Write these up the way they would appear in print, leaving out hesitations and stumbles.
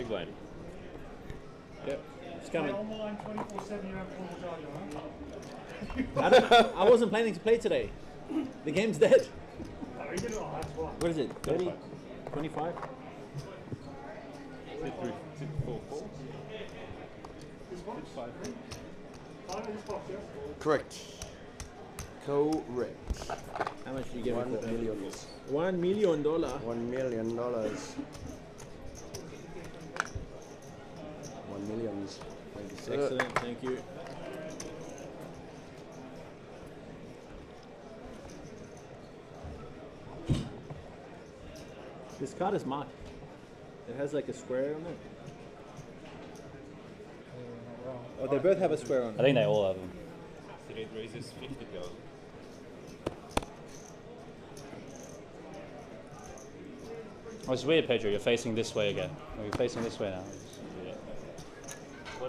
Big blind. Yep. It's coming. Online 24/7, you have full charge, huh? I wasn't planning to play today. The game's dead. Oh, you did it. Oh, that's why. What is it? 30? 25? 4, 4. This box? 5 in this box, yes? Correct. Correct. How much do you get $1 me for? million. $1 million. $1 million. 1 million. Thank you, sir. Excellent, thank you. This card is marked. It has like a square on it. Oh, they both have a square on it. I think they all have them. It raises 50,000. Oh, it's weird, Pedro. You're facing this way again. Oh, you're facing this way now.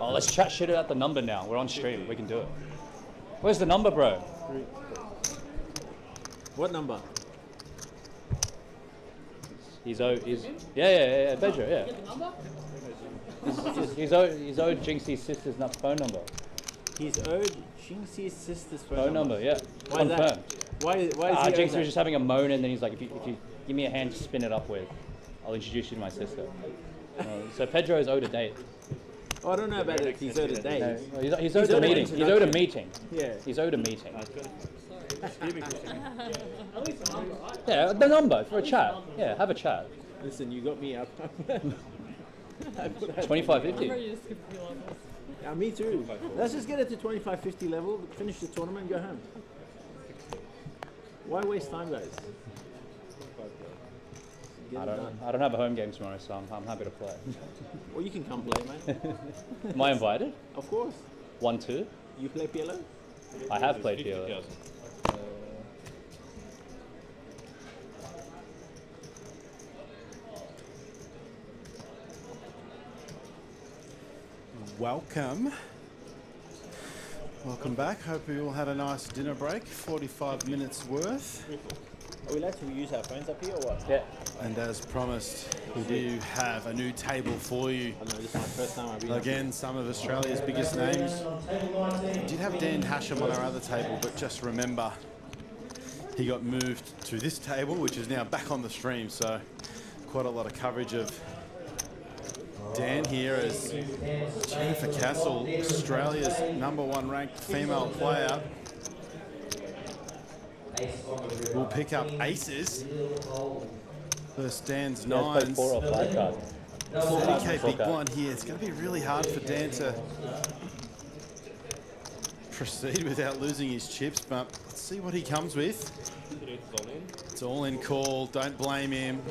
Oh, let's chat shit about the number now. We're on stream. We can do it. Where's the number, bro? What number? He's yeah, Pedro, yeah. He's owed Jinxie's sister's phone number. He's owed Jinxie's sister's Phone number, yeah. Why is that? Confirmed. Why is he owed Jinxie that? was just having a moan, and then he's like, if you give me a hand to spin it up with, I'll introduce you to my sister. So Pedro is owed a date. Oh, I don't know about it. He's owed a date. No, he's owed a meeting. He's owed a meeting. Yeah. He's owed a meeting. Yeah, the number for a chat. Yeah, have a chat. Listen, you got me up. 25.50. Yeah, me too. Let's just get it to 25.50 level, finish the tournament, and go home. Why waste time, guys? I don't have a home game tomorrow, so I'm happy to play. Well, you can come play, mate. Am I invited? Of course. 1-2. You play PLO? I have played PLO. Welcome back. Hope you all had a nice dinner break. 45 minutes worth. Are we allowed to use our phones up here or what? Yeah. And as promised, we do have a new table for you. I know, this is my first time I've been Again, some of Australia's biggest names. We did have Dan Hashem on our other table, but just remember, he got moved to this table, which is now back on the stream. So quite a lot of coverage of Dan here as Jennifer Castle, Australia's #1 ranked female player, will pick up aces versus Dan's nines. 4 or 5 cards. 30k big blind here. It's going to be really hard for Dan to proceed without losing his chips, but let's see what he comes with. It's all in call. Don't blame him.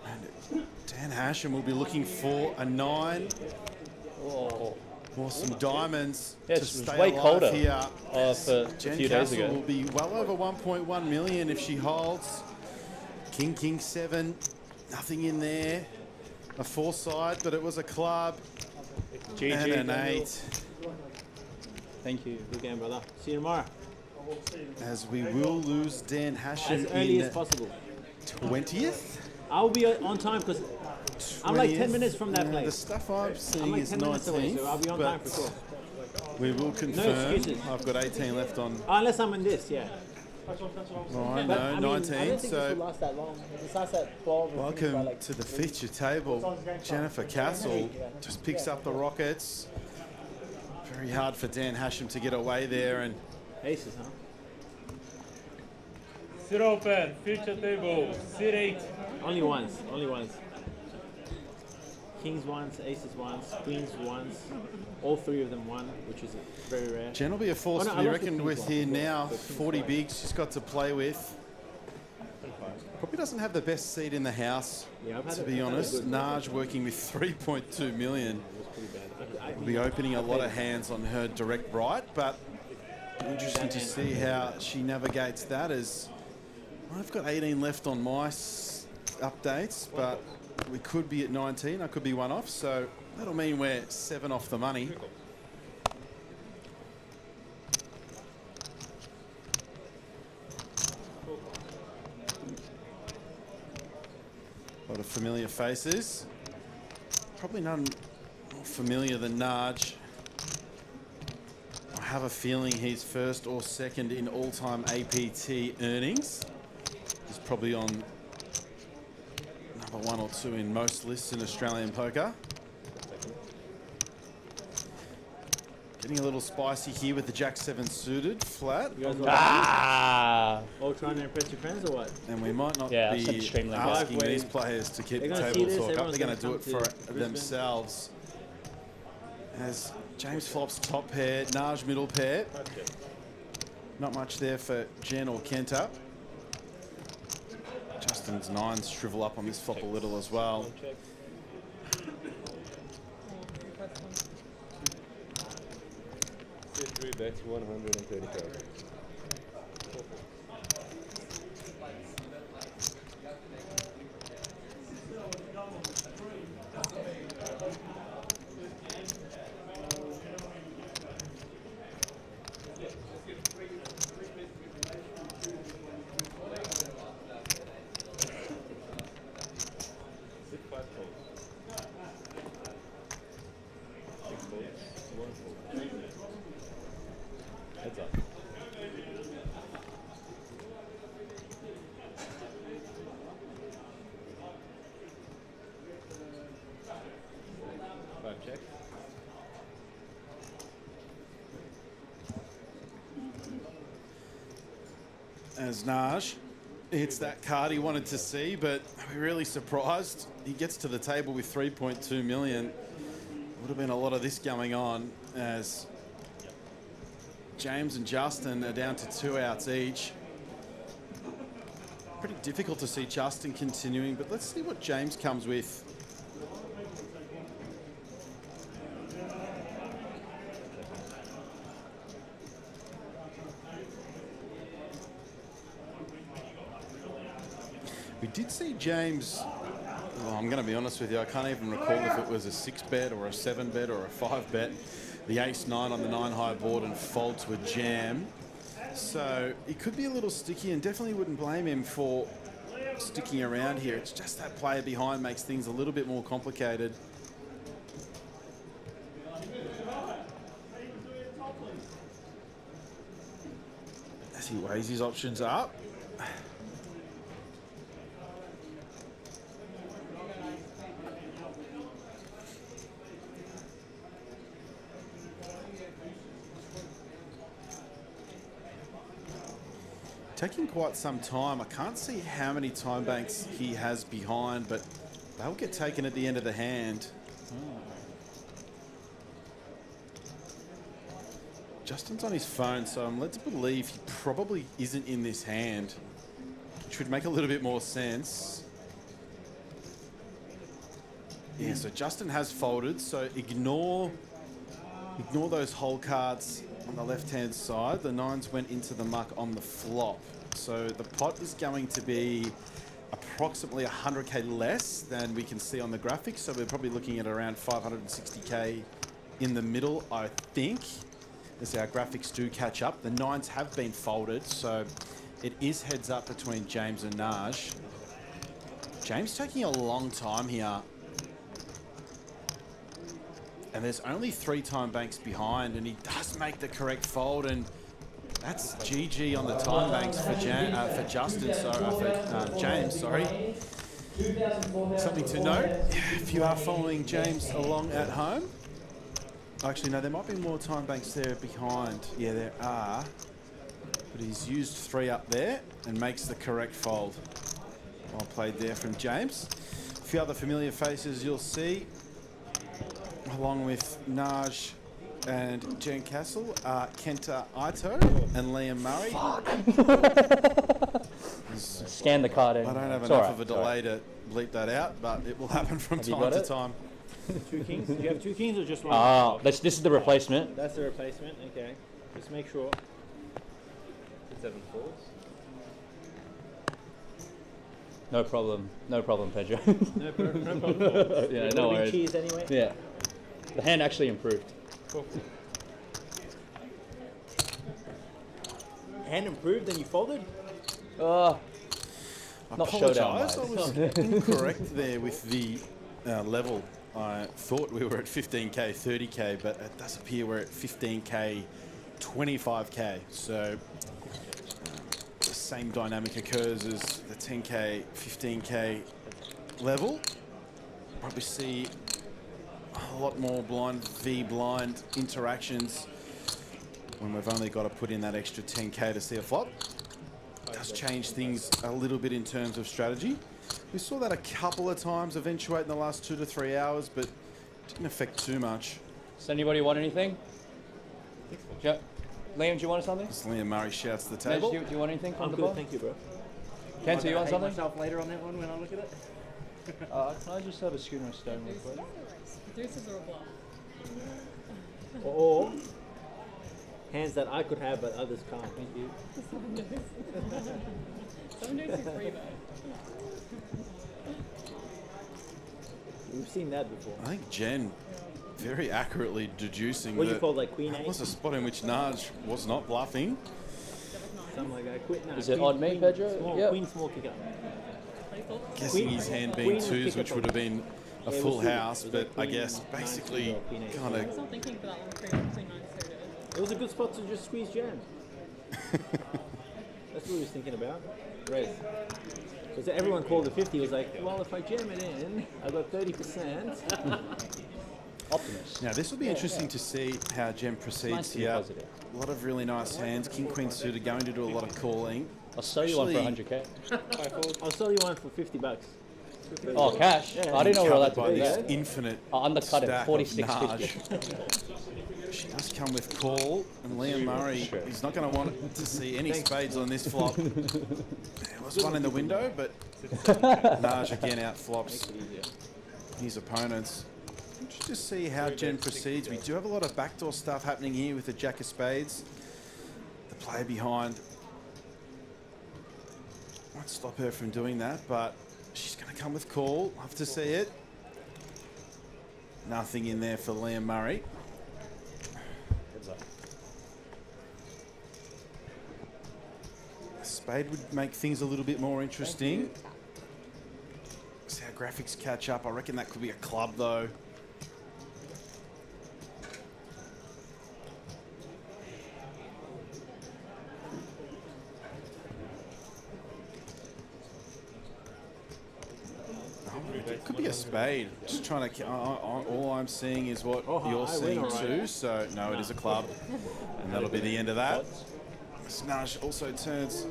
And Dan Hashem will be looking for a 9 or some diamonds to stay way alive colder here. for a Jen few days Castle ago. will be well over 1.1 million if she holds. King 7, nothing in there. A 4-side, but it was a club. And an 8. Thank you. Good game, brother. See you tomorrow. As we will lose Dan Hashem As early in as possible. 20th. I'll be on time because I'm like 10 minutes from that The place. stuff I'm seeing I'm like is 10 minutes away, 19th, so I'll be on time for sure. we will confirm. excuses. I've got 18 left on. Unless I'm in this, yeah. Right, But, no, I mean, 19. I don't think this will So last that long. It starts at 12. and finishes by welcome like to the 3. feature table. Jennifer Castle just picks up the Rockets. Very hard for Dan Hashem to get away there, and Aces, huh? Sit open, feature table, sit 8. Only once. Only once. Kings once, aces once, queens once. All 3 of them won, which is very rare. Jen will be a force Oh, no, to I be lost the reckoned Kings with one. here now. The Kings 40 one. bigs she's got to play with. Probably doesn't have the best seat in the house, Yeah, I've had to a- be I've had a honest. good- Naj working with 3.2 million. It was pretty bad. Will be opening a lot of hands on her direct right, but interesting to see how she navigates that. As I've got 18 left on my updates, but we could be at 19. I could be one off, so that'll mean we're 7 off the money. A lot of familiar faces. Probably none more familiar than Naj. I have a feeling he's first or second in all-time APT earnings. He's probably on number 1 or 2 in most lists in Australian poker. Getting a little spicy here with the Jack 7 suited flat. You guys all trying to impress your friends or what? And we might not Yeah, I'll set the be stream link. asking Live these wave. players to keep They're the gonna table see this, talk up. everyone's They're going to do gonna it come for to Brisbane. themselves. As James flops top pair, Naj middle pair. Not much there for Jen or Kenta. Justin's 9s shrivel up on this flop a little as well. Three bets, 130,000. Heads up. Five check. As Naj hits that card he wanted to see, but we're really surprised. He gets to the table with 3.2 million. Would have been a lot of this going on as James and Justin are down to 2 outs each. Pretty difficult to see Justin continuing, but let's see what James comes with. We did see James, well, I'm going to be honest with you, I can't even recall if it was a 6-bet or a 7-bet or a 5-bet. The ace-9 on the 9-high board and fold to a jam. So he could be a little sticky and definitely wouldn't blame him for sticking around here. It's just that player behind makes things a little bit more complicated. As he weighs his options up. Taking quite some time. I can't see how many time banks he has behind, but they'll get taken at the end of the hand. Justin's on his phone, so I'm led to believe he probably isn't in this hand, which would make a little bit more sense. Yeah, so Justin has folded, so ignore those hole cards on the left-hand side. The 9s went into the muck on the flop. So the pot is going to be approximately 100k less than we can see on the graphics. So we're probably looking at around 560k in the middle, I think. As our graphics do catch up. The 9s have been folded, so it is heads up between James and Naj. James taking a long time here. And there's only 3 time banks behind, and he does make the correct fold, and that's GG on the time banks for Justin, for James, sorry. Something to note, if you are following James along at home. Actually, no, there might be more time banks there behind. Yeah, there are. But he's used 3 up there and makes the correct fold. Well played there from James. A few other familiar faces you'll see. Along with Naj and Jen Castle, Kenta Ito and Liam Murray. Scan the card in. I don't have It's enough alright, of a it's alright. delay to bleep that out, but it will happen from Have you time got to it? time. 2 kings? Do you have 2 kings or just 1? This is the replacement. That's the replacement, okay. Just make sure. 7 fours. No problem, Pedro. No problem. Yeah, no worries. Cheese anyway. Yeah, the hand actually improved. Cool. Hand improved and you folded? Oh, Not showdown apologise, I was incorrect there with the level. I thought we were at 15k, 30k, but it does appear we're at 15k, 25k. So the same dynamic occurs as the 10k, 15k level. Probably see a lot more blind v blind interactions when we've only got to put in that extra 10k to see a flop. It does change things a little bit in terms of strategy. We saw that a couple of times eventuate in the last 2 to 3 hours, but didn't affect too much. Does anybody want anything? Liam, do you want something? As Liam Murray shouts to the Nez, table. do you want anything from I'm the good, bar? thank you, bro. Kent, do you want something? myself later on that one when I look at it. Can I just have a schooner of stone real quick? Deuces or a bluff. Or hands that I could have but others can't. Thank you. Some deuces is free though. We've seen that before. I think Jen very accurately deducing What do you that call like queen that eight? was a spot in which Naj was not bluffing. Something like that. Queen, no, Is it queen, on me, queen, Pedro? Small, Yep. Queen small kicker. Playful. Guessing Queen- his hand queen being was twos, kicker which would have been a Yeah, full it was house, like but I queen guess nine, basically two, queen eight. kind I of was not thinking for that one. Between 9 suited. It was a good spot to just squeeze jam. That's what he was thinking about. Res. Because everyone called the 50. He was like, well, if I jam it in, I got 30%. Optimist. Now this will be interesting to see how Jen Nice proceeds to be here. positive. A lot of really nice hands. King Queen suited going to do a lot of calling. I'll sell you one for Actually- 100k. I'll sell you one for $50. Oh, cash? Yeah. I didn't know we were allowed Covered to by do this that. infinite I'll undercut it, stack of 46.50. Naj. She does come with call, and Liam Murray Sure. is not going to want to see any spades on this flop. There was one in the window, but Naj again out flops his opponents. Let's just see how Jen proceeds. We do have a lot of backdoor stuff happening here with the Jack of Spades. The player behind won't stop her from doing that, but she's going to come with call. Love to see it. Nothing in there for Liam Murray. Spade would make things a little bit more interesting. See how graphics catch up. I reckon that could be a club though. It could be a spade. Just trying to. All I'm seeing is what you're I seeing win, all right. too. So no, it is a club, and that'll be the end of that. Snaj also turns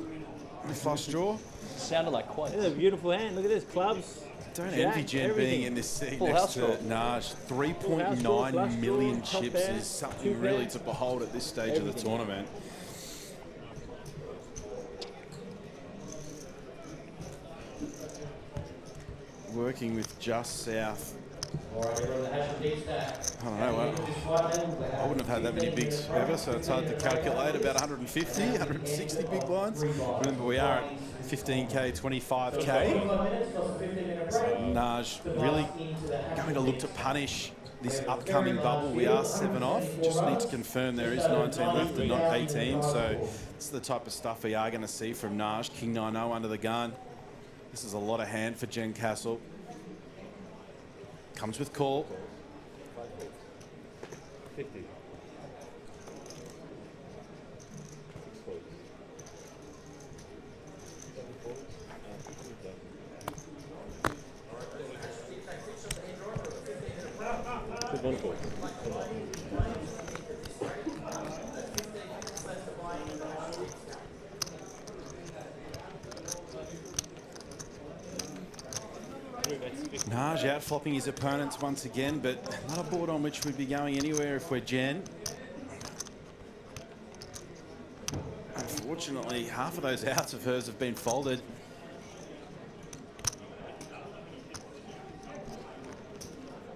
the flush draw. Sounded like quite. It's a beautiful hand. Look at this. Clubs. Don't Jack, envy Jen everything. being in this seat Full next house to draw. Naj. house draw, 3.9 flush million draw, top chips pair, is two something really pair. to behold at this stage of the Everything. tournament. Working with just south. I don't know. I wouldn't have had that many bigs ever, so it's hard to calculate. About 150, 160 big blinds. Remember, we are at 15k, 25k. So Naj really going to look to punish this upcoming bubble. We are 7 off. Just need to confirm there is 19 left and not 18. So this is the type of stuff we are going to see from Naj. King 9-0 under the gun. This is a lot of hand for Jen Castle. Comes with call. 50. Naj out flopping his opponents once again, but not a board on which we'd be going anywhere if we're Jen. Unfortunately, half of those outs of hers have been folded.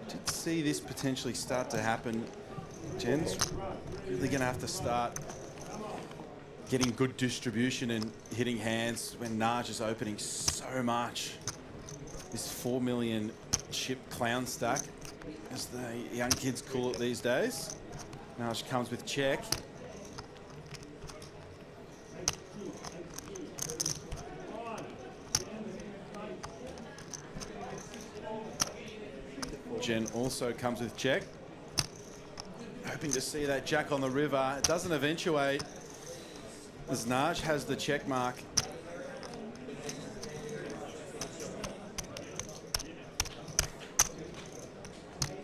Did see this potentially start to happen. Jen's really going to have to start getting good distribution and hitting hands when Naj is opening so much. This 4 million chip clown stack, as the young kids call it these days. Naj comes with check. Jen also comes with check. Hoping to see that jack on the river. It doesn't eventuate, as Naj has the check mark.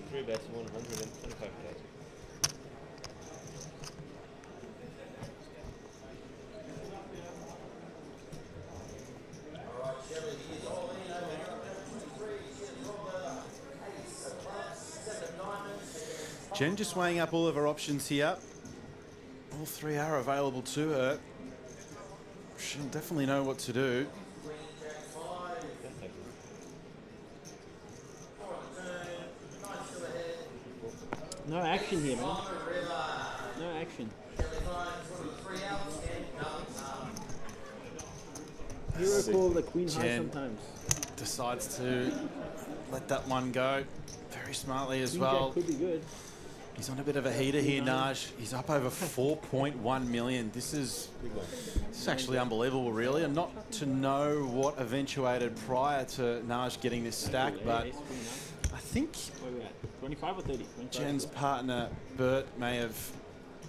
Three bets, 125,000. Jen just weighing up all of her options here. All three are available to her. She'll definitely know what to do. No action here, man. No action. Hero call the queen high Jen sometimes. decides to let that one go very smartly as Queen well. jack could be good. He's on a bit of a heater here, Naj. He's up over 4.1 million. This is actually unbelievable, really. I'm not to know what eventuated prior to Naj getting this stack, but I think Where are we at? 25 or 30? 25. Jen's partner, Bert, may have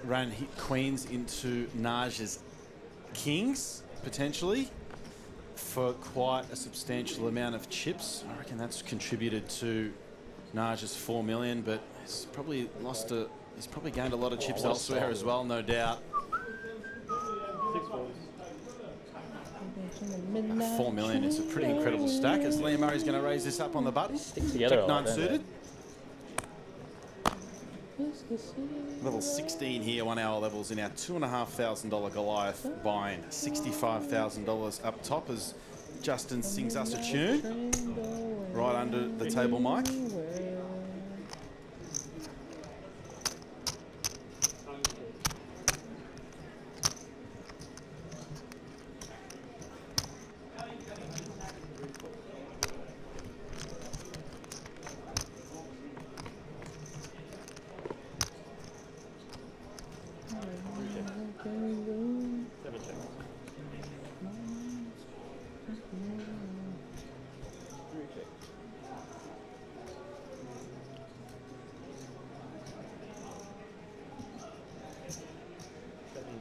ran queens into Naj's kings, potentially, for quite a substantial amount of chips. I reckon that's contributed to Naj's 4 million, but he's probably he's probably gained a lot of chips elsewhere as well, no doubt. 4 million is a pretty incredible stack, as Liam Murray's going to raise this up on the button. Together, Jack a 9 lot, don't they? suited. Level 16 here, 1 hour levels in our $2,500 Goliath bind. $65,000 up top as Justin sings us a tune right under the table mic.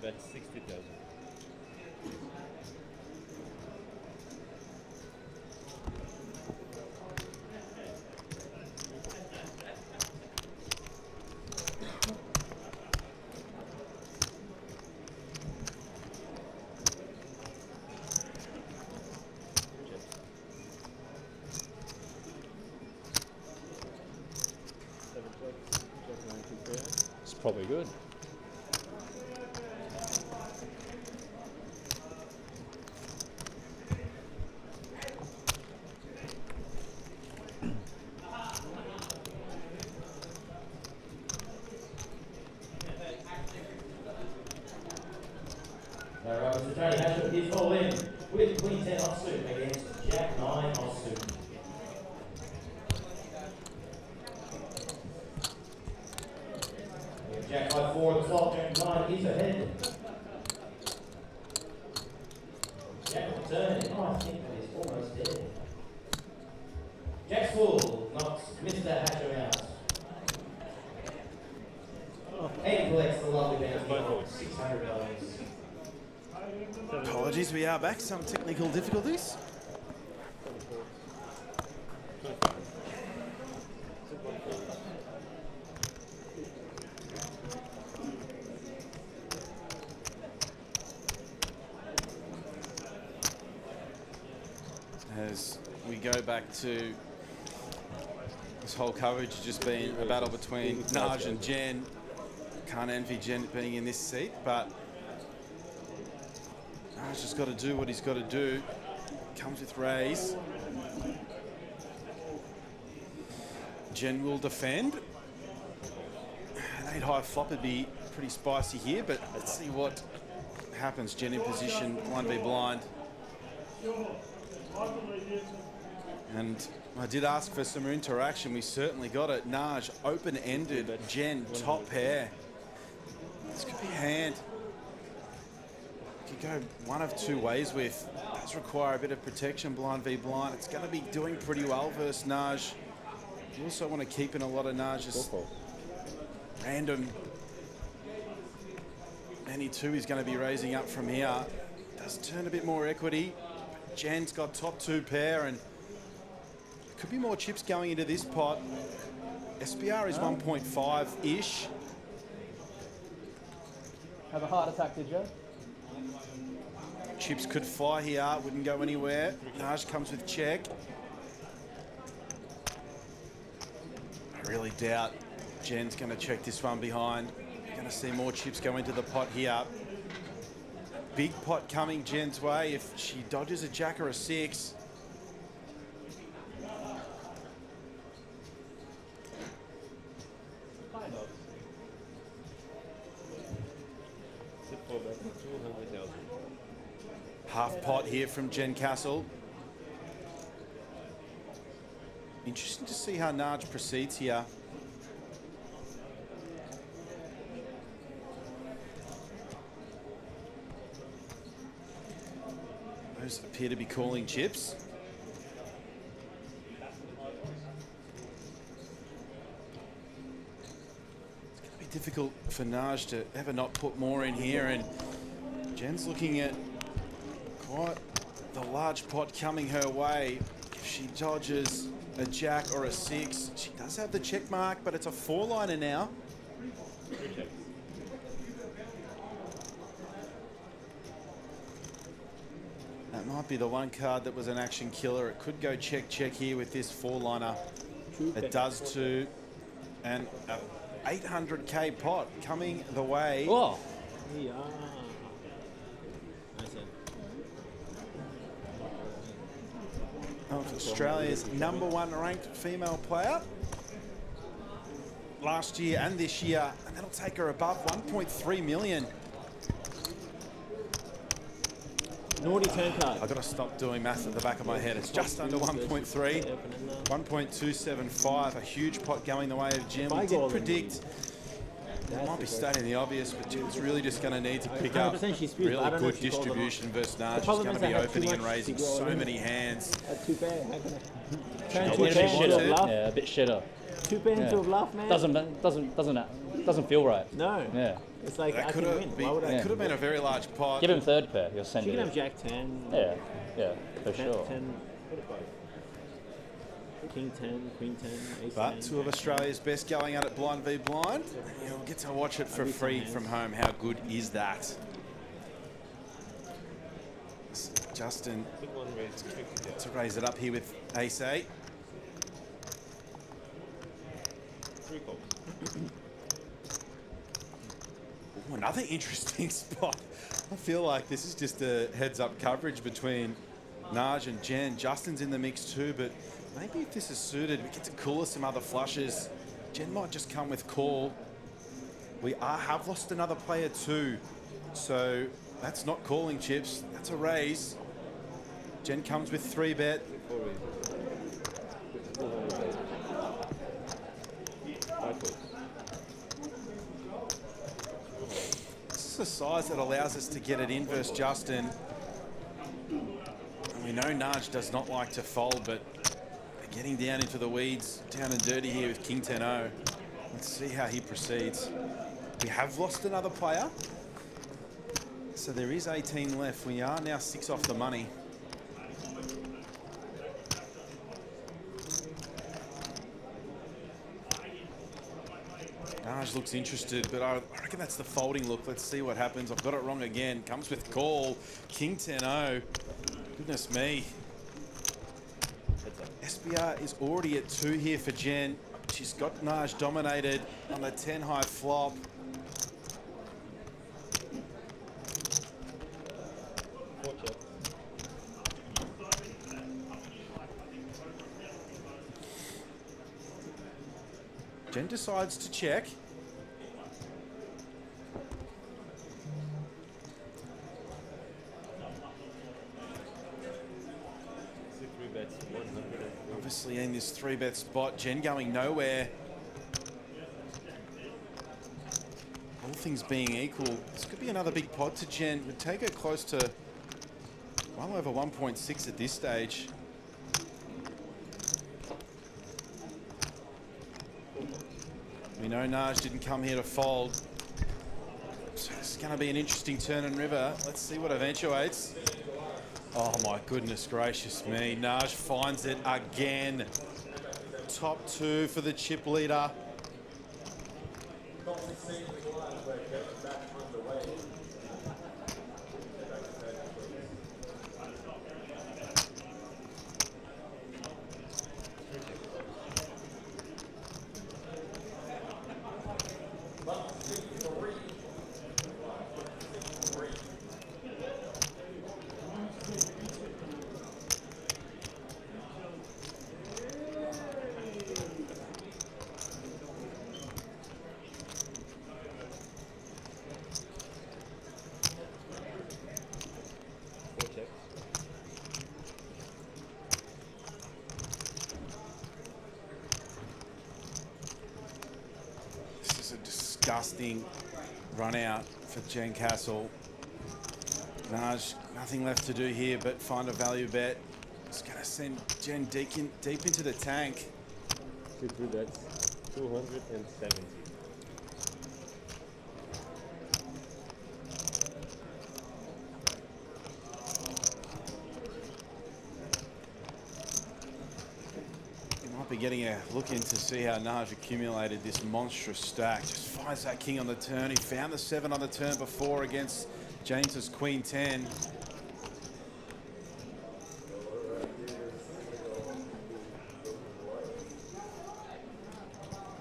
That's 60,000. It's probably good. Mr. Tony Hatchett is all in with Queen 10 offsuit against Jack 9 offsuit. Jack 5-4 at the flop, Jack 9 is ahead. Jack will turn. Oh, I think that is almost dead. Jack's full, knocks Mr. Hatcher out. And collects the lovely bounty of $600. Apologies, we are back. Some technical difficulties. As we go back to this whole coverage has just been a battle between Naj and Jen. Can't envy Jen being in this seat, but Naj's just got to do what he's got to do. Comes with raise. Jen will defend. An 8-high flop would be pretty spicy here, but let's see what happens. Jen in position, 1v blind. And I did ask for some interaction. We certainly got it. Naj, open-ended. Jen, top pair. This could be a hand. Could go one of two ways with. Does require a bit of protection, blind v blind. It's going to be doing pretty well versus Naj. You also want to keep in a lot of Naj's random. Any two is going to be raising up from here. Does turn a bit more equity. Jen's got top two pair, and could be more chips going into this pot. SBR is 1.5-ish. Have a heart attack, did you? Chips could fly here, wouldn't go anywhere. Naj comes with check. I really doubt Jen's going to check this one behind. You're going to see more chips go into the pot here. Big pot coming Jen's way if she dodges a jack or a six. Sit 4 bets, 200,000. Half pot here from Jen Castle. Interesting to see how Naj proceeds here. Those appear to be calling chips. It's going to be difficult for Naj to ever not put more in here, and Jen's looking at quite the large pot coming her way. If she dodges a jack or a six, she does have the check mark, but it's a four-liner now. 3 checks. That might be the one card that was an action killer. It could go check here with this four-liner. It does too. And a 800k pot coming the way. Oh! Yeah. Nice one. Of Australia's #1 ranked female player. Last year and this year. And that'll take her above 1.3 million. Naughty turn card. I've got to stop doing math at the back of my head. It's just under 1.3. 1.275. A huge pot going the way of Jim. We did predict. It might be stating the obvious, but Jim's really just going to need to pick up 100% she's really I don't know good if she called or not. distribution versus Naj. She's problem going is to I be had too opening and much raising to go so in. many hands. That's too bad. How can I? A Turn bit two pair into a shitter. bluff. Yeah, a bit shitter. Two pair into Yeah. a bluff, man. Doesn't feel right. No. Yeah. It's like I That can could win. have Why would I? been, been a very large pot. Give him third pair. You'll She send can it. have Jack 10. Yeah, yeah, for 10, sure. 10, King 10, Queen 10, Ace 10. But two of Australia's best going at it blind v blind. You'll get to watch it for Maybe free some from home. How good is that? Justin Big one raised 50,000. to raise it up here with Ace 8. 3 calls. Ooh, another interesting spot. I feel like this is just a heads-up coverage between Naj and Jen. Justin's in the mix too, but maybe if this is suited, we get to cooler some other flushes. Jen might just come with call. We have lost another player too, so that's not calling chips. That's a raise. Jen comes with 3-bet. 5 calls. This is the size that allows us to get it in versus Justin. And we know Naj does not like to fold, but they're getting down into the weeds, down and dirty here with King 10-0. Let's see how he proceeds. We have lost another player. So there is 18 left. We are now 6 off the money. Naj looks interested, but I reckon that's the folding look. Let's see what happens. I've got it wrong again. Comes with call. King 10-0. Goodness me. SBR is already at 2 here for Jen. She's got Naj dominated on the 10 high flop. Jen decides to check. Bets 100. Obviously in this 3-bet spot, Jen going nowhere. All things being equal, this could be another big pot to Jen. Would take her close to well over 1.6 at this stage. We know Naj didn't come here to fold. So it's going to be an interesting turn and river. Let's see what eventuates. Oh my goodness gracious me. Naj finds it again. Top 2 for the chip leader. Disgusting run out for Jen Castle. Naj, nothing left to do here but find a value bet. It's going to send Jen deep into the tank. 3 bets, 270. Be getting a look in to see how Naj accumulated this monstrous stack. Just finds that king on the turn. He found the 7 on the turn before against James's queen 10.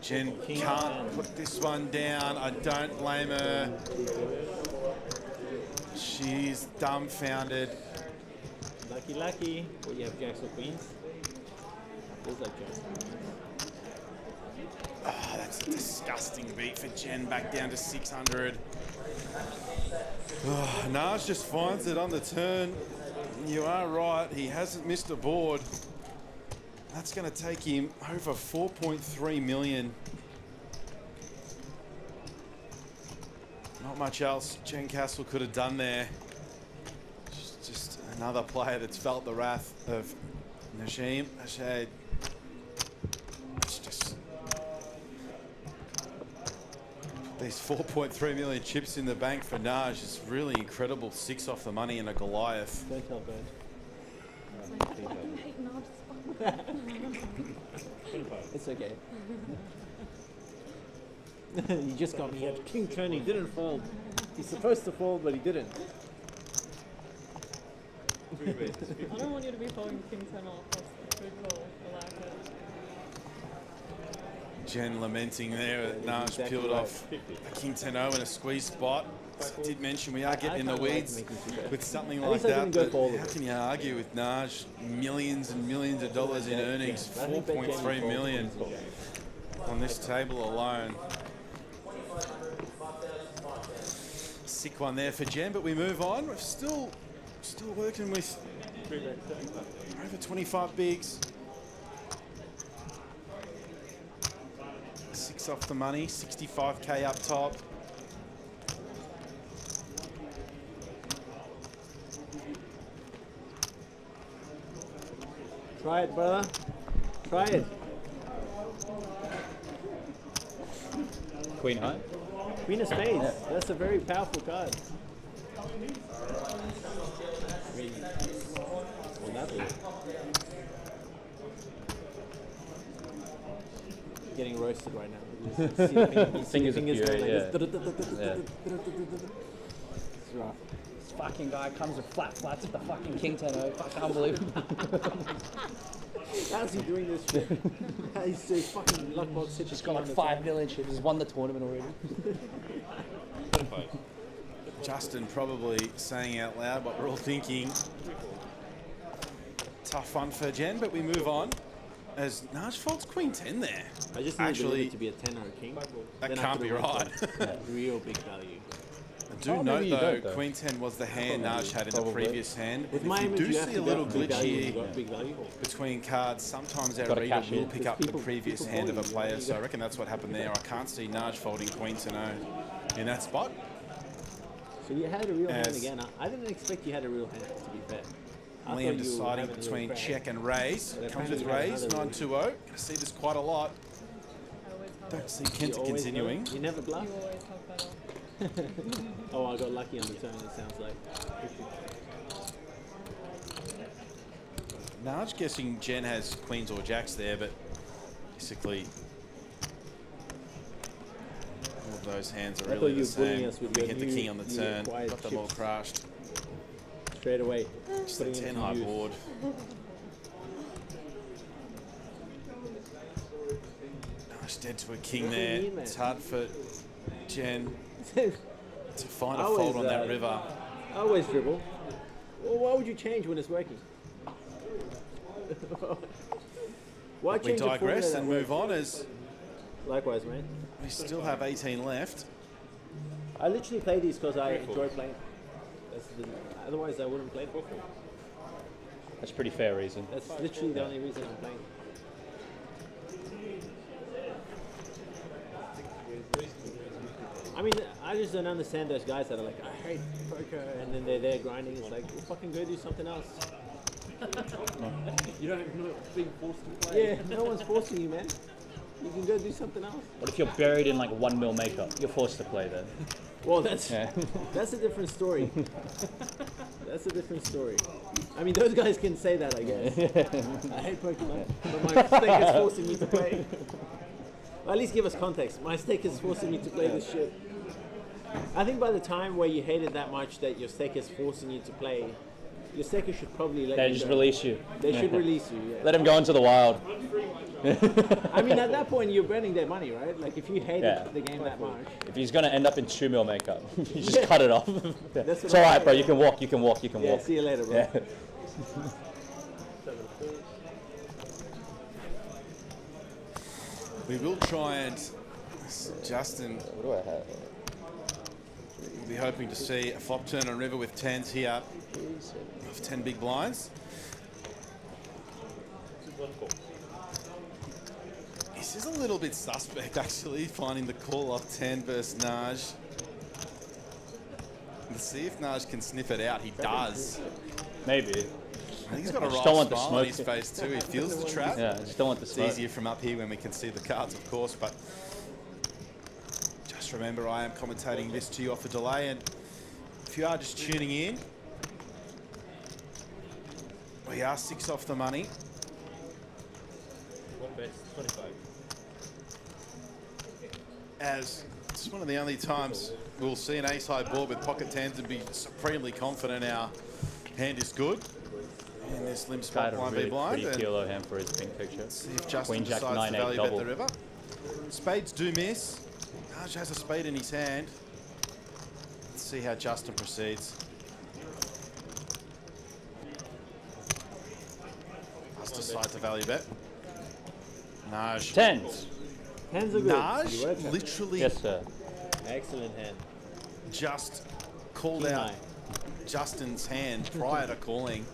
Jen can't put this one down. I don't blame her. She's dumbfounded. Lucky. Well, you have jacks or queens. Oh, that's a disgusting beat for Jen, back down to 600. Oh, Naj just finds it on the turn. You are right, he hasn't missed a board. That's going to take him over 4.3 million. Not much else Jen Castle could have done there. Just another player that's felt the wrath of Najim. It's just these 4.3 million chips in the bank for Naj is really incredible. 6 off the money and a Goliath. Don't tell Bird. I fucking hate knobs. It's okay. You just got me. He had king turn. He didn't fold. He's supposed to fold, but he didn't. 3 raises, 50. I don't want you to be folding king 10 off. That's a good call. I like it. Jen lamenting there that Naj exactly peeled right. off a king 10-0 in a squeeze spot. As I did mention, we are getting in the weeds with something like that. But how can you argue with Naj? Millions and millions of dollars in earnings. 4.3 million on this table alone. Sick one there for Jen, but we move on. We're still working with over 25 bigs. 6 off the money, 65k up top. Try it, brother. Try it. Queen high. Queen of spades. That's a very powerful card. Well, nothing. Getting roasted right now. His Fingers are going fury, like yeah. this. Yeah. It's rough. This fucking guy comes with flats with the fucking king 10-0. Fucking unbelievable. How's he doing this shit? He's so fucking luck box. Just got like 5 million chips. He's won the tournament already. 25. Justin probably saying out loud what we're all thinking. Tough one for Jen, but we move on. As Naj folds queen 10 there. I just need Actually, it to be a 10 or a king. that Then I can't put be a red right. card. Real big value. I do Oh, note maybe you though, don't, though. queen 10 was the hand Naj had in the Probably. previous hand. With If my you image, do you have see to a little go big glitch value. here You got big value. between cards, sometimes our Gotta reader cash will in. pick up People- the previous people hand of a call you, player, you so I got- reckon that's what happened there. I can't see Naj folding queen 10-0 in that spot. So you had a real hand As- again. I didn't expect you had a real hand, to be fair. I thought Liam you were deciding having a between little crack. check and raise. But Comes with apparently you raise, had another 9-2-0. I see this quite a lot. I always have Don't see Kent You always continuing. You never bluff? You always have better. Oh, I got lucky on the turn, it sounds like. Now, I was guessing Jen has queens or jacks there, but basically all of those hands are I thought really you the were bullying same. us with We your hit the new- king on the new turn, acquired got them all chips. crushed. Straight away. Just a putting it 10 to high use. board. Nice dead to a king What do you there. mean, man? It's hard for Jen to find a Always, fold on that river. I always dribble. Well, why would you change when it's working? Why We change a formula digress that and works? move on as Likewise, man. we still have 18 left. I literally play these because I enjoy playing. Otherwise, I wouldn't play them. That's a pretty fair reason. That's literally the only reason I'm playing. I mean, I just don't understand those guys that are like, I hate poker, and then they're there grinding. It's like, well, fucking go do something else. You don't even know being forced to play. Yeah, no one's forcing you, man. You can go do something else. What if you're buried in like 1 mil makeup? You're forced to play then. Well, that's Yeah. that's a different story. That's a different story. I mean, those guys can say that, I guess. I hate Pokemon, but my stake is forcing me to play. Well, at least give us context. My stake is forcing me to play this shit. I think by the time where you hate it that much that your stake is forcing you to play, your staker should probably let They you just go. release you. They should release you, yeah. Let him go into the wild. I mean, at that point, you're burning their money, right? Like, if you hate Yeah. the game that much. If he's gonna end up in 2 mil makeup, you just cut it off. That's It's what all I right, bro. say. You can walk. You can walk. You can Yeah, walk. see you later, bro. Yeah. We will try and Justin What do I have? will be hoping to see a flop turn on river with 10s here of 10 big blinds. This is a little bit suspect actually, finding the call off 10 versus Naj. Let's see if Naj can sniff it out. He does. Maybe. I think he's got a I just right don't want the smile on smoke. his face too. He feels the trap. Yeah, I just don't want the It's smoke. easier from up here when we can see the cards, of course, but just remember I am commentating this to you off a delay, and if you are just tuning in, we are 6 off the money. One bet, 25. As it's one of the only times we'll see an ace-high board with pocket 10s and be supremely confident our hand is good. And this limp Guy spot had a blind really be blind. pretty And PLO hand for his pink picture. see if Justin Queen Jack decides 9 to 8 value bet double. the river. Spades do miss. Naj has a spade in his hand. Let's see how Justin proceeds. Must decide to value bet. Naj. Hands Tens. are good. You Naj work it. literally Yes, sir. Excellent hand. just called King out high. Justin's hand prior to calling.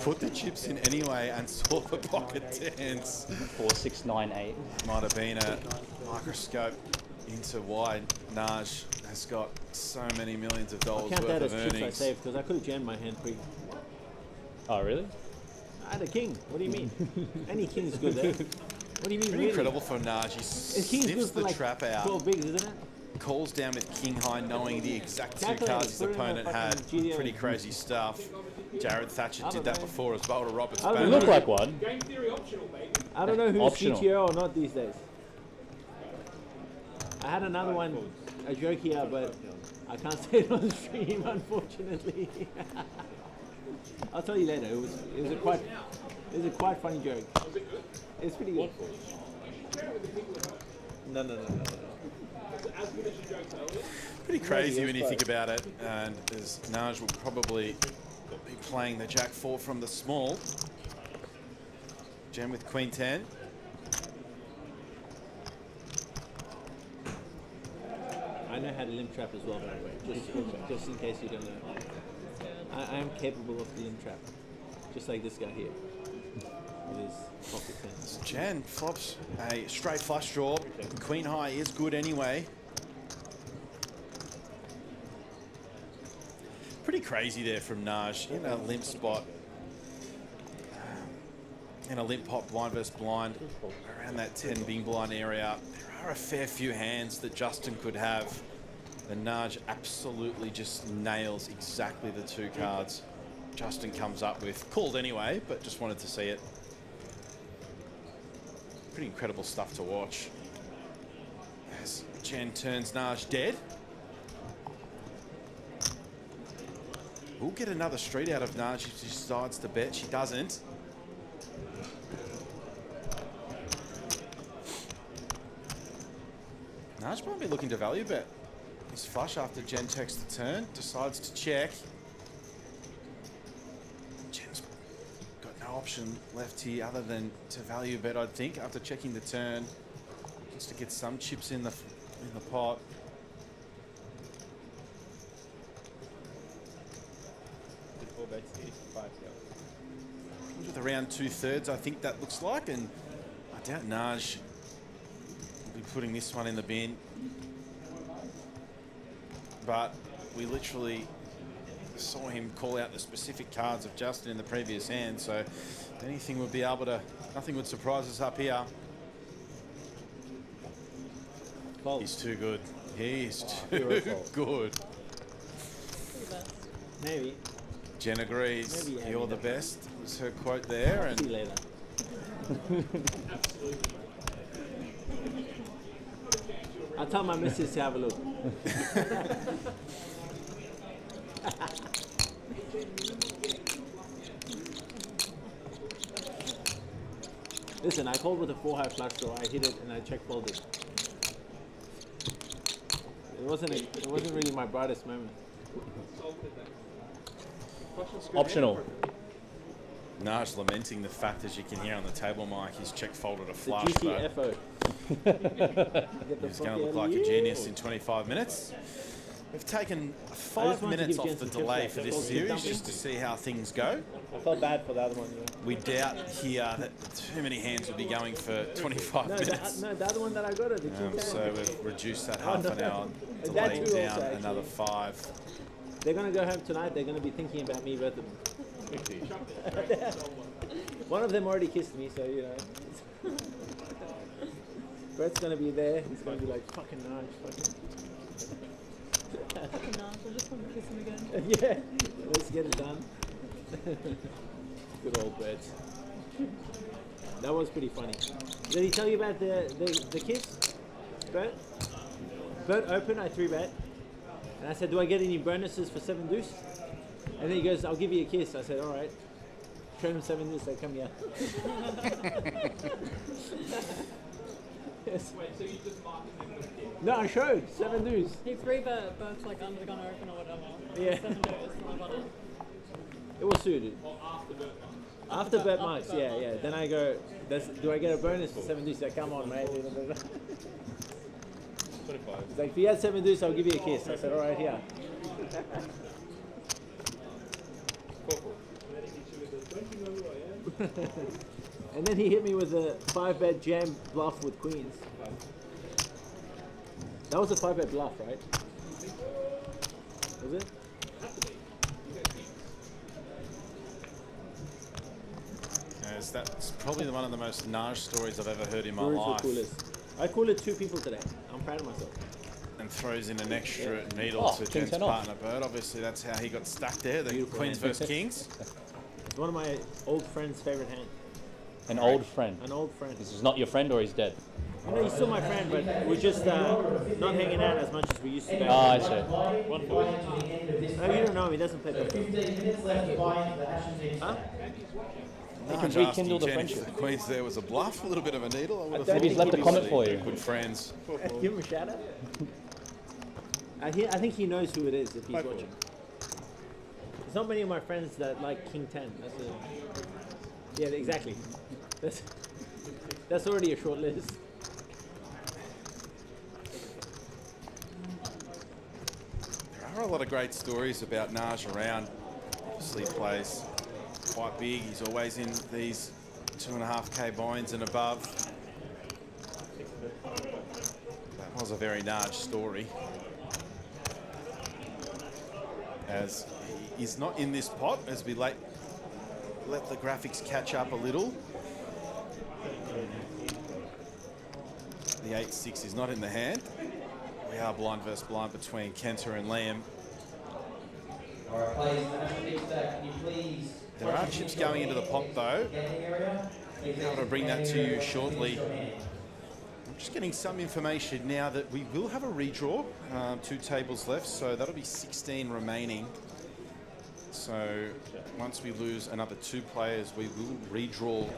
Put the chips in anyway and saw the pocket tens. 4 6 9 8. Might have been a microscope into wide. Naj has got so many millions of dollars Count worth that of as chips I earnings. saved because I could have jammed my hand quick. Oh, really? I had a king. What do you mean? Any king's good there. What do you mean, Pretty really? incredible for Naj. He A king's sniffs good for the like trap out, 12 bigs, isn't it? calls down with king high, knowing the exact two Calculate cards it, his put it in a opponent had. fucking GDO. Pretty crazy stuff. Jared Thatcher I did don't that know. before as well to Robert's I don't You know. look like one. Game theory optional, baby. I don't know who's Optional. CTO or not these days. I had another one, a joke here, but I can't say it on stream, unfortunately. I'll tell you later. It was a quite funny joke. It's pretty good. No. Pretty crazy when you think about it, and as Naj will probably be playing the Jack 4 from the small. Gem with Queen 10. I know how to limp trap as well, by the way, just in case you don't know. I am capable of the limp trap, just like this guy here with his pocket tens. Jen flops a straight flush draw. Queen high is good anyway. Pretty crazy there from Naj in a limp spot. in a limp pot blind versus blind around that 10 big blind area, there are a fair few hands that Justin could have. And Naj absolutely just nails exactly the 2 cards Justin comes up with. Called anyway, but just wanted to see it. Pretty incredible stuff to watch. As Jen turns Naj dead. We'll get another street out of Naj if she decides to bet. She doesn't. Naj might be looking to value bet. He's flush after Jen takes the turn, decides to check. Jen's got no option left here other than to value bet, I'd think, after checking the turn. Just to get some chips in the pot. With around 2/3, I think that looks like, and I doubt Naj will be putting this one in the bin. But we literally saw him call out the specific cards of Justin in the previous hand, so anything would be able to, nothing would surprise us up here. He's too good. He's too good. Maybe. Jen agrees. Maybe You're the best. Was her quote there. And see you later. I'll tell my missus to have a look. Listen, I called with a 4 high flush draw. I hit it and I check folded. It wasn't really my brightest moment. Optional. Naj lamenting the fact, as you can hear on the table mic, he's check folded a The flush. GTFO. He's going to look like a genius in 25 minutes. We've taken 5 wanted to minutes give off the Jensen delay tips for back. this That's all series dumping. just to see how things go. I felt bad for the other one. Yeah. We doubt here that too many hands would be going for 25 minutes. No, the other one that I got it. So we've reduced that half an hour And delay that too down also, actually. another 5. They're gonna go home tonight. They're gonna be thinking about me both of them. One of them already kissed me, so you know. Brett's gonna be there. He's gonna be like, fucking nice, Fucking nice. I just want to kiss him again. yeah, let's get it done. Good old Brett. That was pretty funny. Did he tell you about the kiss, Brett? Brett open, I 3-bet. And I said, do I get any bonuses for 7 deuce? And then he goes, I'll give you a kiss. I said, all right. Showed him 7 deuce, they come here. Yes. Wait, so you just marked him with a kiss? No, I showed 7 deuce. He 3-bet both like under the gun open or whatever. Yeah. 7 days on the button. It was suited. Or after the After bet marks, yeah. Then I go, do I get a bonus for 7 deuce? He's like, come on, mate. 25. He's like, if you had 7 deuce, I'll give you a kiss. I said, all right, here. And then he hit me with a 5-bet jam bluff with queens. That was a 5-bet bluff, right? Was it? Yes, that's probably one of the most Naj stories I've ever heard in my Stories were life. coolest. I called it 2 people today. I'm proud of myself. And throws in an extra needle Oh, to king Jen's 10 off. partner Bird. Obviously, that's how he got stuck there. The Beautiful Queens hand. versus Kings. It's one of my old friend's favorite hand. An old friend. An old friend. This is not your friend or he's dead. You know, he's still my friend, but we're just not hanging out as much as we used to. Back Ah, I then. see. No, you don't know him. He doesn't play poker. 15 minutes left to buy into the Ashes team. Huh? They can Naj rekindle asking the Jen if friendship. the Queens there was a bluff, a little bit of a needle. I would have Maybe thought he's left a comment for you. Good friends. Give him a shout out. I think he knows who it is if he's watching. There's not many of my friends that like King 10. Yeah, exactly. That's already a short list. There are a lot of great stories about Naj around. Obviously, he plays quite big. He's always in these 2.5K buy-ins and above. That was a very Naj story. As he is not in this pot, as we let the graphics catch up a little. The 8-6 is not in the hand. We are blind versus blind between Kenta and Liam. All right, players, National Big Stack, can you please... There are chips going into the pot though. I'll be able to bring that to you shortly. I'm just getting some information now that we will have a redraw. 2 tables left, so that'll be 16 remaining. So once we lose another 2 players, we will redraw.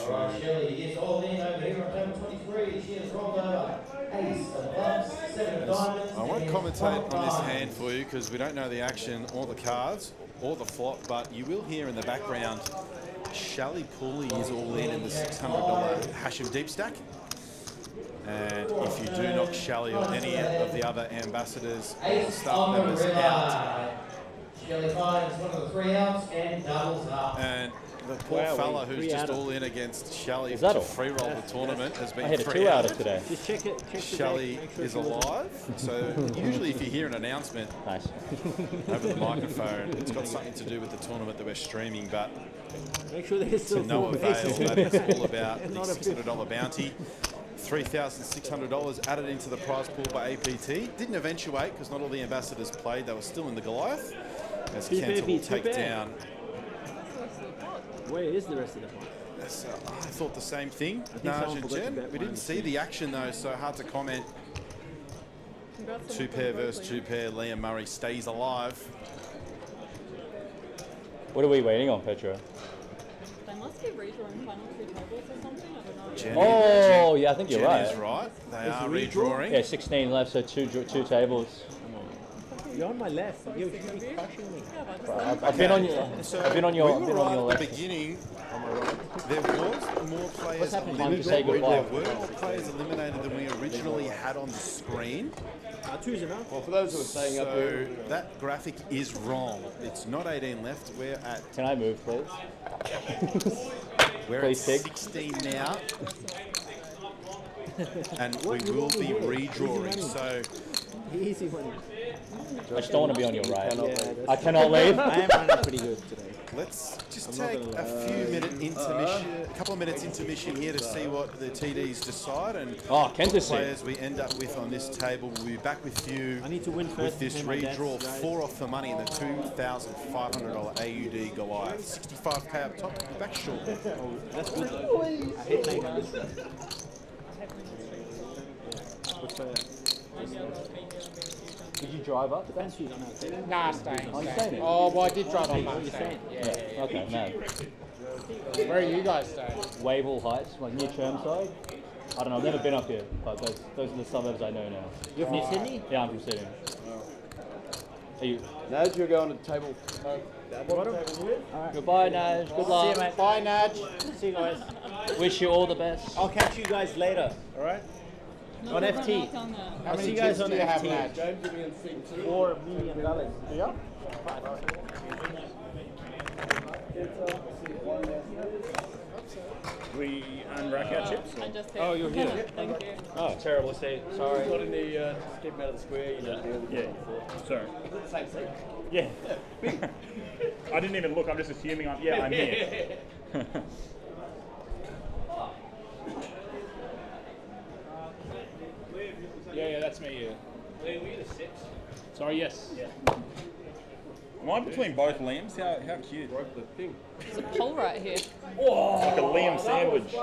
All right, Shelley is all in over here on table 23. She has rolled over ace of clubs, 7 of diamonds. I won't and commentate 5 on this diamonds. hand for you because we don't know the action or the cards or the flop, but you will hear in the background Shally Pooley is all in the $600 Hashem deep stack. And if you do knock Shally or any of the other ambassadors or Ace staff on the members river. out, Shelley finds one of the 3 outs and doubles up. and the poor Wow, fella three who's just outer. all in against Shally Is that to all? free roll the tournament has been I had a 3 2-outer outed. today. Just check it. Check the Shally deck, make sure is she wasn't- alive, so usually if you hear an announcement Nice. over the microphone, it's got something to do with the tournament that we're streaming, but Make sure there's to still no 4 avail. faces. That is all about the Not a $600 bounty. $3,600 added into the prize pool by APT. Didn't eventuate because not all the ambassadors played. They were still in the Goliath. As Two Kenta pair will beats, two take pair. down. Where is the rest of the pot? That's, I thought the same thing. think Naj someone and forgot to Jen. bet We one didn't of see the action though, so hard to comment. Congrats on 2 the pair Berkeley. versus 2 pair. Liam Murray stays alive. What are we waiting on, Petra? They must be redrawing final 2 tables or something. I don't know. Jen, Oh, yeah, I think you're Jen right. is right. They are redraw? redrawing. Yeah, 16 left, so two tables. You're on my left. You're crushing me. Yeah, but I just I've been on your, So I've been on your, we I've were been on right your at the left. beginning. There was more players Time to say eliminated. goodbye. There were more players eliminated than we originally had on the screen. 2's enough. Well, for those who are staying up here, So that graphic is wrong. It's not 18 left. We're at Can I move, please? Please, Tig. 16 now. And we will be redrawing. So Easy one. I just don't want to be on your right. Yeah, I cannot leave. I am running pretty good today. let's just I'm not take gonna a few minute intermission, a couple of minutes intermission here to see what the TDs decide and Oh, Kenta players we end up with on this table. We'll be back with you I need to win first. with this and pay my debts, redraw. guys. 4 off the money in the $2,500 AUD Goliath. 65k up top. We'll be back shortly. Oh, that's good though. I hate playing on this. Did you drive up? Depends who's on our table. Nah, staying. Oh, you're staying in? Oh, well, I did drive on What are my you saying? Yeah. Okay, man. Where are you guys staying? Wavell Heights, like near Chermside. I don't know, I've never been up here, but those are the suburbs I know now. You're from Sydney? Yeah, I'm from Sydney. Are you? Naj, you're going to table. Goodbye, Naj. Good See you, luck. mate. Bye, Naj. See you guys. Wish you all the best. I'll catch you guys later. All right. No, On no, FT. no, no, no. How I'll many see you guys chips on do you have, FT. Naj? James, give me a thing too. $4 million. Yeah. We unrack our chips? I just Oh, you're here. Thank you. Oh, terrible state. Sorry. Not in the keep out of the square. You know. Yeah. Sorry. Same seat. Yeah. I didn't even look. I'm just assuming I'm here. Yeah, that's me. Yeah. Sorry. Yes. Yeah. Am I between both Liams? How cute. Broke the thing. There's a pole right here. Oh, it's like a Liam sandwich.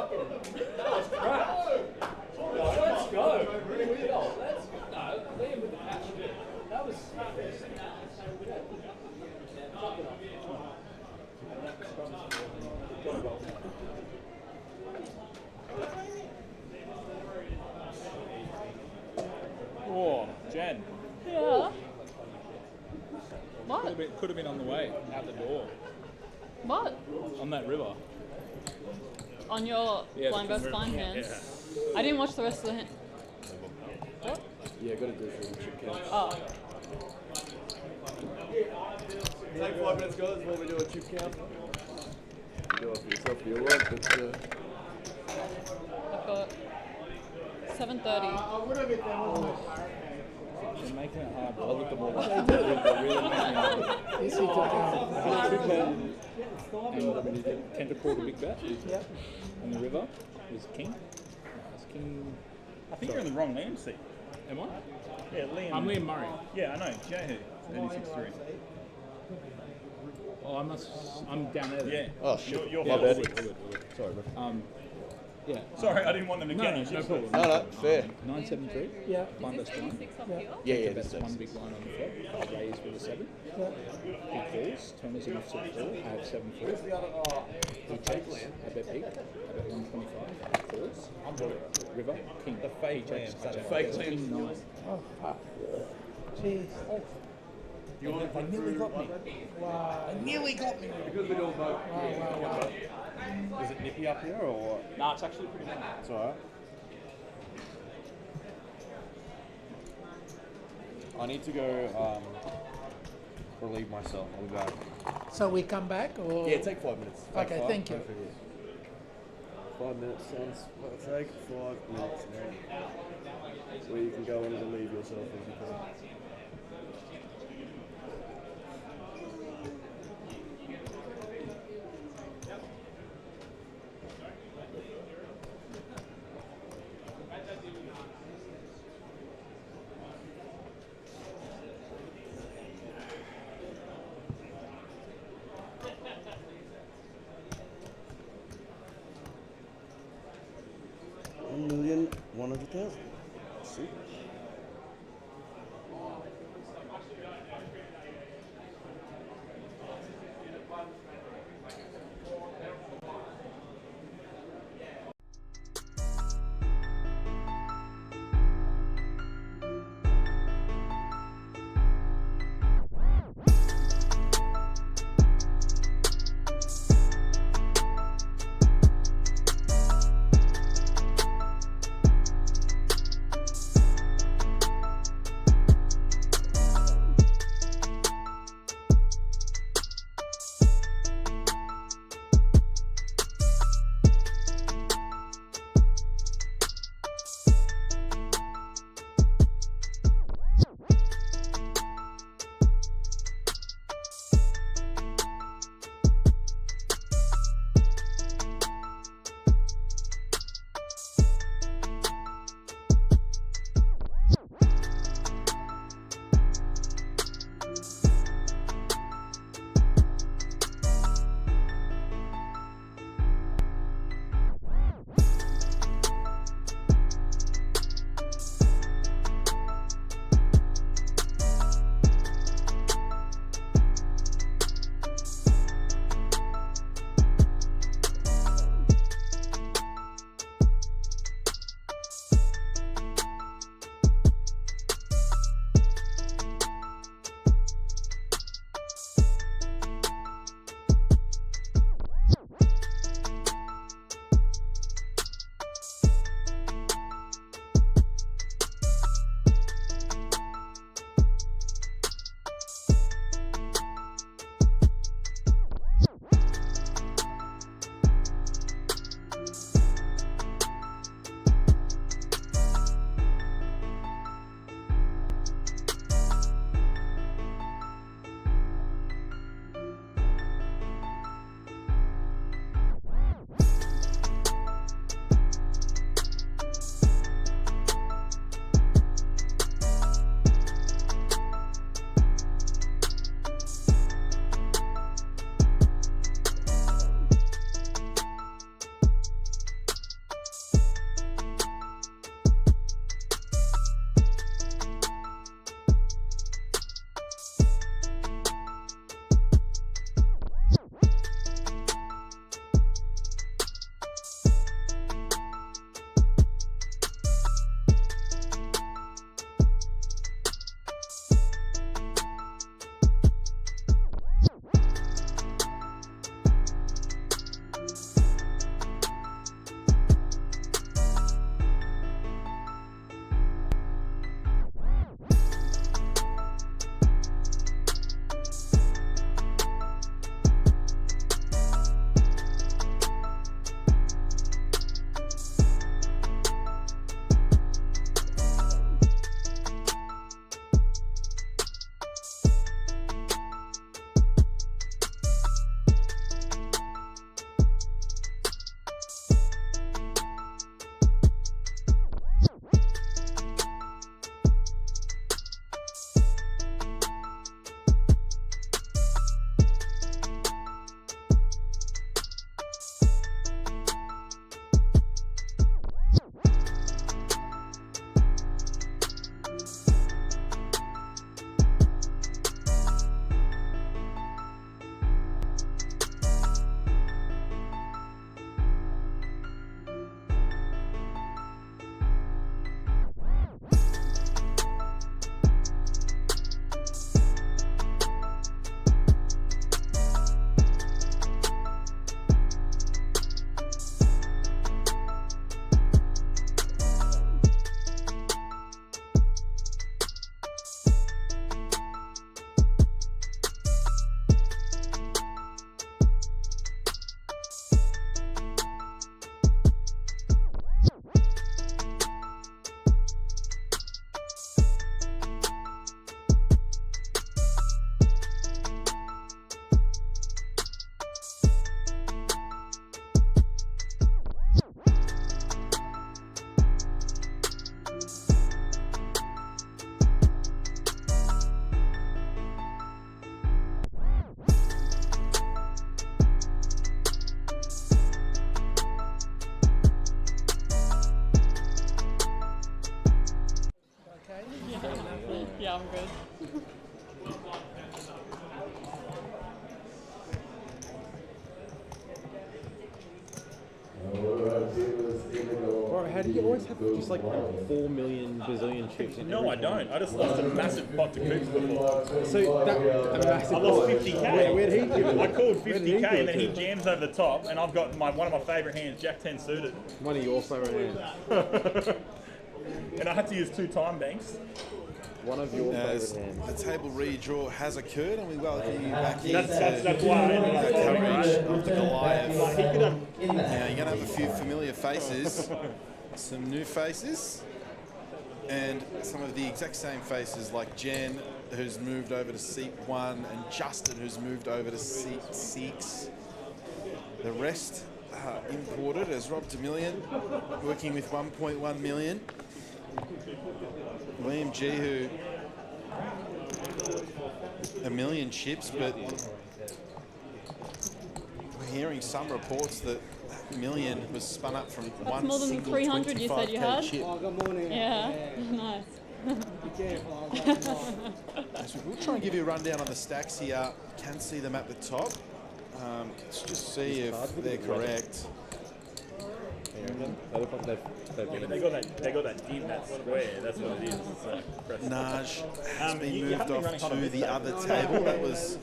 Oh, Jen. Yeah. What? Could have been on the way out the door What? on that river. On your Yeah, blind versus blind yeah, hands? yeah. I didn't watch the rest of the hand. What? Yeah, got to do it for the chip count. Oh. Take 5 minutes, guys, while we do a chip count. Do it for yourself if you want, but I've got 7:30. You're making it hard. I looked at all Kenta called a big bet. Yep. On the river was king. It's king I think you're in the wrong Liam seat. Am I? Yeah, Liam. I'm Liam Murray. Yeah, I know. Do you know who? 86.3. Oh, I'm down there. Then. Yeah. Oh, shit. You're My forward. bad. Sorry, bro. Yeah. Sorry, I didn't want them to No, get no, you. no problem. No, fair. 973. Yeah. Blind best blind. Yeah, That's that's one big blind on the flop. Raise with a 7. Big falls. Turners enough to 4. I have 7 falls. He checks. I bet big. I bet 125. Falls. River. King. The fake land. Fake land. King 9. Oh, fuck. Jeez. They nearly got me. Wow. They nearly got me. Because we don't vote. Wow. Is it nippy up here or what? No, it's actually pretty nice. It's alright. I need to go relieve myself. I'll be back. So we come back or? Yeah, take 5 minutes. Okay, thank you. 5 minutes sounds what I take. 5 minutes now. Where you can go and relieve yourself as you can. $1,100,000. See? Yeah, I'm good. Bro, how do you always have just like 4 million bazillion chips in No, I don't. I just lost a massive pot to Coops before. So that a massive I lost pot. 50k. Where'd he give it? I called Where did he 50k give and it then he to? jams over the top, and I've got one of my favourite hands, Jack 10 suited. One of your favourite hands. And I had to use 2 time banks. One of your As favourite hands. the table redraw has occurred, and we welcome you back into That's why I ended up the calling, coverage right? of the Goliath. Like, he could have. Now you're going to have a few familiar faces, some new faces, and some of the exact same faces like Jen, who's moved over to seat 1, and Justin, who's moved over to seat 6. The rest are imported as Rob DeMillion, working with 1.1 million. Liam G, who a million chips, but we're hearing some reports that million was spun up from That's one more than the single 300 you said you had. chip. Oh, good morning. Yeah, nice. Be careful. So we'll try and give you a rundown on the stacks here. You can see them at the top. Let's just see if they're correct. They look like they've Yeah, but they got that dim, that square. That's what it is. It's like press. Naj has been you moved haven't been off running hot on to this the table. other table. That was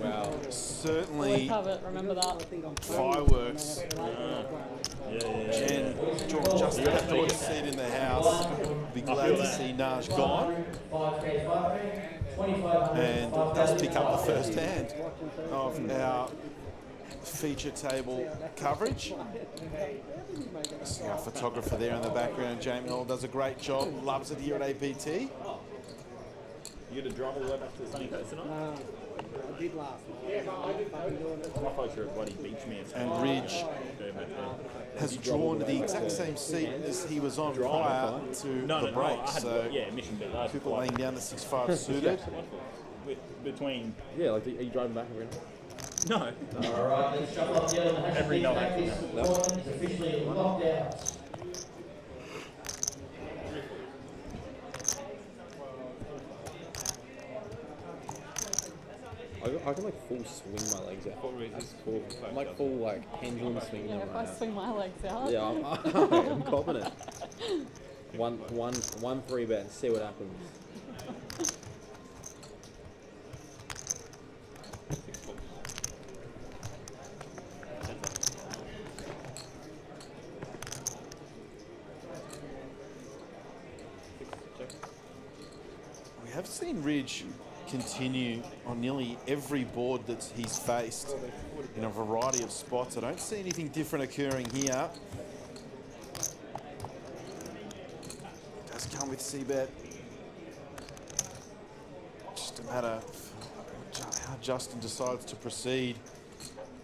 Always certainly have it, remember that. fireworks. Yeah. Jen, George Justin enjoyed a seat in the house. Be glad to see Naj gone. And does pick up the first hand of our feature table coverage. See our photographer there in the background, Jamie Hall, does a great job. Loves it here at APT. You going to drive all the way back to the sunny coast tonight? I did last night. My folks are at bloody beach man. And Ridge has drawn the exact same seat as he was on prior to the break. I had, So mission bit. Cooper laying down the 6-5 suited. Between. Yeah, like are you driving back every night? No. All right, let's shuffle up the other Every night. This one is officially locked out. I can like full swing my legs out. I'm like full like pendulum swinging Yeah, them if I right now. swing my legs out. Yeah, I'm confident. One 3-bet and see what happens. We have seen Ridge continue on nearly every board that he's faced in a variety of spots. I don't see anything different occurring here. Does come with C-bet. Just a matter of how Justin decides to proceed.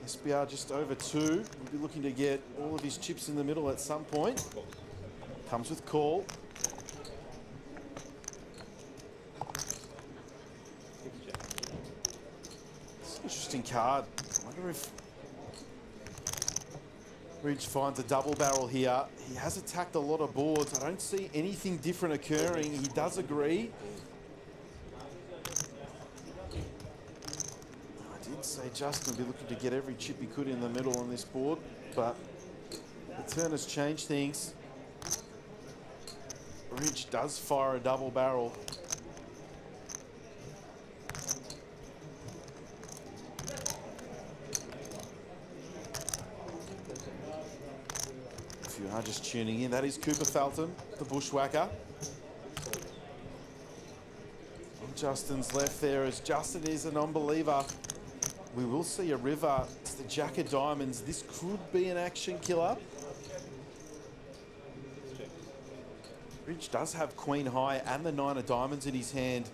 SBR just over 2. We'll be looking to get all of his chips in the middle at some point. Comes with call. Interesting card. I wonder if Ridge finds a double barrel here. He has attacked a lot of boards. I don't see anything different occurring. He does agree. I did say Justin would be looking to get every chip he could in the middle on this board, but the turn has changed things. Ridge does fire a double barrel. If you are just tuning in, that is Cooper Felton, the bushwhacker. On Justin's left there, as Justin is a non-believer. We will see a river. It's the Jack of Diamonds. This could be an action killer. Ridge does have Queen High and the 9 of Diamonds in his hand.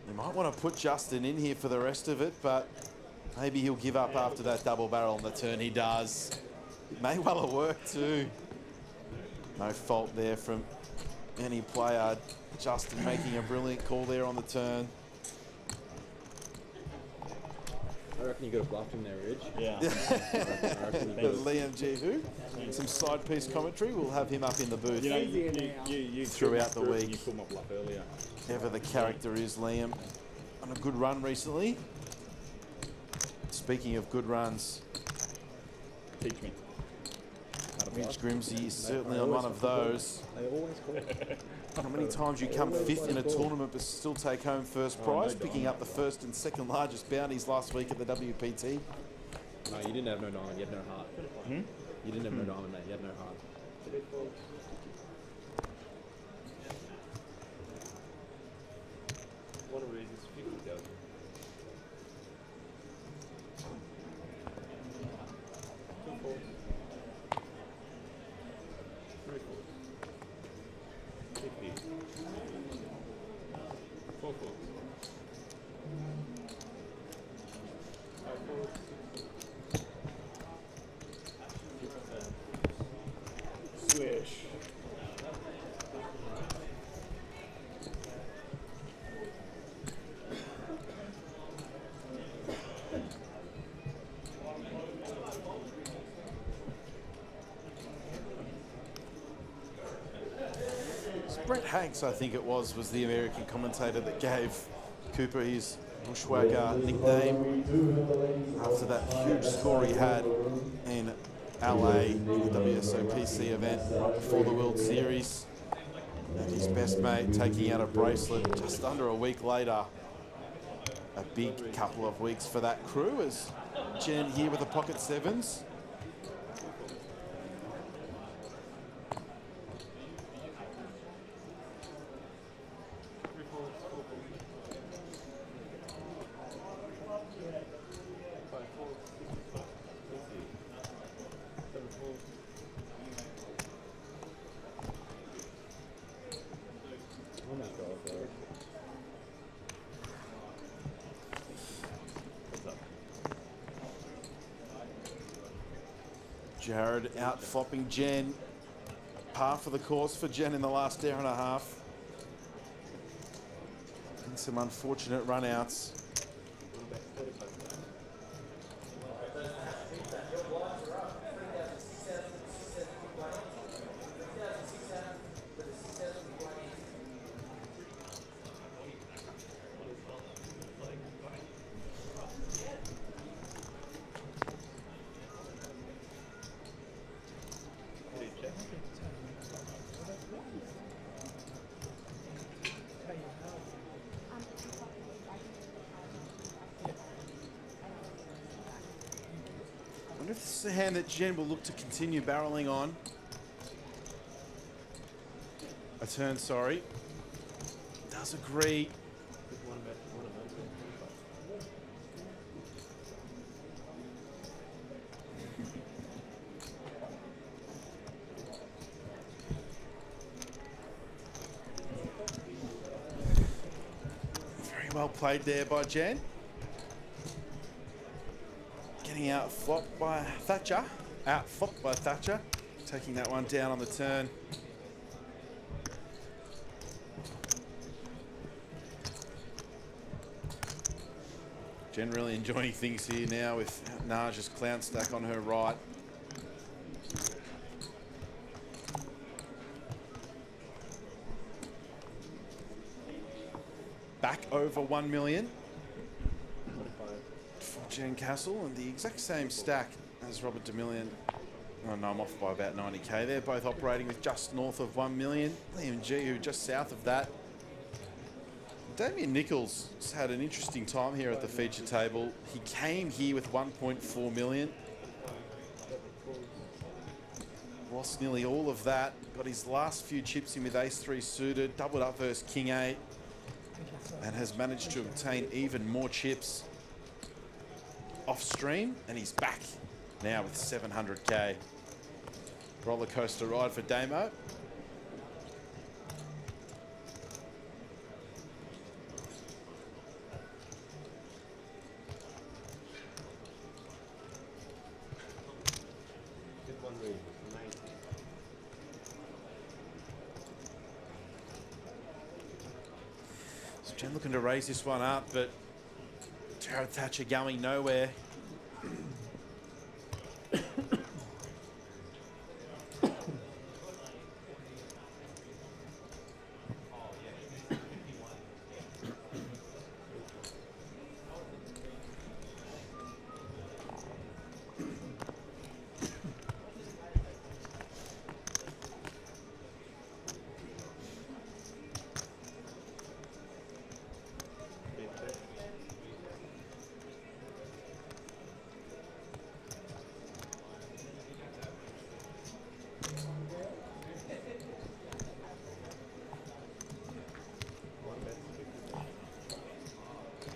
You might want to put Justin in here for the rest of it, but maybe he'll give up after that double barrel on the turn. He does. It may well have worked too. No fault there from any player. Justin making a brilliant call there on the turn. I reckon you could have bluffed him there, Ridge. Yeah. Liam G. Who? Some side piece commentary. We'll have him up in the booth You know, you throughout the week. You pulled my bluff earlier. Ever the character is Liam. On a good run recently. Speaking of good runs, Teach me. Ridge Grimsey is certainly on one of those. They always call it. How many times you come fifth in a tournament but still take home first prize, picking up the first and second largest bounties last week at the WPT? No, you didn't have no diamond, you had no heart. You didn't have no diamond, mate, you had no heart. One of these is 50,000. Two fours. Three fours. 50. Four fours. Five fours. Swish. Brett Hanks, I think it was the American commentator that gave Cooper his Bushwhacker nickname after that huge score he had in LA, the WSOPC event before the World Series. And his best mate taking out a bracelet just under a week later. A big couple of weeks for that crew as Jen here with the pocket sevens. Oh my god, bro. Jared out flopping Jen. Par for the course for Jen in the last hour and a half. And some unfortunate run-outs. I wonder if this is a hand that Jen will look to continue barreling on. A turn, sorry. Does agree. Very well played there by Jen. Getting out flopped by Thatcher. Out flopped by Thatcher. Taking that one down on the turn. Jen really enjoying things here now with Naja's clown stack on her right. Back over 1 million. Jen Castle and the exact same stack as Robert DeMillion. Oh no, I'm off by about 90k. They're both operating with just north of 1 million. Liam G, who just south of that. Damien Nichols has had an interesting time here at the feature table. He came here with 1.4 million. Lost nearly all of that. Got his last few chips in with ace-3 suited. Doubled up versus king-8. And has managed to obtain even more chips off stream, and he's back now with 700k. Roller coaster ride for Damo. So Jen looking to raise this one up, but Jared Thatcher going nowhere.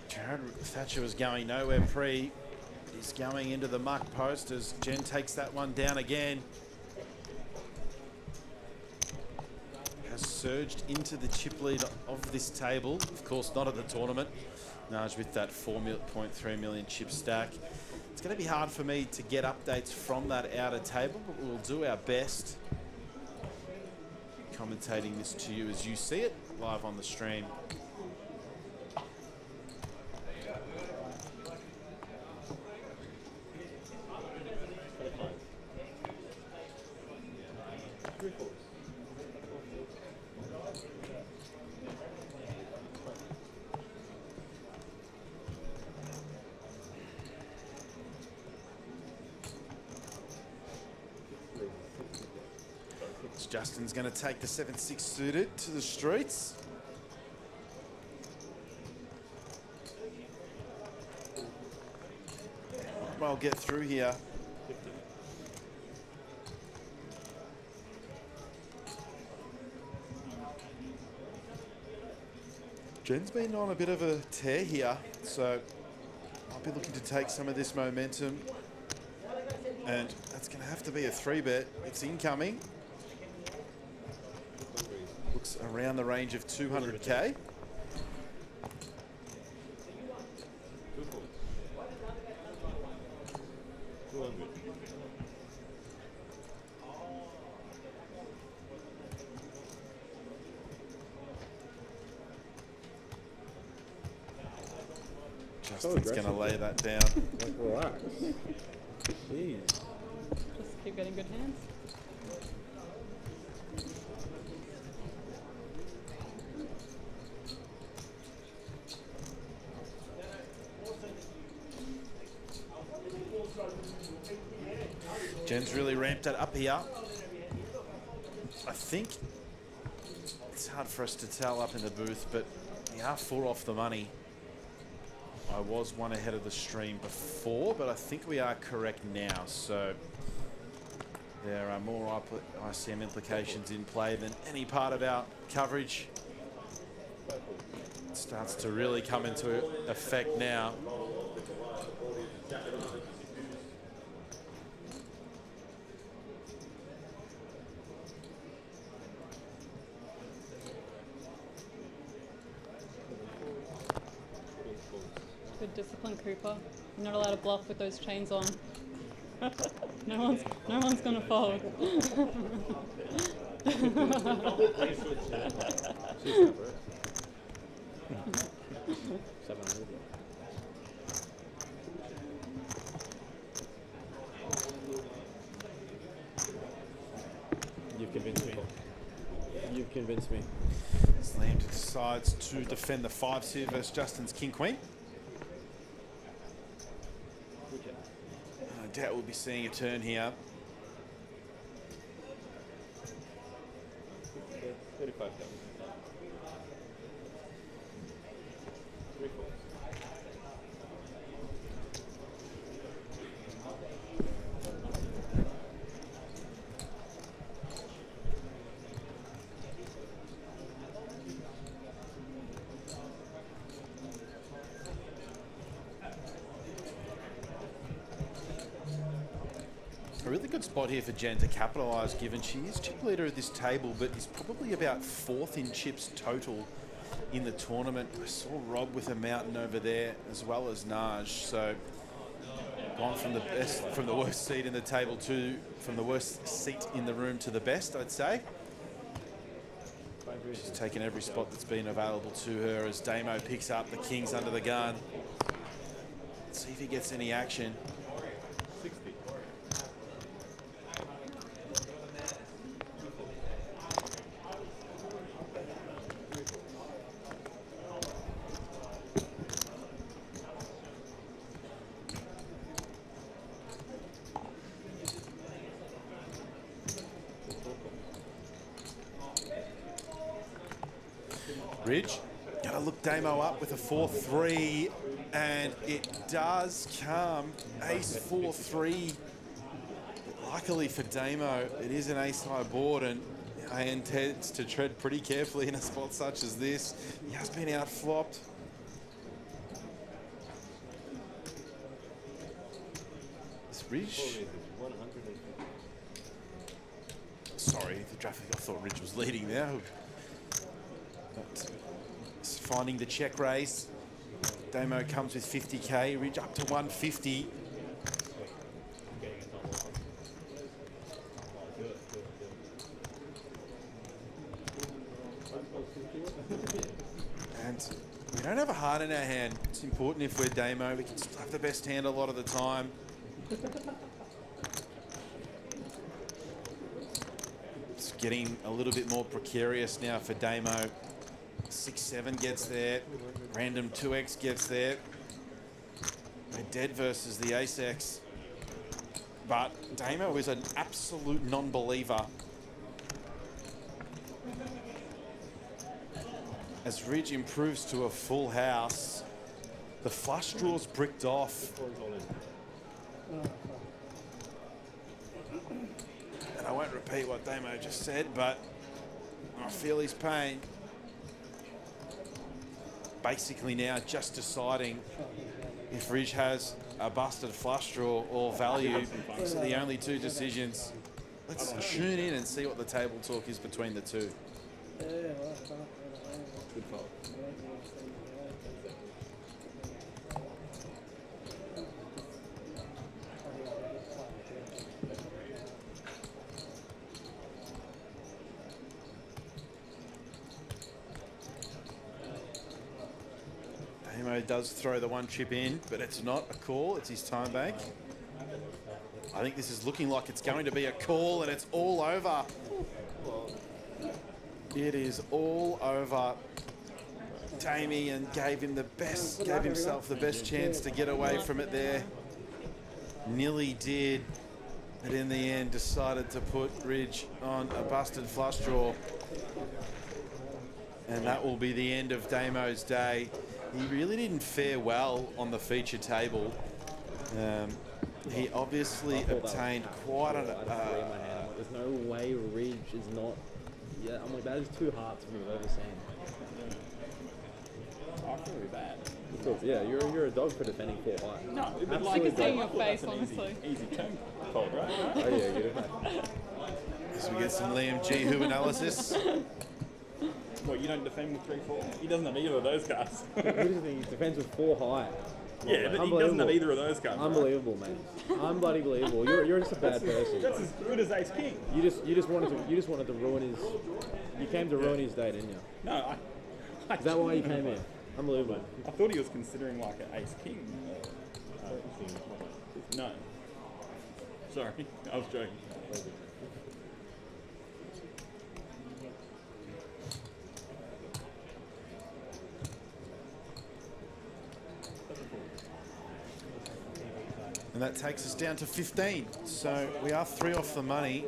Jared Thatcher was going nowhere pre. He's going into the muck post as Jen takes that one down again. Has surged into the chip lead of this table. Of course, not at the tournament. Naj with that 4.3 million chip stack. It's going to be hard for me to get updates from that outer table, but we'll do our best. Commentating this to you as you see it live on the stream. Justin's going to take the 7-6 suited to the streets. I'll get through here. Jen's been on a bit of a tear here, so I'll be looking to take some of this momentum. And that's going to have to be a 3-bet. It's incoming. Looks around the range of 200k. Justin's going to lay that down. Like, relax. Jeez. Just keep getting good hands. Jen's really ramped it up here. I think it's hard for us to tell up in the booth, but we are 4 off the money. I was 1 ahead of the stream before, but I think we are correct now. So there are more ICM implications in play than any part of our coverage. It starts to really come into effect now. Good discipline, Cooper. You're not allowed to bluff with those chains on. no one's gonna fold. You've convinced me. You've convinced me. Slam decides to defend the 5 suit versus Justin's King Queen. No doubt we'll be seeing a turn here. 35,000. 3 folds. A really good spot here for Jen to capitalise, given she is chip leader of this table, but is probably about 4th in chips total in the tournament. I saw Rob with a mountain over there, as well as Naj. So gone from the best, from the worst seat in the table to from the worst seat in the room to the best, I'd say. She's taken every spot that's been available to her as Damo picks up the kings under the gun. See if he gets any action. 60. Ridge, gotta look Damo up with a 4-3, and it does come ace 4-3. Luckily for Damo, it is an ace high board, and he intends to tread pretty carefully in a spot such as this. He has been out flopped. This Ridge. Sorry, the traffic. I thought Ridge was leading there. But it's finding the check raise. Damo comes with 50k, Ridge up to 150. And we don't have a heart in our hand. It's important if we're Damo. We can still have the best hand a lot of the time. It's getting a little bit more precarious now for Damo. 6-7 gets there. Random 2x gets there. We're dead versus the ace-x. But Damo is an absolute non-believer. As Ridge improves to a full house, the flush draw's bricked off. And I won't repeat what Damo just said, but I feel his pain. Basically now just deciding if Ridge has a busted flush draw or value. These are the only two decisions. Let's tune in and see what the table talk is between the two. Good fold. Damo does throw the one chip in, but it's not a call, it's his time bank. I think this is looking like it's going to be a call, and it's all over. It is all over. Damien gave himself the best chance to get away from it there. Nearly did, but in the end decided to put Ridge on a busted flush draw. And that will be the end of Damo's day. He really didn't fare well on the feature table. He obviously obtained quite a... There's no way Ridge is not... Yeah, I'm like, that is 2 hearts from what I've ever seen. I feel really bad. Yeah, you're a dog for defending 4 high. No, but like it's in your face, honestly. Easy turn fold, right? Oh yeah, good enough. So we get some Liam G. Who analysis. What, you don't defend with 3-4? He doesn't have either of those cards. Who does he defends with 4 high? Yeah, but he doesn't have either of those cards. Unbelievable, mate. Unbloody believable. You're just a bad person. That's as good as Ace King. You just wanted to ruin his. You came to ruin his day, didn't you? No, Is that why you came here? Unbelievable. I thought he was considering like an Ace King. No. Sorry, I was joking. And that takes us down to 15. So we are 3 off the money.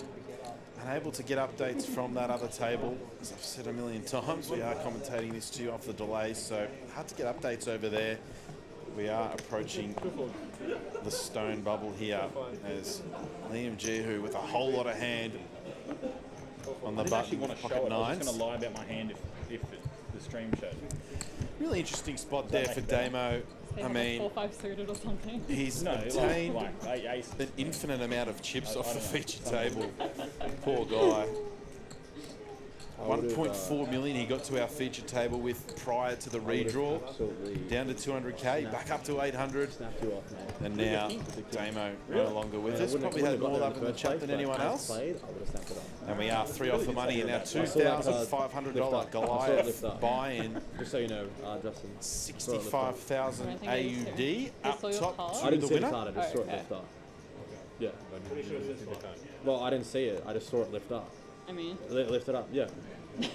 Unable to get updates from that other table. As I've said a million times, we are commentating this to you off the delays, so hard to get updates over there. We are approaching the stone bubble here as Liam Jihu with a whole lot of hand on the button with pocket nines. I'm just going to lie about my hand if the stream showed. Really interesting spot there for Damo. I mean, 4-5 suited or something. He's obtained an infinite amount of chips off the feature table. Poor guy. 1 2.4 million he got to our feature table with prior to the redraw. Down to 200k, back up to 800. Snapped you off, man. And now Damo no longer with us. Probably had more love in the chat than anyone else. And we are 3 off the money in our $2,500 Goliath buy-in. Just so you know, Justin. 65,000 AUD up top I to didn't the see the winner. card, I just saw it lift up. Yeah. Well, I didn't see it, I just saw it lift up. I mean, Lift it up, yeah.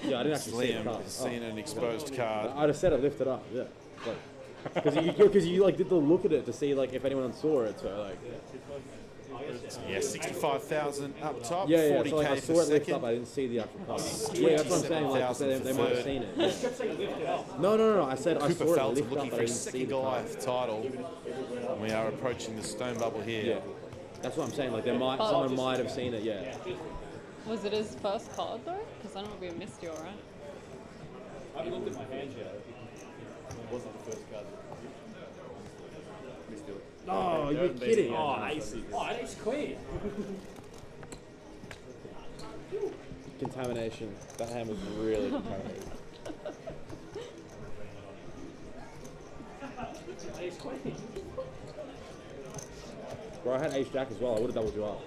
Yeah, I didn't actually see the Liam card. has seen an exposed card. I just said it lifted up, yeah. Because you like did the look at it to see like if anyone saw it, so like. Yeah, 65,000 up top, Yeah, 40k so like I for saw it lift second. up, I didn't see the actual card. Yeah, that's what I'm saying. Like they might have seen it. Yeah. No. I said I Cooper saw it Felton lift looking up, but for I his didn't see second the card. Goliath title. And we are approaching the stone bubble here. Yeah, that's what I'm saying. Like someone might have seen it. Yeah. was it his first card though? Because I don't know if we missed you, alright? I haven't looked at my hand yet. It wasn't the first card. Oh, you're kidding. Oh, ace. Oh, ace queen. Contamination. That hand was really contaminated. Ace queen. Bro, I had ace jack as well. I would have doubled you up.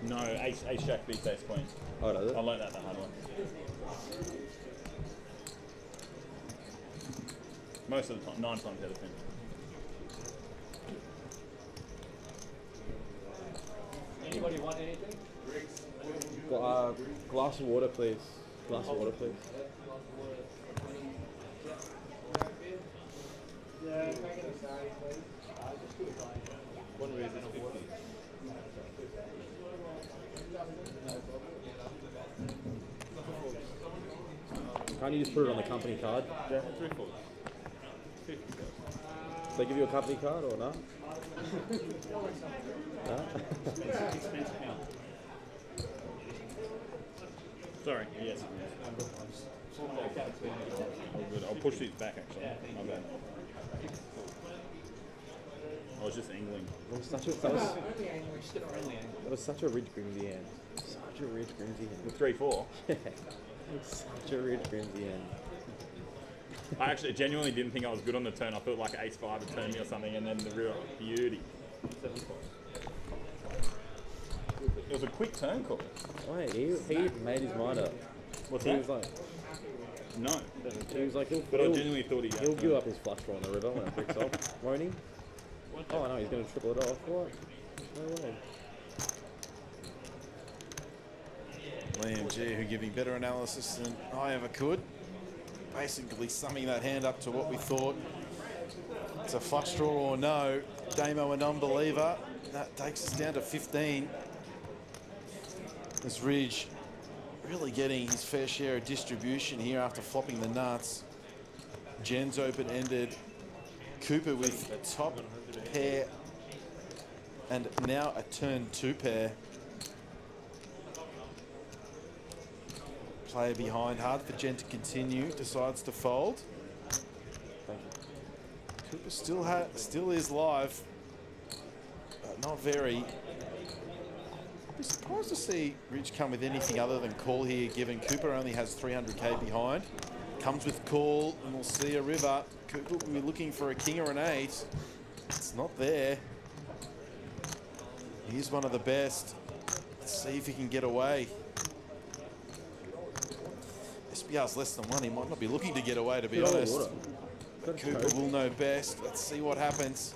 No, ace jack beats ace queen. Oh, does it? I learned that the hard way. Most of the time, 9 times out of 10. Anybody want anything? Glass of water, please. Glass of water, please. One reason of water. Can't you just put it on the company card? Yeah, 3/4. Do they give you a company card or not? Sorry, yes. Oh, good. I'll push these back actually. My bad. I was just angling. That was such a rich Grimsy hand. Such a rich Grimsy hand. With 3/4. Such a rich Grimsy hand. I actually genuinely didn't think I was good on the turn. I thought like ace 5 would turn me or something, and then the real beauty. It was a quick turn call. Wait, he made his mind up. What's he that? was like, no. He was like, But I genuinely thought he'll give up his flush draw on the river when it picks up, won't he? Oh no, he's going to triple it off. What? No way. Liam G, who giving better analysis than I ever could. Basically summing that hand up to what we thought. It's a flush draw or no. Damo a non-believer. That takes us down to 15. This Ridge really getting his fair share of distribution here after flopping the nuts. Jen's open-ended. Cooper with a top pair and now a turn 2 pair. Player behind, hard for Jen to continue, decides to fold. Cooper still is live, but not very. I'd be surprised to see Ridge come with anything other than call here, given Cooper only has 300k behind. Comes with call, and we'll see a river. Cooper will be looking for a king or an 8. It's not there. He's one of the best. Let's see if he can get away. SBR's less than 1. He might not be looking to get away, to be honest. But Cooper will know best. Let's see what happens.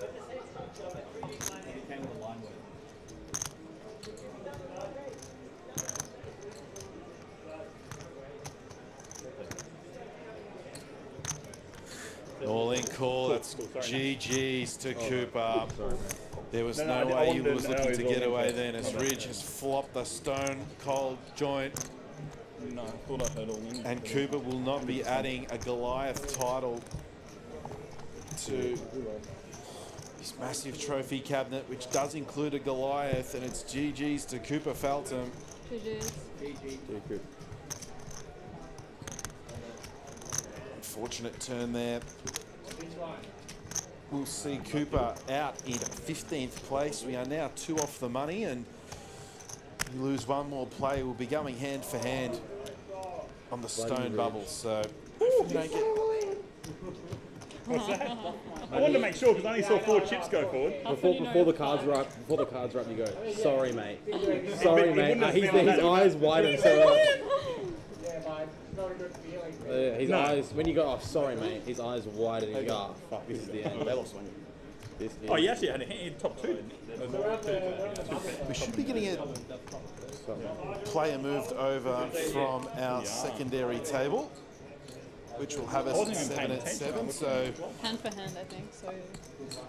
All in call. That's GG's to Cooper. There was no way he was looking to get away then, as Ridge has flopped the stone cold joint. No, I thought I heard all in. And Cooper will not be adding a Goliath title to his massive trophy cabinet, which does include a Goliath, and it's GG's to Cooper Felton. GG's. Unfortunate turn there. We'll see Cooper out in 15th place. We are now 2 off the money, and if we lose one more play, we'll be going hand for hand. on the stone bubble, so you don't get. What's that? I wanted to make sure because I only saw 4 chips go forward. Before the cards are up, you go, sorry, mate. Sorry, mate. His eyes widen so much. His eyes, when you go, oh, sorry, mate, his eyes widen and you go, oh, fuck, this is the end. Oh, he actually had a hand top 2, didn't he? We should be getting a player moved over from our secondary table, which will have us at 7 at 7. So Hand for hand, I think. So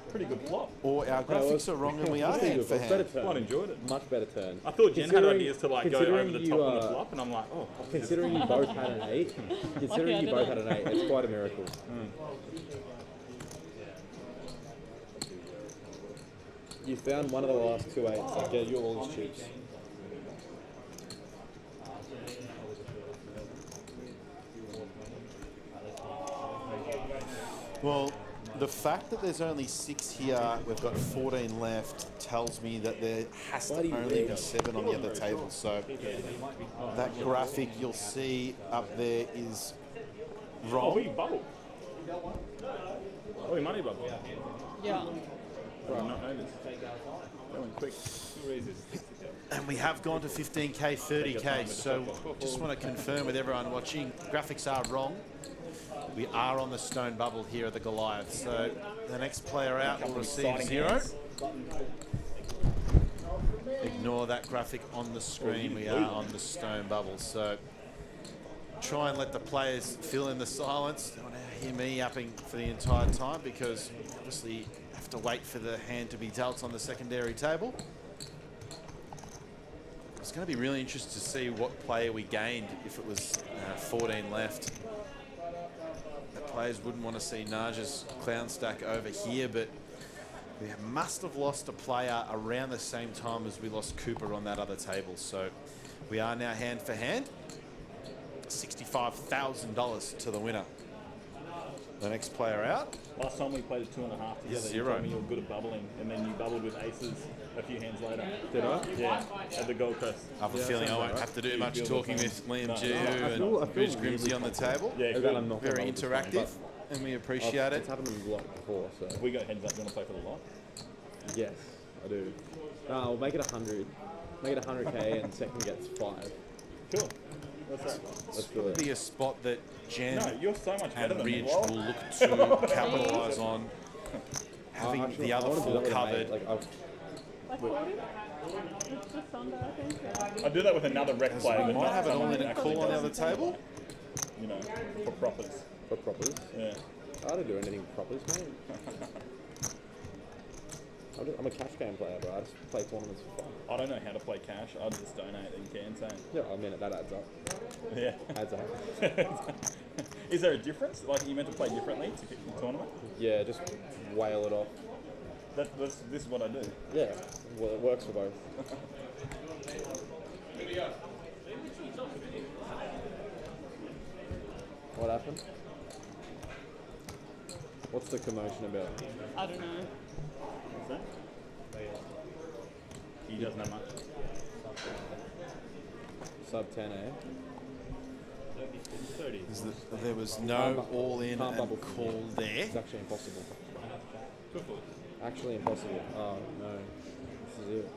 pretty good plot. Or our graphics are wrong and we are hand for hand. I enjoyed it. Much better turn. I thought Jen had ideas to like go over the top on the flop, and I'm like, oh. Considering you both had an 8, it's quite a miracle. You found one of the last 2 8s. Like, yeah, you're all his chips. Well, the fact that there's only 6 here, we've got 14 left, tells me that there has to only be 7 on the other table. So that graphic you'll see up there is wrong. Oh, we bubbled. Oh, we money bubbled. yeah. Right. Not noticed. That went quick. And we have gone to 15k, 30k. So just want to confirm with everyone watching, graphics are wrong. We are on the stone bubble here at the Goliath. So the next player out will receive 0. Ignore that graphic on the screen. We are on the stone bubble. So try and let the players fill in the silence. Don't want to hear me yapping for the entire time because obviously have to wait for the hand to be dealt on the secondary table. It's going to be really interesting to see what player we gained if it was 14 left. The players wouldn't want to see Naja's clown stack over here, but we must have lost a player around the same time as we lost Cooper on that other table. So we are now hand for hand. $65,000 to the winner. The next player out. Last time we played a 2.5 together, 0. you told me you were good at bubbling, and then you bubbled with aces a few hands later. Did I? Yeah, at the Gold Coast. I have a feeling I won't have to do much talking with Liam Jehu and Bruce Grimsey on the table. Yeah, very interactive, and we appreciate it. It's happened a lot before, so. We got heads up. You want to play for the lot? Yes, I do. We'll make it 100. Make it 100k and second gets 5. Cool. It's going to be a spot that Jen you're so much better and than Ridge me. will look to capitalise on. Having Actually, the other 4 covered. Like floating? It's just under, I think. Yeah. I do that with another rec player. We might have an all-in and call on the other table. You know, for proppers. For proppers? Yeah. I don't do anything with proppers, mate. I'm a cash game player, bro. I just play tournaments for fun. I don't know how to play cash. I just donate and can say. Yeah, I mean, that adds up. Yeah. Adds up. Is there a difference? Like, you meant to play differently to get the tournament? Yeah, just whale it off. This is what I do. Yeah, well, it works for both. What happened? What's the commotion about? I don't know. What's that? He doesn't have much. Sub 10, eh? There was no all-in and call there. It's actually impossible. Actually impossible. Oh, no. This is it.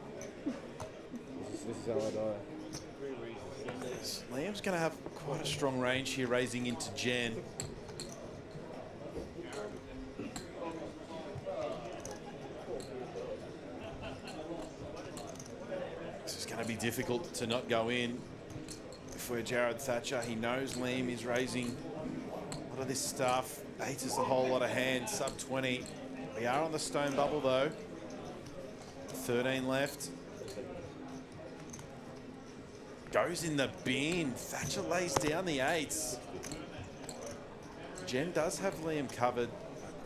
This is how I die. Liam's going to have quite a strong range here, raising into Jen. This is going to be difficult to not go in. If we're Jared Thatcher, he knows Liam is raising a lot of this stuff. 8 is a whole lot of hands, sub 20. We are on the stone bubble though. 13 left. Goes in the bin. Thatcher lays down the 8s. Jen does have Liam covered.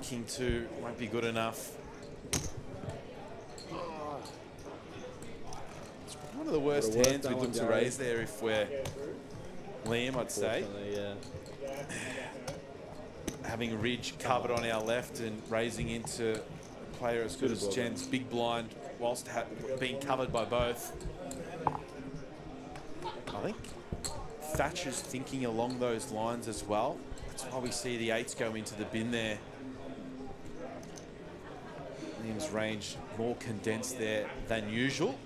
King 2 won't be good enough. It's one of the worst hands we'd look to raise there if we're Liam, I'd say. Yeah. Having Ridge covered on our left and raising into a player as good as Jen's big blind whilst being covered by both. I think Thatcher's thinking along those lines as well. That's why we see the 8s go into the bin there. Liam's range more condensed there than usual.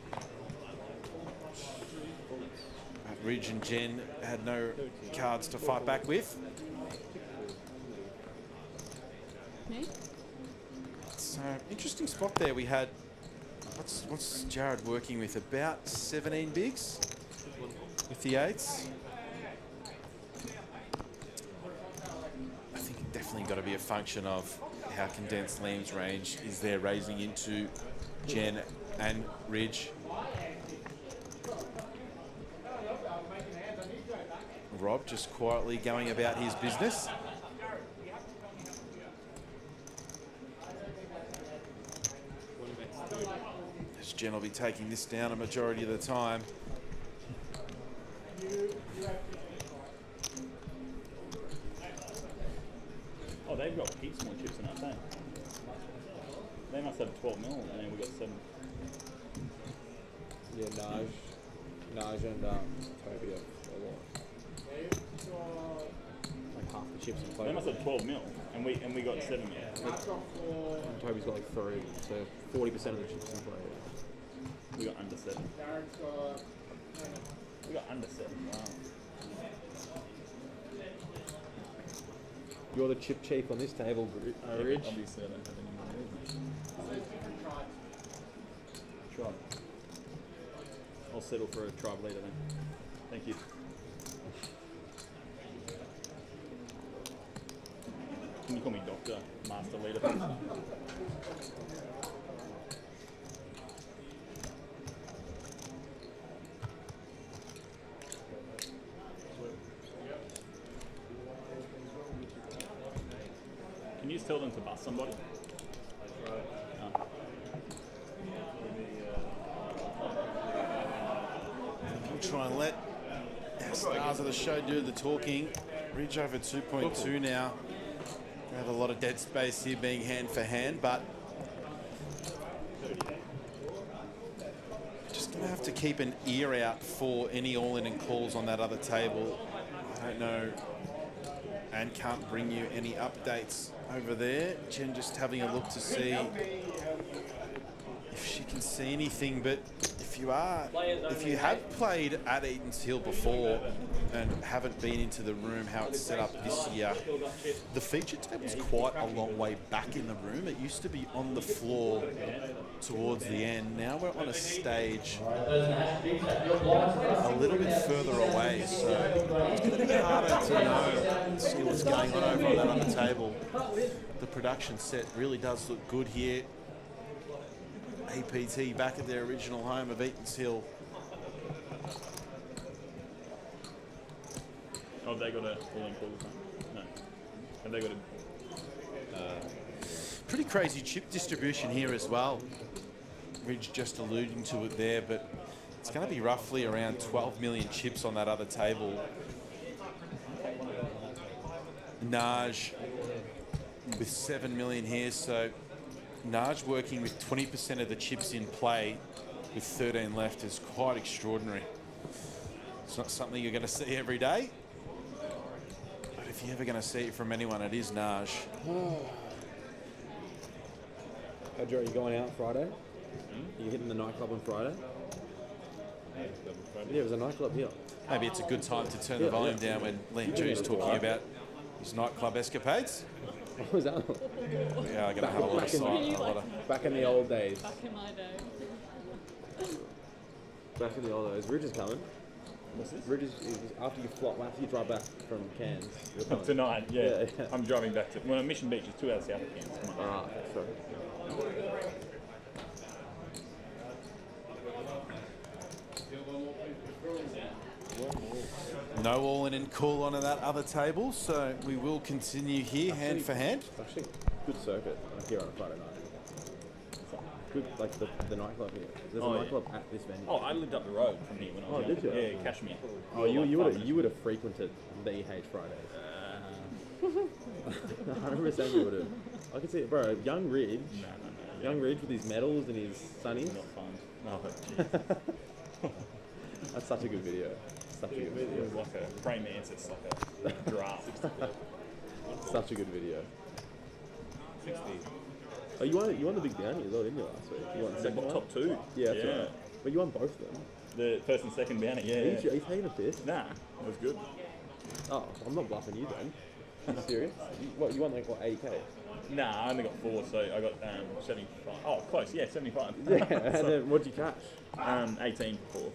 But Ridge and Jen had no cards to fight back with. Me? So interesting spot there. We had what's Jared working with? About 17 bigs with the 8s. I think it definitely got to be a function of how condensed Liam's range is there, raising into Jen and Ridge. Rob just quietly going about his business. As Jen will be taking this down a majority of the time. Oh, they've got heaps more chips than us, eh? They must have 12 mil, and then we got 7. Yeah, Naj and Toby have a lot. Like half the chips in play. They must have 12 mil, and we got 7 mil. And Toby's got like 3, so 40% of the chips in play. We got under 7. We got under 7, wow. You're the chip chief on this table, Ridge. Obviously, I don't have any more movement. Tribe. I'll settle for a tribe leader then. Thank you. Can you call me Doctor, Master Leader? Can you just tell them to bust somebody? We'll try and let our stars of the show do the talking. Ridge over 2.2 now. We have a lot of dead space here being hand for hand, but just going to have to keep an ear out for any all-in and calls on that other table. I don't know and can't bring you any updates over there. Jen just having a look to see if she can see anything, but if you have played at Eatons Hill before and haven't been into the room, how it's set up this year, the feature table's quite a long way back in the room. It used to be on the floor towards the end. Now we're on a stage a little bit further away, so it's going to be harder to know and see what's going on over on that other table. The production set really does look good here. APT back at their original home of Eatons Hill. Oh, they got a all-in call? No. Have they got a... Pretty crazy chip distribution here as well. Ridge just alluding to it there, but it's going to be roughly around 12 million chips on that other table. Naj with 7 million here, so Naj working with 20% of the chips in play with 13 left is quite extraordinary. It's not something you're going to see every day, but if you're ever going to see it from anyone, it is Naj. Pedro, are you going out Friday? Are you hitting the nightclub on Friday? Yeah, there's a nightclub here. Maybe it's a good time to turn the volume down when Liam Drew's talking about his nightclub escapades. What was that? Yeah, I'm going to have a lot of sight. Back in the old days. Back in my day. Back in the old days. Ridge is coming. What's this? Ridge is after you drive back from Cairns. You're coming. Tonight, yeah. I'm driving back to... Well, Mission Beach is 2 hours south of Cairns. Ah, sorry. No all-in and call on that other table, so we will continue here, hand for hand. It's actually a good circuit here on a Friday night. Good, like the nightclub here. There's a nightclub at this venue. Oh, I lived up the road from here when I was young. Did you? Yeah, Cashmere. Oh, you would have frequented the EH Fridays. 100% you would have. I can see it, bro. Young Ridge. No. Young Ridge with his medals and his sunnies. Not fun. No, That's such a good video. such a good It video. was like a praying mantis, like a giraffe. Such a good video. 60. Oh, you won the big bounty as well, didn't you, last week? You won the second one? Top 2. Yeah, that's right. But you won both of them. The first and second bounty, yeah. Are you taking a fifth? Nah, it was good. Oh, I'm not bluffing you then. Are you serious? You won like what, 80k? Nah, I only got 4, so I got 75. Oh, close, yeah, 75. Yeah, and then what'd you catch? 18 for 4.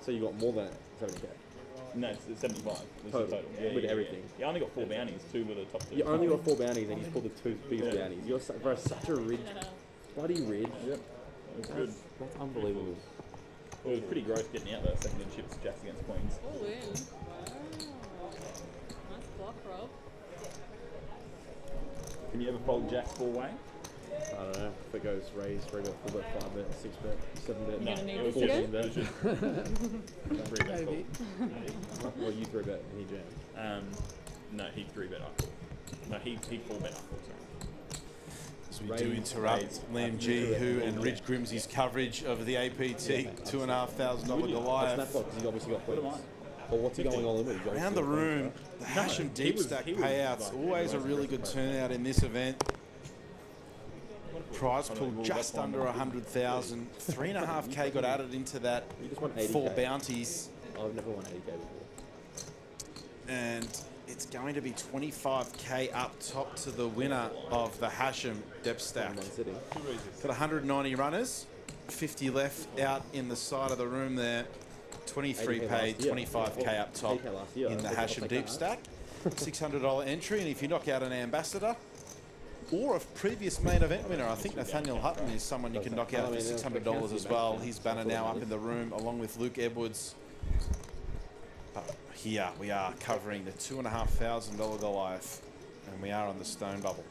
So you got more than 70k? No, it's 75. This Total, is total. Yeah, with yeah, everything. Yeah, I only got 4 bounties, 2 were the top 2. You only got 4 bounties and you pulled the 2 biggest bounties. You're bro, such a ridge, bloody ridge. Yep, it was good. That's unbelievable. It was pretty gross getting out there, second in chips, jacks against queens. All in. Wow. Nice block, Rob. Can you ever fold jacks 4-way? I don't know. If it goes raise, 3-bet, 4-bet, 5-bet, 6-bet, 7-bet, You're gonna need it was 14 just- bet. it was just 3 bet Maybe. Well, you 3-bet and he jammed. No, he 3-bet, I called. No, he 4-bet, I called, sorry. As we do interrupt Liam G, who and Ridge Grimsey's coverage of the APT $2,500 Goliath. That's not because he's obviously got points. But what's he going all in with? He's Around the room, the Hashem deep stack payouts, always a really good turnout in this event. Prize pool just under 100,000. 3.5k got added into that. 4 bounties. I've never won 80k before. And it's going to be 25k up top to the winner of the Hashem depth stack. Got 190 runners, 50 left out in the side of the room there. 23 paid, 25k up top in the Hashem deep stack. $600 entry, and if you knock out an ambassador or a previous main event winner, I think Nathaniel Hutton is someone you can knock out for $600 as well. His banner now up in the room along with Luke Edwards. But here we are covering the $2,500 Goliath, and we are on the stone bubble.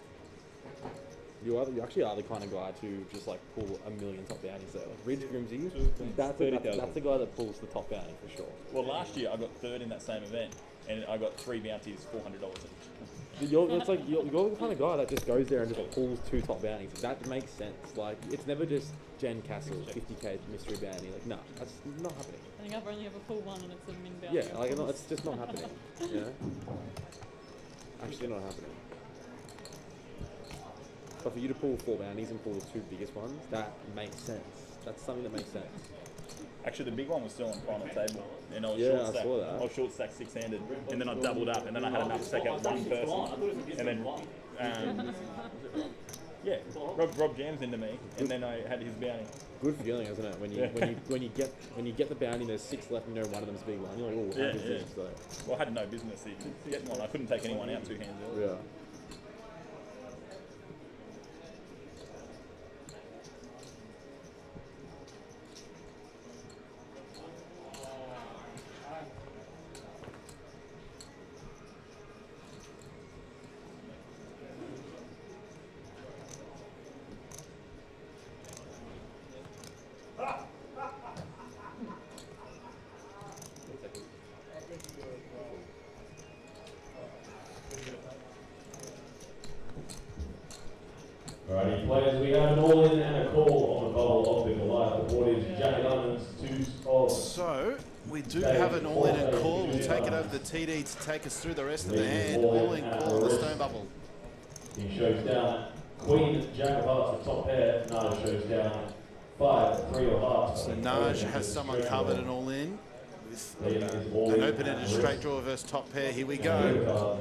You actually are the kind of guy to just like pull a million top bounties though. Like Ridge Grimsey, that's the guy that pulls the top bounty for sure. Well, last year I got 3rd in that same event, and I got 3 bounties, $400 each. You're the kind of guy that just goes there and just pulls 2 top bounties. That makes sense. Like, it's never just Jen Castle, 50k mystery bounty. Like, no, that's not happening. I think I've only ever pulled one and it's a min bounty. Yeah, like, it's just not happening. You know? Actually not happening. But for you to pull 4 bounties and pull the 2 biggest ones, that makes sense. That's something that makes sense. Actually, the big one was still on final table, and I was Yeah, short I stack. saw that. I was short stack 6-handed, and then I doubled up, and then I had enough to take out 1 person, and then yeah, Rob jams into me, and then I had his bounty. Good feeling, isn't it? When you get the bounty, and there's 6 left, and you know one of them's a big one. You're like, oh, Yeah, how good is yeah. this? Well, I had no business even getting one. I couldn't take anyone out 2 hands early. Yeah. Alrighty, players, we have an all-in and a call on the bubble of the Goliath. The board is Jack Diamonds, 2 of... So, we do have an all-in and call. We'll take it over to TD to take us through the rest of the hand. All-in call on the stone bubble. He shows down Queen, Jack of Hearts, the top pair. Naj shows down 5, 3 of Hearts. So Naj has someone covered and all-in with an open-ended straight draw versus top pair. Here we go.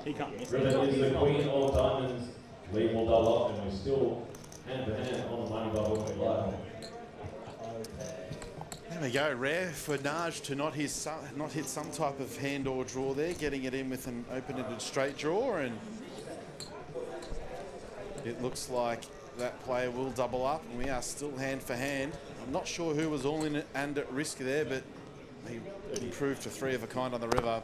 He can't miss Ribbon is the Queen of Diamonds. Lead will double up, and we're still hand-to-hand on the money bubble with Goliath. There we go. Rare for Naj to not hit some type of hand or draw there, getting it in with an open-ended straight draw, and it looks like that player will double up, and we are still hand for hand. I'm not sure who was all in and at risk there, but he improved to 3 of a kind on the river.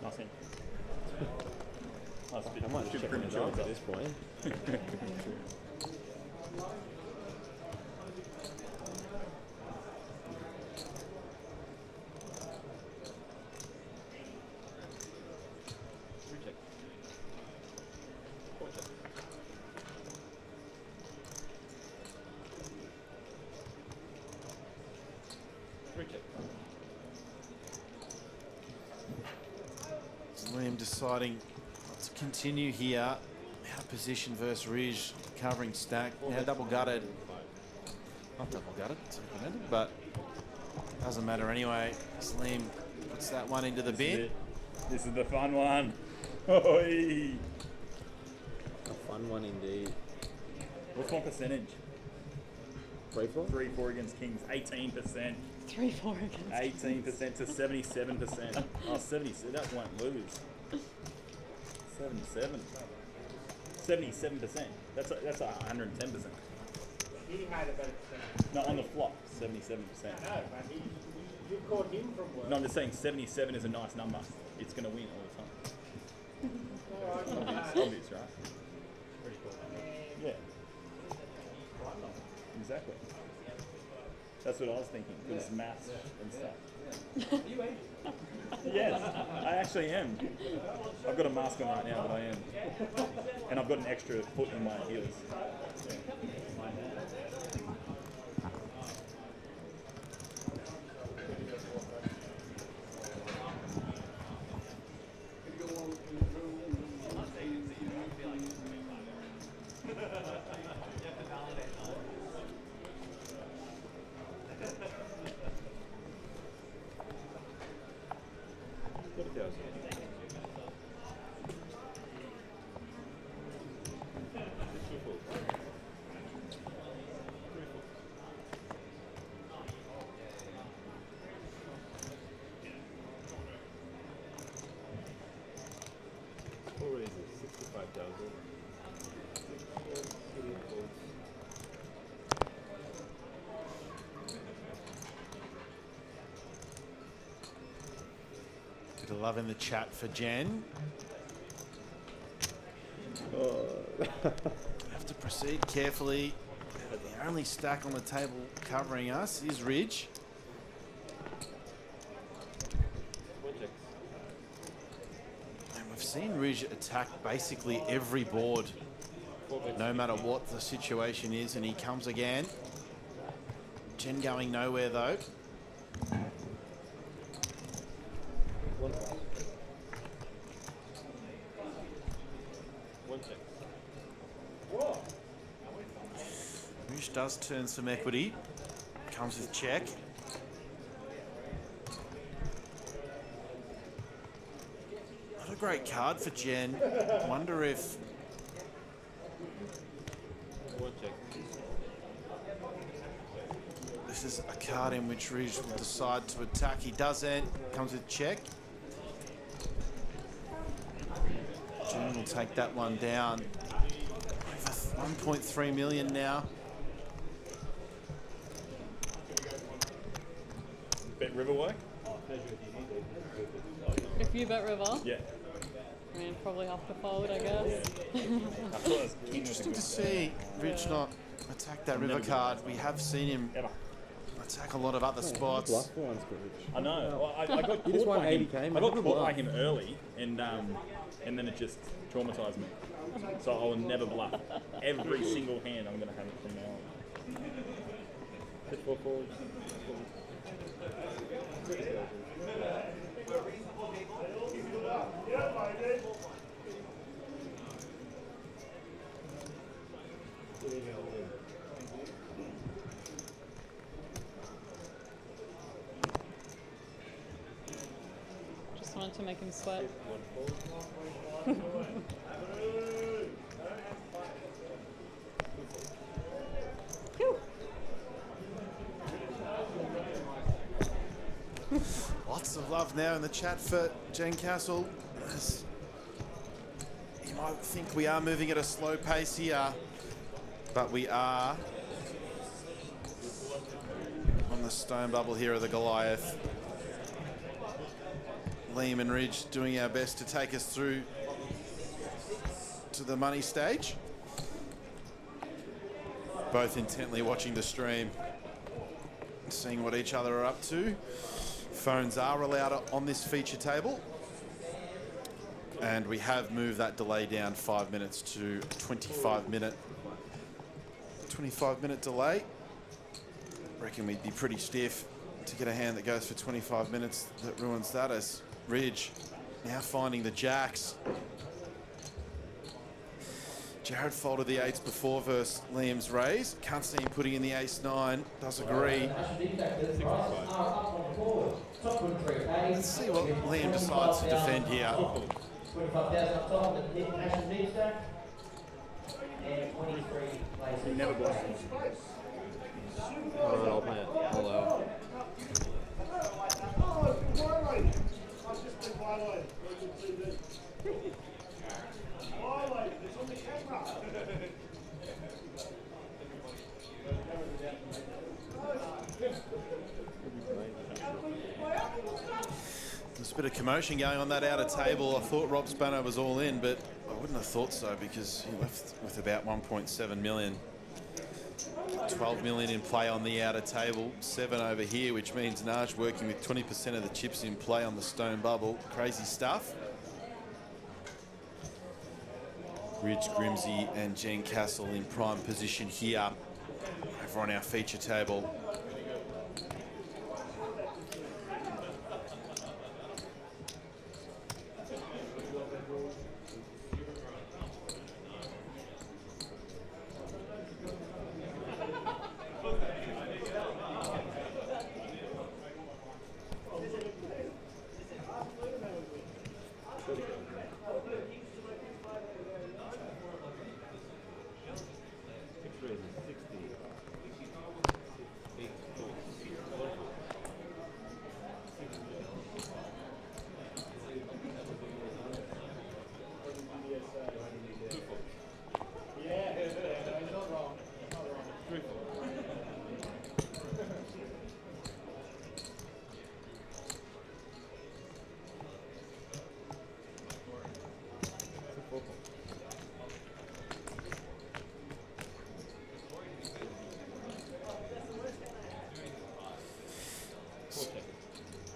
Nothing. I might check him at this point. Liam deciding not to continue here. Out of position versus Ridge, covering stack. Now double gutted. Not double gutted, it's implemented, but doesn't matter anyway. Liam puts that one into the bin. This is the fun one. Oi. A fun one indeed. What's my percentage? 3-4? 3-4 against Kings. 18%. 3-4 against 18% to 77%. Oh, 70. That won't lose. 77. 77%. That's 110%. He had a better percentage. No, on the flop, 77%. I know, but you caught him from work. No, I'm just saying 77 is a nice number. It's going to win all the time. It's obvious, right? Yeah. Exactly. That's what I was thinking. It was maths and stuff. Yes, I actually am. I've got a mask on right now, but I am. And I've got an extra foot in my heels. What is it? 65,000. Bit of love in the chat for Jen. Have to proceed carefully. The only stack on the table covering us is Ridge. And we've seen Ridge attack basically every board, no matter what the situation is, and he comes again. Jen going nowhere though. Ridge does turn some equity. Comes with check. Not a great card for Jen. Wonder if this is a card in which Ridge will decide to attack. He doesn't. Comes with check. Jen will take that one down. Over 1.3 million now. Bet River work? If you bet River? Yeah. I mean, probably have to fold, I guess. Interesting to see Ridge not attack that river card. We have seen him attack a lot of other spots. I know. Well, I got You just caught won by him. 80K, I got man. caught by him early, and then it just traumatized me. So I will never bluff. Every single hand, I'm going to have it from now on. Hit 4 forwards. Just wanted to make him sweat. Lots of love now in the chat for Jen Castle. You might think we are moving at a slow pace here, But we are on the stone bubble here of the Goliath. Liam and Ridge doing our best to take us through to the money stage. Both intently watching the stream, seeing what each other are up to. Phones are allowed on this feature table. And we have moved that delay down 5 minutes to 25-minute delay. Reckon we'd be pretty stiff to get a hand that goes for 25 minutes that ruins that, as Ridge now finding the jacks. Jared folded the 8s before versus Liam's raise. Can't see him putting in the ace-9. Does agree. Let's see what Liam decides to defend here. 25,000 up top, the National Deep Stack. And 23 places. He never blocks. Alright, I'll play it. I'll There's a bit of commotion going on that outer table. I thought Rob's banner was all in, but I wouldn't have thought so because he left with about 1.7 million. 12 million in play on the outer table, 7 over here, which means Naj working with 20% of the chips in play on the stone bubble. Crazy stuff. Ridge, Grimsey and Jen Castle in prime position here over on our feature table.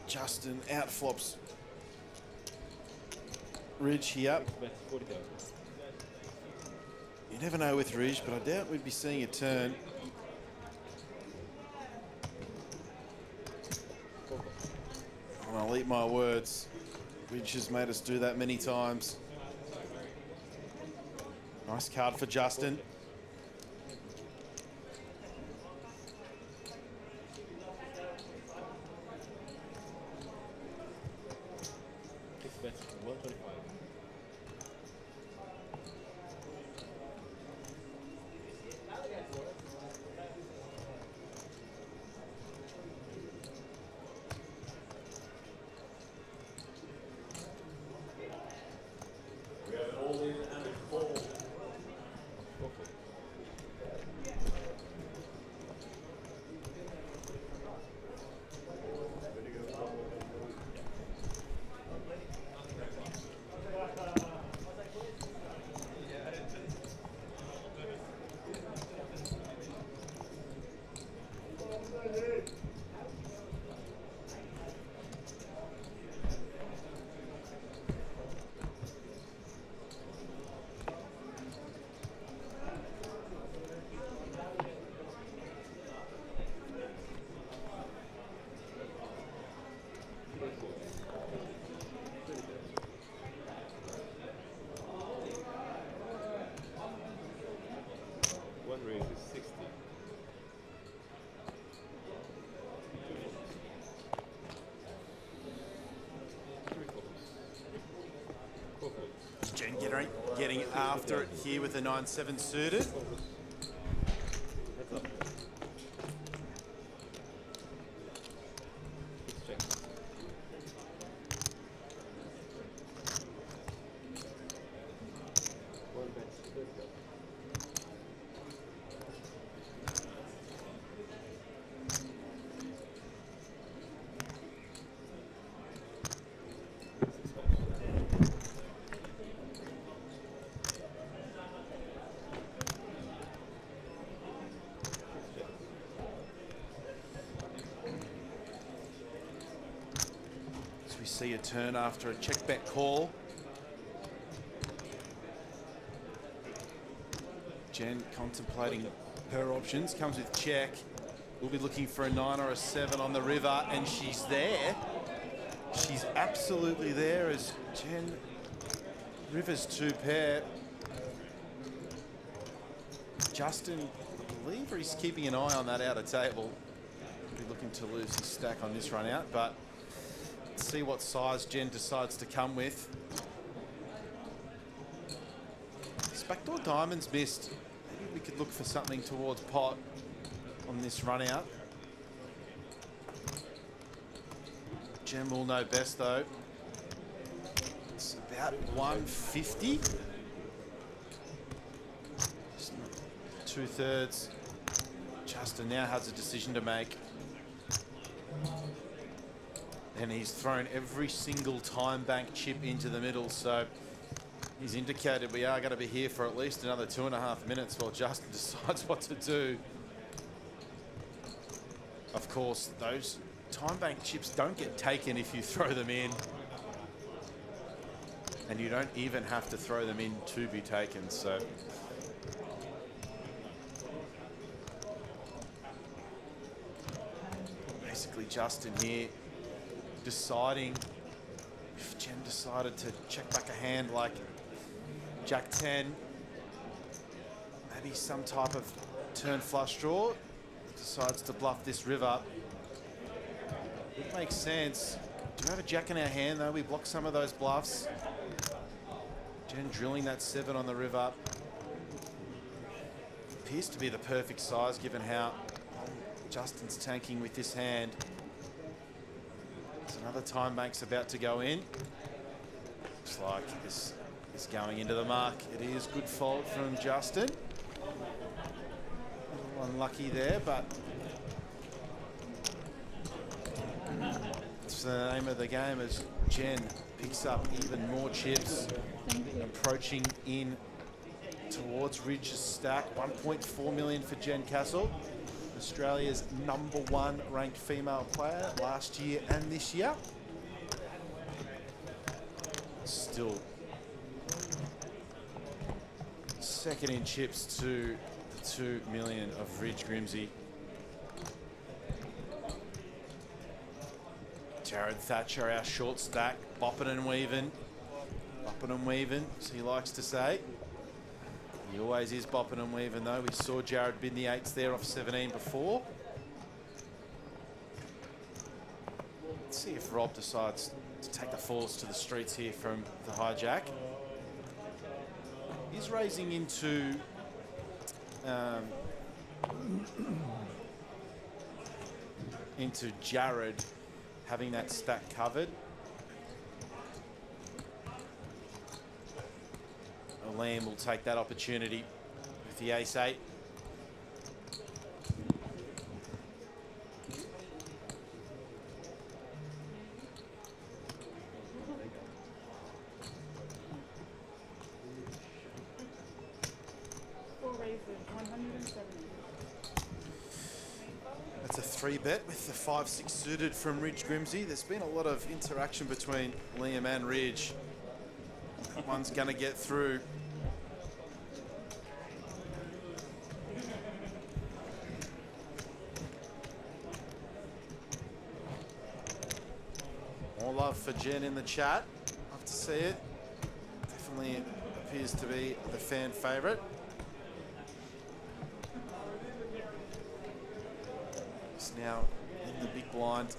Justin outflops Ridge here. You never know with Ridge, but I doubt we'd be seeing a turn. And I'll eat my words. Ridge has made us do that many times. Nice card for Justin. Jen getting after it here with the 9-7 suited. see a turn after a check bet call. Jen contemplating her options, comes with check. We'll be looking for a 9 or a 7 on the river, and she's there. She's absolutely there as Jen Rivers 2 pair. Justin, I believe he's keeping an eye on that outer table. Be looking to lose his stack on this run out, but let's see what size Jen decides to come with. This backdoor diamonds missed. Maybe we could look for something towards pot on this run out. Jen will know best though. It's about 150. 2/3. Justin now has a decision to make. And he's thrown every single time bank chip into the middle, so he's indicated we are going to be here for at least another 2.5 minutes while Justin decides what to do. Of course, those time bank chips don't get taken if you throw them in. And you don't even have to throw them in to be taken, so. Basically Justin here deciding if Jen decided to check back a hand like Jack 10, maybe some type of turn flush draw, decides to bluff this river. It makes sense. Do you have a jack in our hand though? We block some of those bluffs. Jen drilling that 7 on the river. Appears to be the perfect size given how Justin's tanking with this hand. There's another time bank's about to go in. Looks like this is going into the mark. It is good fault from Justin. A little unlucky there, but it's the name of the game as Jen picks up even more chips, approaching in towards Ridge's stack. 1.4 million for Jen Castle, Australia's #1 ranked female player last year and this year. Still second in chips to the 2 million of Ridge Grimsey. Jared Thatcher, our short stack, bopping and weaving, as he likes to say. He always is bopping and weaving though. We saw Jared bin the 8s there off 17 before. Let's see if Rob decides to take the fours to the streets here from the hijack. He's raising into Jared having that stack covered. Lamb will take that opportunity with the ace-8. That's a 3-bet with the 5-6 suited from Ridge Grimsey. There's been a lot of interaction between Liam and Ridge. One's going to get through. More love for Jen in the chat. Love to see it. Definitely appears to be the fan favourite. It's now in the big blind.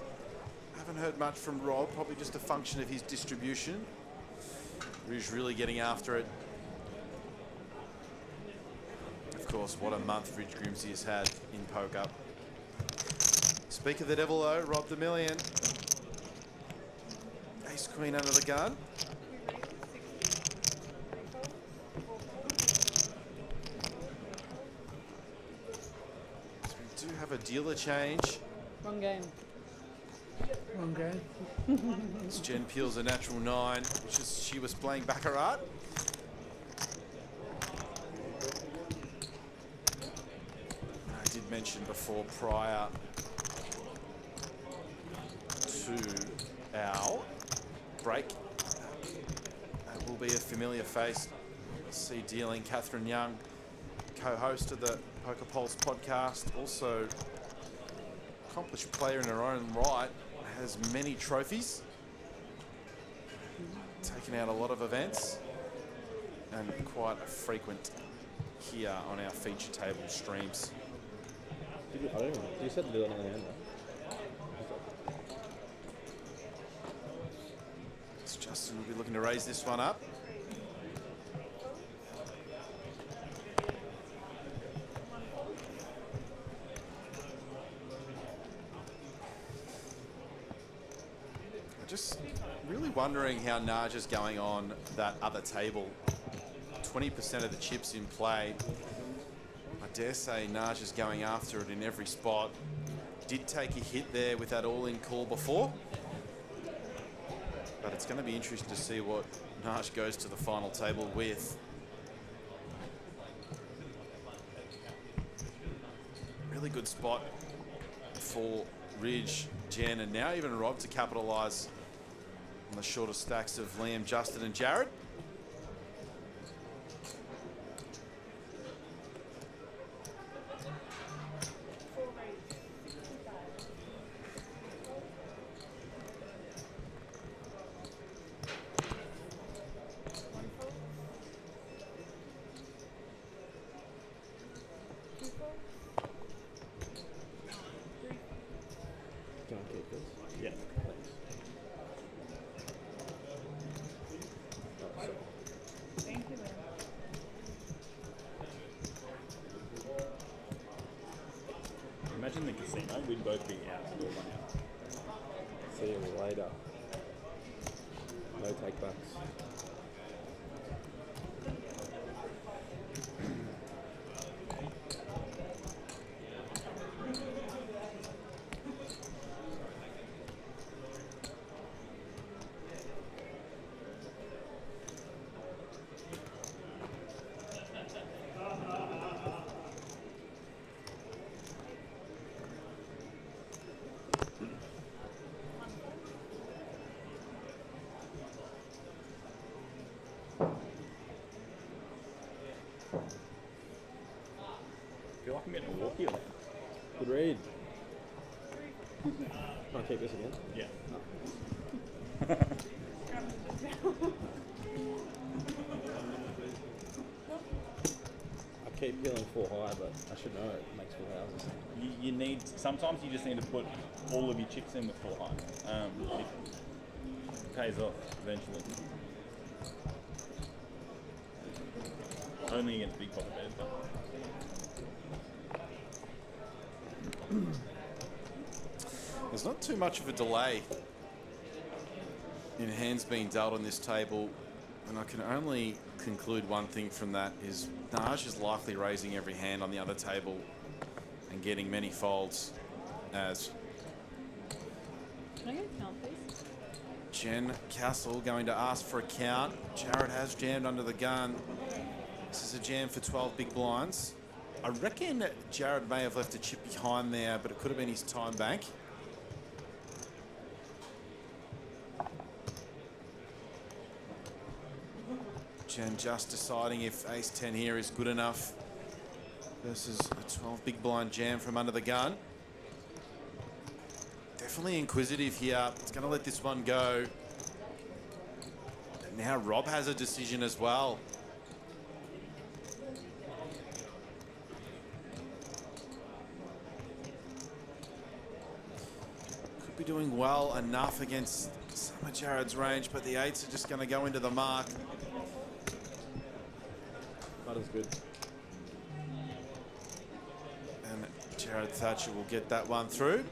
Haven't heard much from Rob, probably just a function of his distribution. Rouge really getting after it. Of course, what a month Ridge Grimsey has had in poker. Speak of the devil though, Rob the million. Ace Queen under the gun. So we do have a dealer change. Wrong game. Wrong game. As Jen peels a natural 9, which is she was playing Baccarat. I did mention before prior to our break. That will be a familiar face. See dealing Catherine Young, co-host of the Poker Pulse podcast, also accomplished player in her own right, has many trophies, taken out a lot of events, and quite a frequent here on our feature table streams. I don't even know. You said to do it on the hand, though. Justin will be looking to raise this one up. Just really wondering how Naj is going on that other table. 20% of the chips in play. I dare say Naj is going after it in every spot. Did take a hit there with that all-in call before. But it's going to be interesting to see what Naj goes to the final table with. Really good spot for Ridge, Jen, and now even Rob to capitalise on the shorter stacks of Liam, Justin, and Jared. Can I keep this? Yeah. Thank you. Imagine the casino, we'd both be out to do one out. See you later. No takebacks. I feel like I'm getting a walkie around. Good read. Can I keep this again? Yeah. I keep feeling 4 high, but I should know it makes full houses. You need, sometimes you just need to put all of your chips in with full high. It pays off eventually. Only against big pocket bears, but. There's not too much of a delay in hands being dealt on this table, and I can only conclude one thing from that is Naj is likely raising every hand on the other table and getting many folds as Can I get a count, please? Jen Castle going to ask for a count. Jared has jammed under the gun. This is a jam for 12 big blinds. I reckon Jared may have left a chip behind there, but it could have been his time bank. Jen just deciding if ace-10 here is good enough versus a 12 big blind jam from under the gun. Definitely inquisitive here. It's going to let this one go. And now Rob has a decision as well. Could be doing well enough against some of Jared's range, but the 8s are just going to go into the mark. That is good. And Jared Thatcher will get that one through.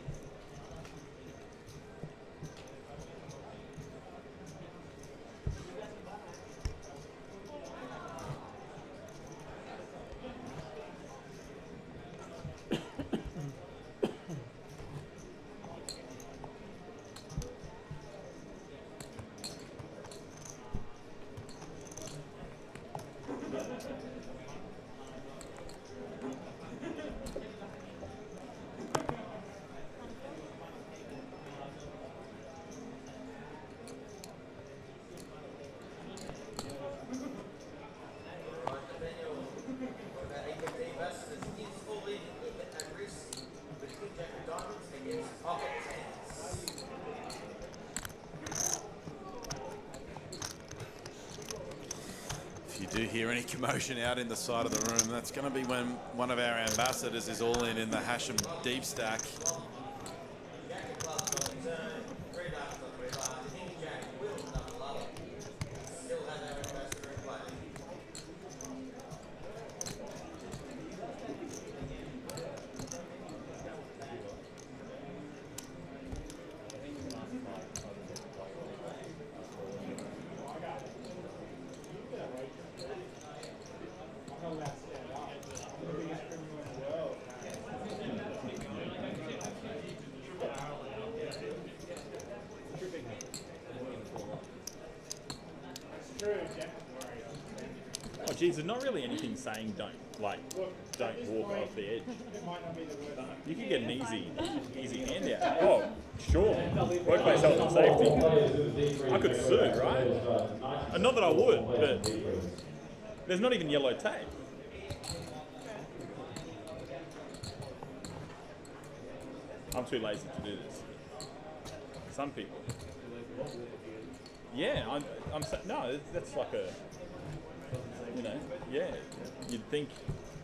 do hear any commotion out in the side of the room, that's going to be when one of our ambassadors is all in the Hashem deep stack. Oh, geez, there's not really anything saying don't walk off the edge. You can get an easy hand out. Oh, sure. Workplace health and safety. I could sue, right? Not that I would, but there's not even yellow tape. I'm too lazy to do this. Some people. Yeah, no, that's like a, yeah. You'd think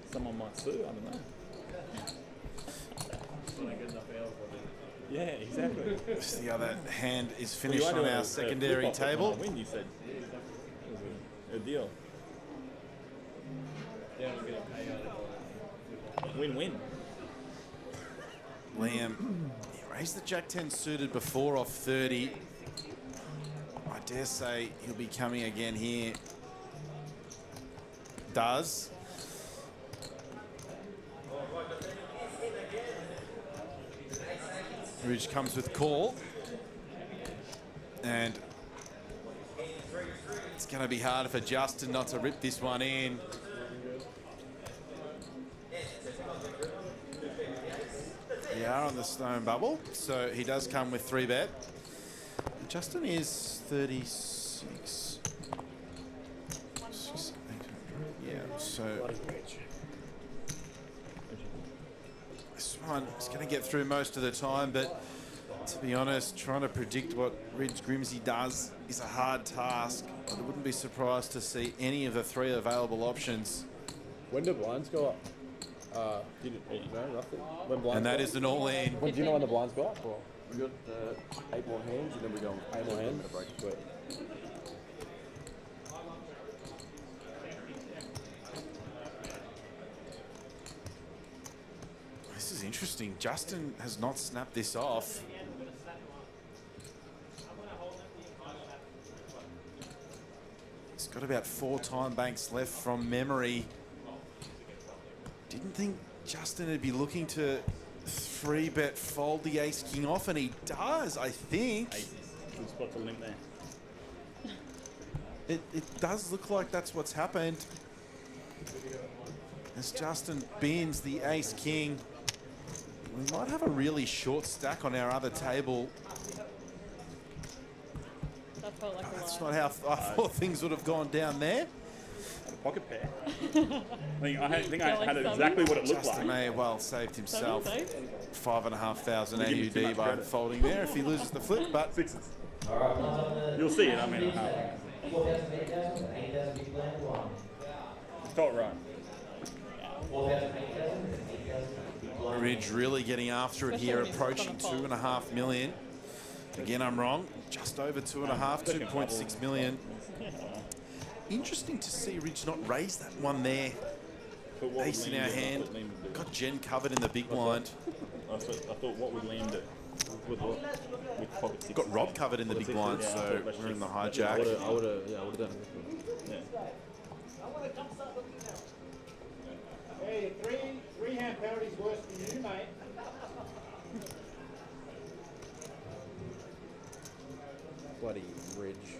someone might sue, I don't know. Yeah, exactly. The other hand is finished on our secondary table. Win, you said. A deal. Win-win. Liam, he raised the Jack-10 suited before off 30. I dare say he'll be coming again here. Does. Ridge comes with call. And it's going to be hard for Justin not to rip this one in. We are on the stone bubble, so he does come with 3-bet. Justin is 36. Yeah, so this one is going to get through most of the time, but to be honest, trying to predict what Ridge Grimsey does is a hard task. I wouldn't be surprised to see any of the 3 available options. When do blinds go up? Do you know roughly? When blinds And that go is an all-in. Do you know when the blinds go up? Or? We got 8 more hands, and then we go 8 more hands. But this is interesting. Justin has not snapped this off. He's got about 4 time banks left from memory. Didn't think Justin would be looking to 3-bet fold the ace-king off, and he does, I think. Good spot to limp there. It does look like that's what's happened. As Justin bins the ace-king. We might have a really short stack on our other table. That felt like That's not how I thought things would have gone down there. Pocket pair. I think I had exactly what it looked Justin like. may have well saved himself 5,500 Give me too AUD much by credit. folding there if he loses the flip, but sixes. You'll see it. I mean, felt right. Ridge really getting after it here, approaching 2.5 million. Again, I'm wrong. Just over 2.5, 2.6 million. Interesting to see Ridge not raise that one there. Ace in our hand. Got Jen covered in the big blind. I thought what would Liam do? With pocket sixes. Got Rob covered in the big blind, so we're in the hijack. I would have done it. Yeah. Hey, three hand penalties worse than you, mate. Bloody Ridge.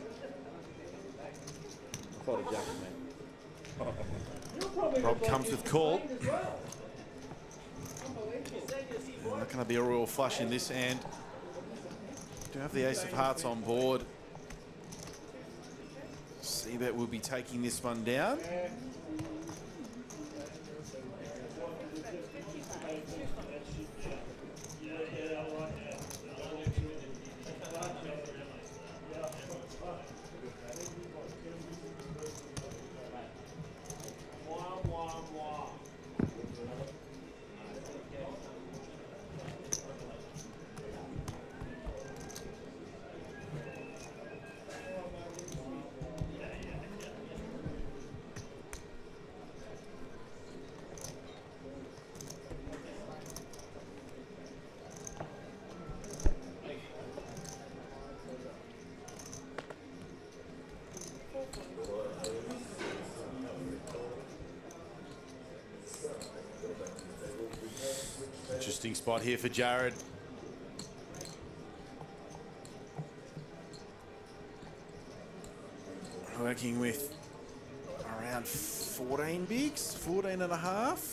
I thought of Jack, man. Rob comes with call. Not going to be a royal flush in this hand. Do have the ace of hearts on board. Seabet will be taking this one down. interesting spot here for Jared. Working with around 14 bigs, 14 and a half.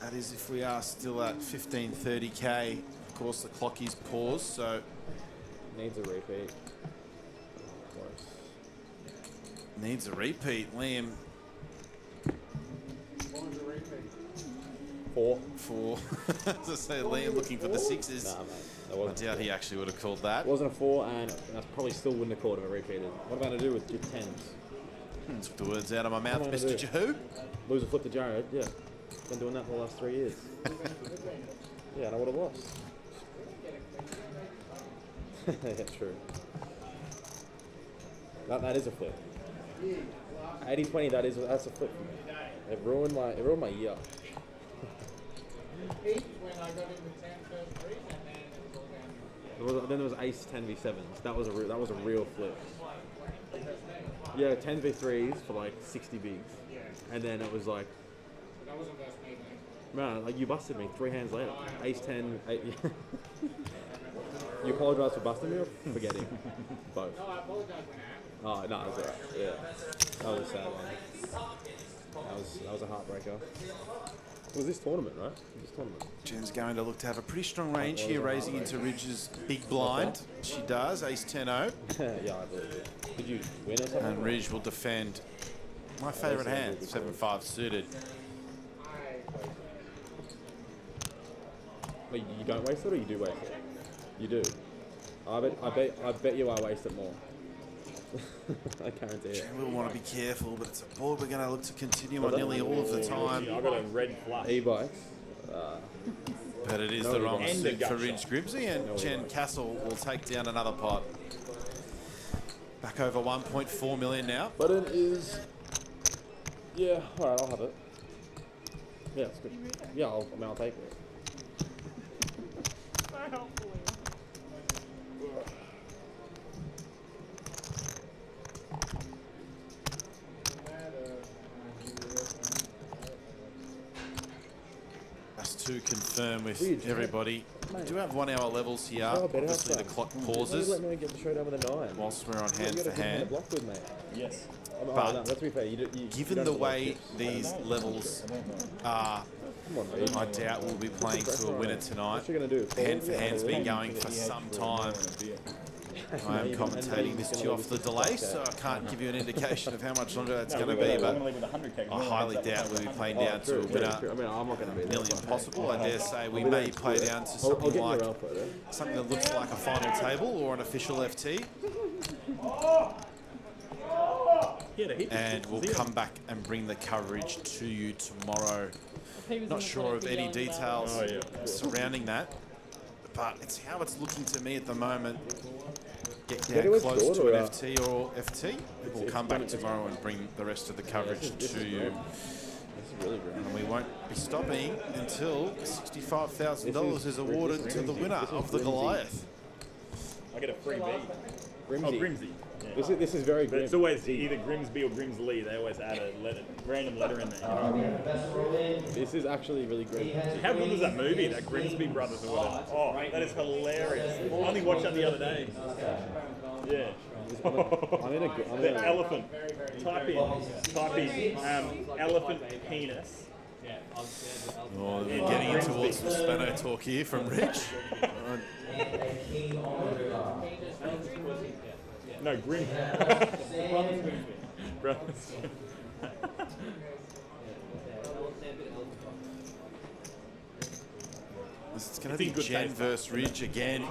That is if we are still at 1530k. Of course, the clock is paused, so Needs a repeat. needs a repeat. Liam. 4. 4. As I say, Liam looking for the sixes. Nah, mate. That wasn't I doubt he actually would have called that. It wasn't a 4, and I probably still wouldn't have called it a repeated. What am I going to do with your 10s? Took the words out of my mouth, What am I Mr. gonna Jehu. Lose a flip to Jared, yeah. Been doing that for the last 3 years. Yeah, and I would have lost. Yeah, true. That is a flip. 80-20, that's a flip for me. It ruined my year. Then there was ace 10v7s. That was a real flip. Yeah, 10v3s for like 60 bigs, and then it was like, man, like you busted me 3 hands later. Ace 10. You apologise for busting me or forgetting? Both. No, I apologize when I Oh happened. no, it was alright. Yeah, that was a sad one. That was a heartbreaker. It was this tournament, right? This tournament. Jen's going to look to have a pretty strong range here, raising into Ridge's big blind. She does, ace 10-0. Yeah, I believe it. Did you win or something? And Ridge will defend. My favourite hand, 7-5 suited. Wait, you don't waste it or you do waste it? You do. I bet you I waste it more. I guarantee it. We'll want to be careful, but it's a board we're going to look to continue on nearly all of the time. I've got a red flush. E-bikes. But it is the wrong suit for Ridge Grimsby, and Jen Castle will take down another pot. Back over 1.4 million now. Button is... Yeah, alright, I'll have it. Yeah, it's good. Yeah, I'll take it. Just to confirm with everybody, we do have 1 hour levels here. Obviously the clock pauses Let me get the showdown with a 9. whilst we're on hand for hand. Block with, mate. Yes. But no, let's be fair. given the way these levels are, I doubt we'll be playing to a winner tonight. Hand for hand's been going for some time. I am commentating this to you off the delay, so I can't give you an indication of how much longer that's going to be, but I highly doubt we'll be playing down to a winner. Nearly impossible. I dare say we may play down to something like something that looks like a final table or an official FT. And we'll come back and bring the coverage to you tomorrow. Not sure of any details surrounding that, but it's how it's looking to me at the moment. Get down close to an FT or FT. We'll come back tomorrow and bring the rest of the coverage to you. And we won't be stopping until $65,000 is awarded to the winner of the Goliath. I get a free B. Grimsby. Oh, Grimsby. Yeah. This is very grim. It's always either Grimsby or Grimsley. They always add a random letter in there. This is actually really grim. How good was that movie, that Grimsby Brothers or whatever? Oh, that is hilarious. I only watched that the other day. Yeah. The elephant. Type in elephant penis. Oh, we're getting in towards some Spano talk here from Rich. No, Grim. Brothers. It's going to be Jen versus Ridge again. A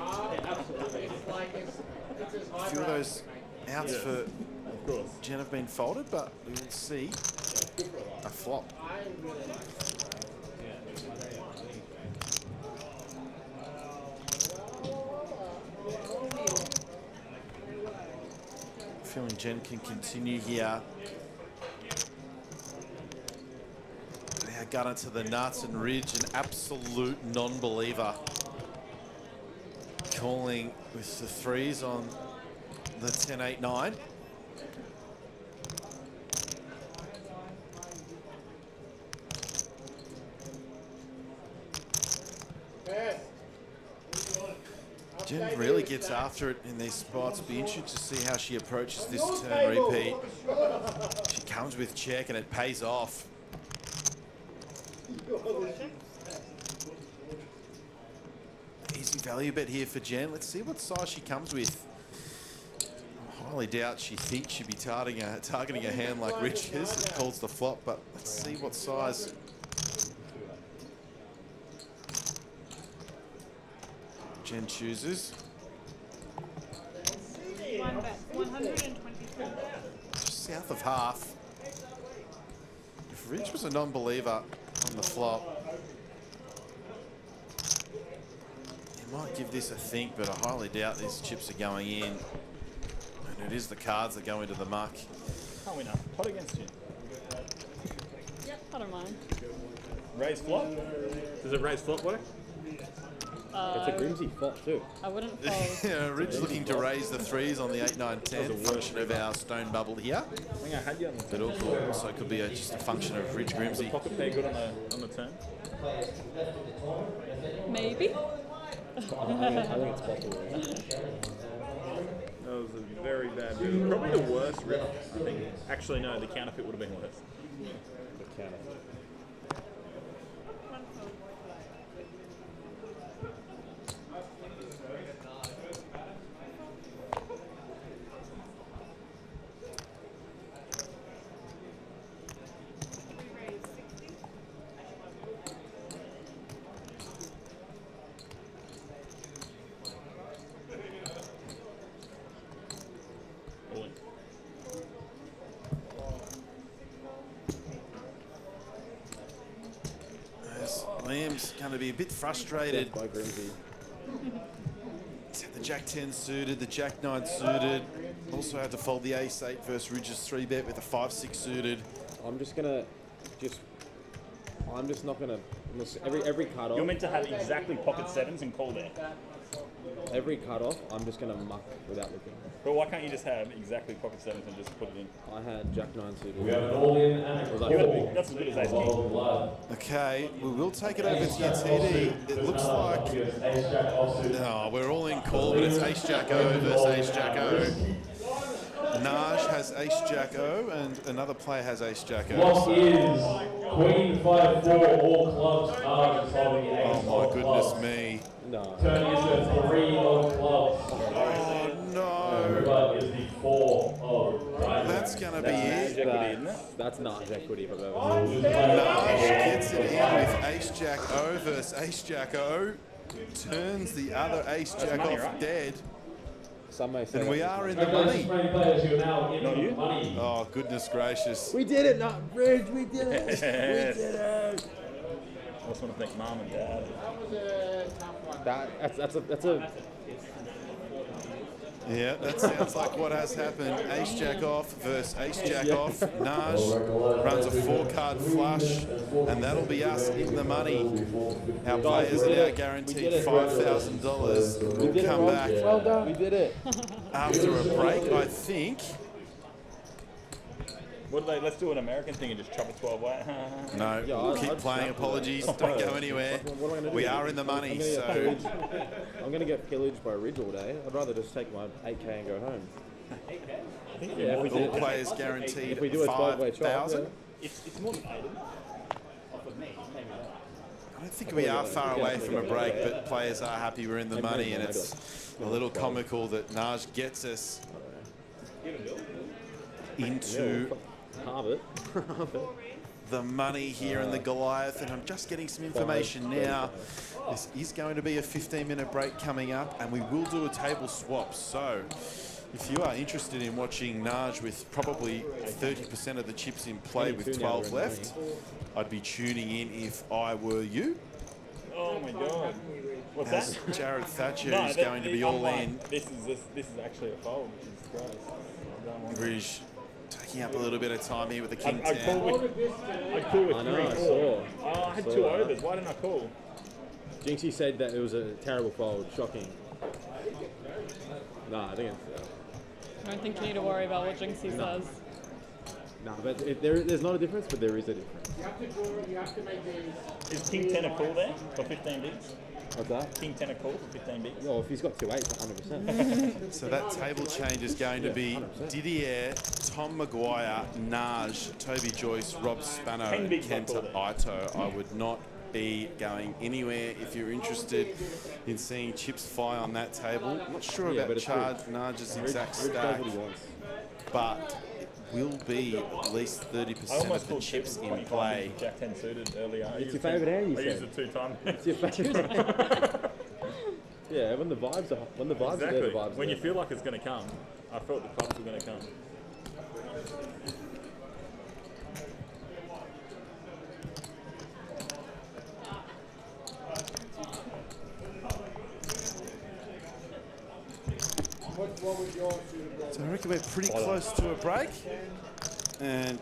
few of those outs for Jen have been folded, but we will see a flop. Feeling Jen can continue here. Now gunner to the nuts, and Ridge, an absolute non-believer. Calling with the threes on the 10-8-9. Jen really gets after it in these spots. Be interested to see how she approaches this turn repeat. She comes with check and it pays off. Easy value bet here for Jen. Let's see what size she comes with. I highly doubt she thinks she'd be targeting a hand like Rich's. It calls the flop, but let's see what size. Jen chooses. One bet, 123. Just south of half. If Rich was a non-believer on the flop, he might give this a think, but I highly doubt these chips are going in. And it is the cards that go into the muck. Can't win up. Pot against you. I don't mind. Raise flop? Does it raise flop work? It's a Grimsy flop too. I wouldn't fold. Yeah, Rich looking to raise the threes on the 8, 9, 10 function of our stone bubble here. I think I had you on the But also could be just a function of Rich Grimsy. pocket pair good on the turn. Maybe. I think it's possible. That was a very bad river. Probably the worst river, I think. Actually, no, the counterfeit would have been worse. The counterfeit. Liam's going to be a bit frustrated. By Grimsy. He's had the Jack 10 suited, the Jack 9 suited. Also had to fold the Ace 8 versus Ridge's 3-bet with a 5-6 suited. I'm just not gonna. Every cut off. You're meant to have exactly pocket sevens and call there. Every cut off, I'm just gonna muck without looking. But why can't you just have exactly pocket sevens and just put it in? I had Jack 9 suited. We have an all-in and a That's as good as ace king. Okay, we will take it over to your TD. It looks like... No, we're all in call, but it's Ace Jack O versus Ace Jack O. Naj has Ace Jack O, and another player has Ace Jack O. What is Queen 5-4 all clubs? Naj is holding the ace. Oh my goodness me. No. Turning into 3 of clubs. Oh no. River is the 4 of diamonds. That's going to be it. That's Naj equity if I've ever Naj gets it in with Ace Jack O versus Ace Jack O. Turns the other Ace Jack off dead. Some may say and we are in the money. Oh, goodness gracious. We did it, not Bridge. We did it. We did it. I just want to thank Mom and Dad. That's a. Yeah, that sounds like what has happened. Ace Jack off versus Ace Jack off. Naj runs a 4-card flush, and that'll be us in the money. Our players are now guaranteed $5,000. We'll come back Well done. We did it. after a break, I think. What do they? Let's do an American thing and just chop it 12 way. No, we'll keep playing. Apologies. Don't go anywhere. What am I gonna do? We are in the money, so... I'm going to get pillaged by Ridge all day. I'd rather just take my 8K and go home. Yeah, All players guaranteed if we do a 12-way chop, 5,000. It's more than 8. I don't think we are far away from a break, but players are happy we're in the money, and it's a little comical that Naj gets us into the money here in the Goliath, and I'm just getting some information now. This is going to be a 15-minute break coming up, and we will do a table swap. So if you are interested in watching Naj with probably 30% of the chips in play with 12 left, I'd be tuning in if I were you. Oh my god. What's As that? Jared Thatcher is going to be all in. This is actually a fold, which is gross. Ridge taking up a little bit of time here with the king I 10. call with 3, 4. Oh, I had 2 overs. Why didn't I call? Jinxie said that it was a terrible fold. Shocking. Nah, I think it's... I don't think you need to worry about what Jinxie says. No, but there's not a difference, but there is a difference. You have to draw, you have to make these. Is king 10 a call there for 15 bigs? What's that? King 10 a call for 15 bigs. Well, if he's got 2 8s, 100%. So that table change is going to be 100%. Didier, Tom Maguire, Naj, Toby Joyce, Rob 10 Spano, bigs Kenta I Ito. I would not be going anywhere if you're interested in seeing chips fly on that table. I'm not sure Yeah, about but it's Chad Rich. Naj's Rich exact does stack, what he wants. but it will be at least 30% of the chips in play. Jack 10 suited earlier. It's your favourite hand, you I used said. it 2 times. It's your favourite. Yeah, when the vibes are there, the Exactly. vibes When are you there. feel like it's going to come, I felt the clubs were going to come. What would yours do? So I reckon we're pretty close to a break. And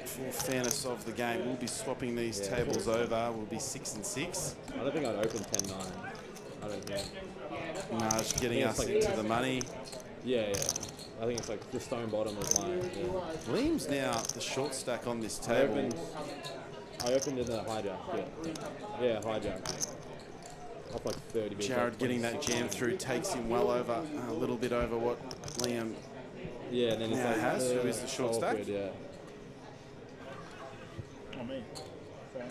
for fairness of the game, we'll be swapping these tables over. We'll be 6 and 6. I don't think I'd open 10-9. I don't think. Naj getting Yeah, us it's like- into the money. Yeah. I think it's like the stone bottom of my. Yeah. Liam's now the short stack on this I table. opened in the hijack. Yeah, hijack. Off like 30 bigs. Jared like getting that 26. jam through takes him well over, a little bit over what Liam Yeah, and then it's now like has, who is the short stack. awkward, yeah. Oh, me. Sorry.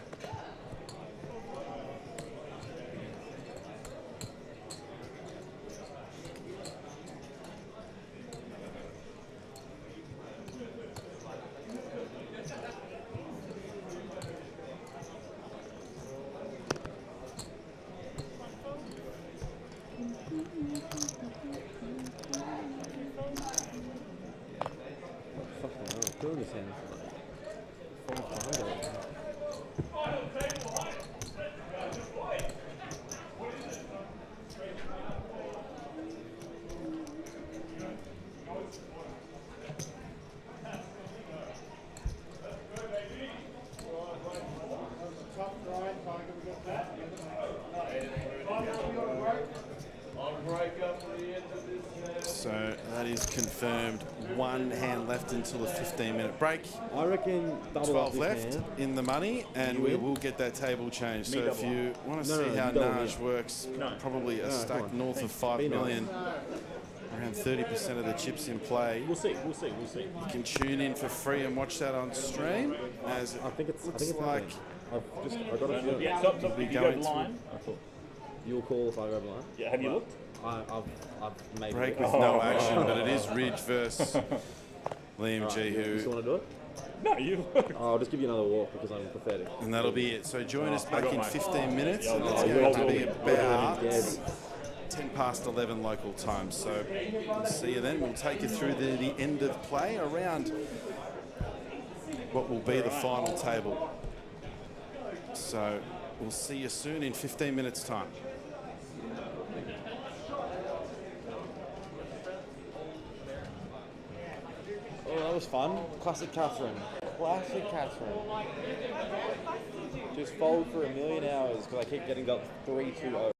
Fucking hell, I'm feeling this hand for like 4 times already. Top right, Tiger, we got that. So that is confirmed. 1 hand left until a 15-minute break. I reckon double 12 up this left hand. in the money, and You we win? will get that table changed. Me So if double you want to No, see no, how you double Naj works, No. probably a No, stack come on. north of 5 Be nice. million. Around 30% of the chips in play. We'll see, we'll see, we'll see. You can tune in for free and watch that on stream. As it I think it's looks happening. like I got a feeling. Yeah, stop, if you go going to- blind. You'll call if I go blind. Yeah, have you looked? I've made break it. with no action, but it is Ridge versus Liam G, You still who, want to do it? No, you looked. I'll just give you another walk because I'm pathetic. and that'll be it. So join us I back got in mine. 15 minutes, and it's Oh, going to you're be all- about Dead. 10 past 11 local time. So we'll see you then. We'll take you through the end of play around what will be the final table. So we'll see you soon in 15 minutes time. Oh, that was fun. Classic Catherine. Classic Catherine. Just fold for a million hours because I keep getting up 3-2-0.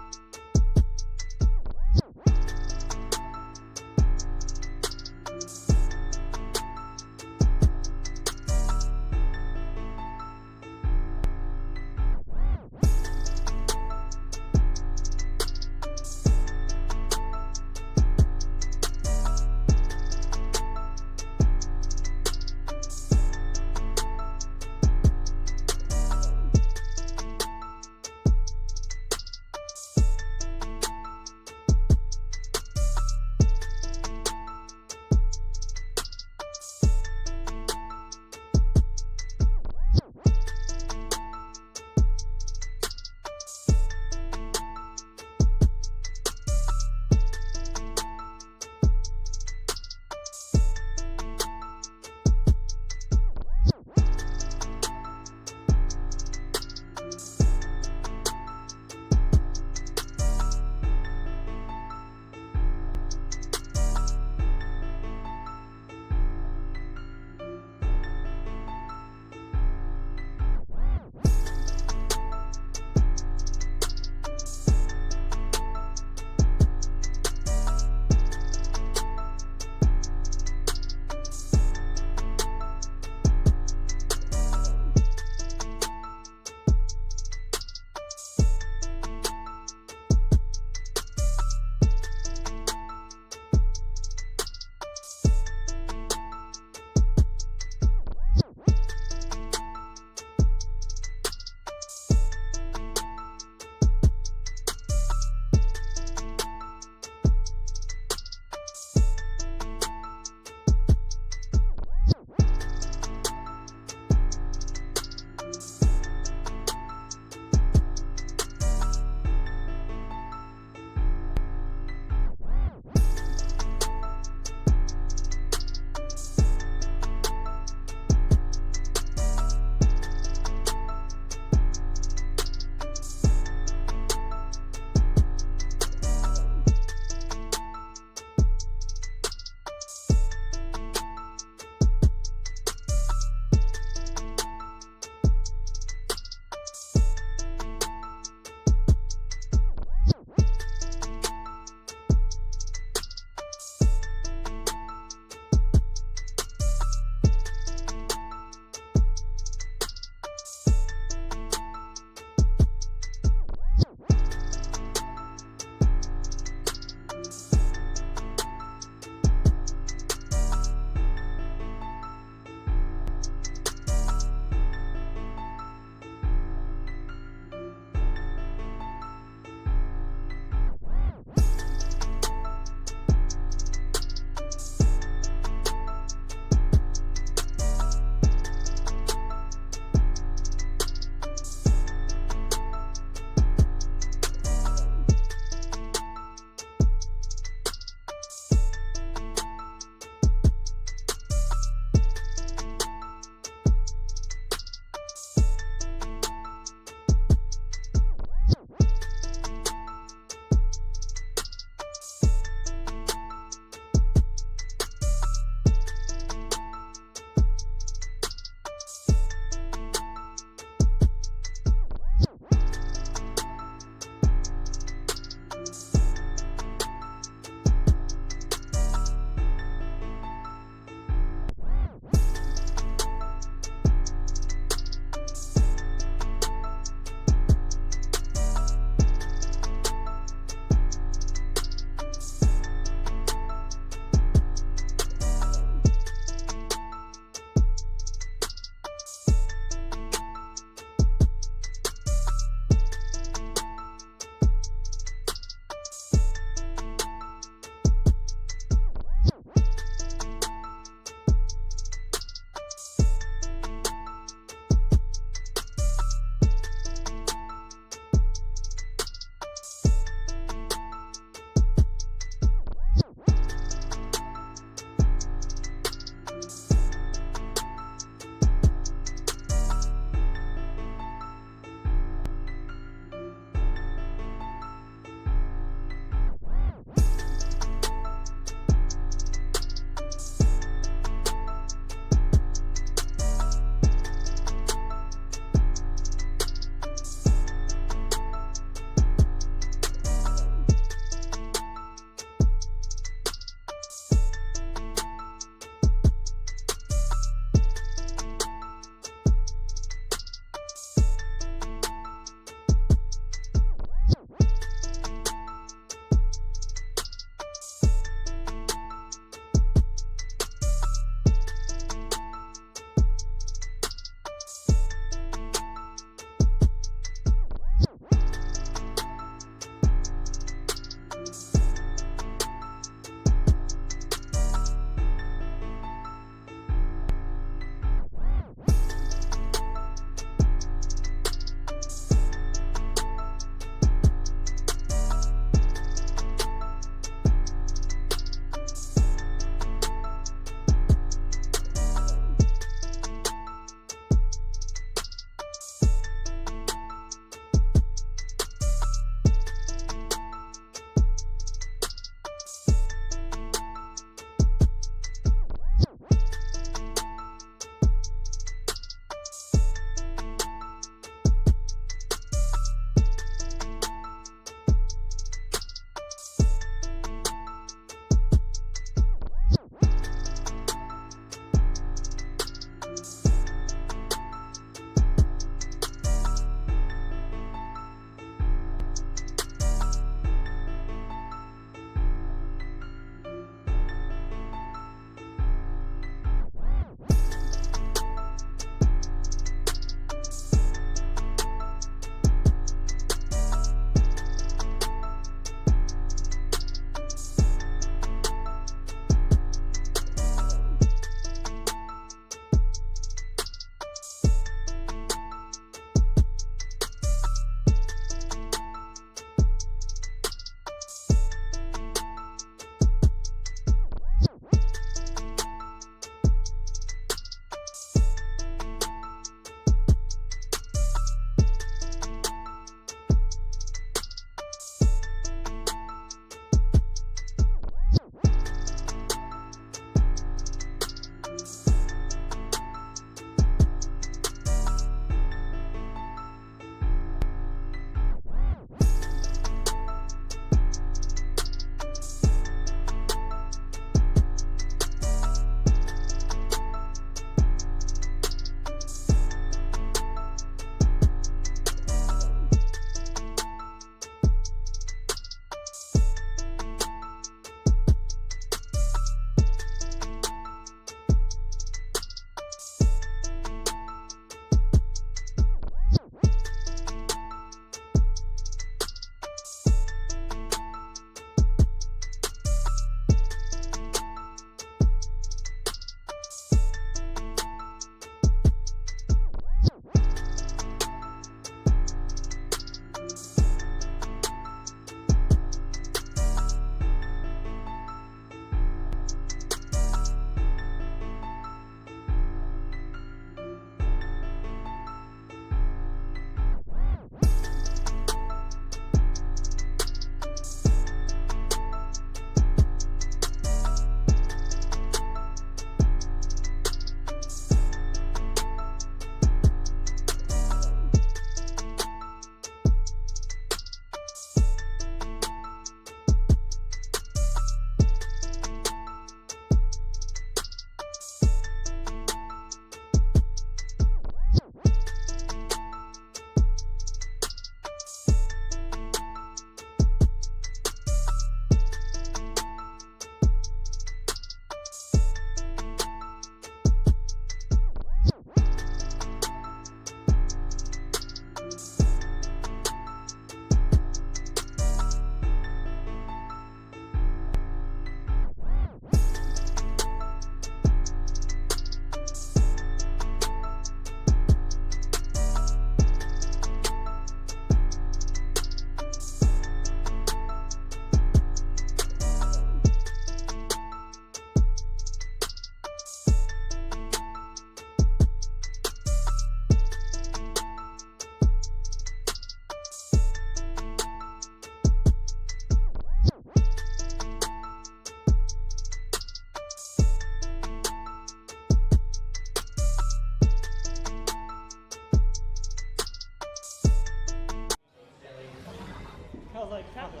was like, shuffle.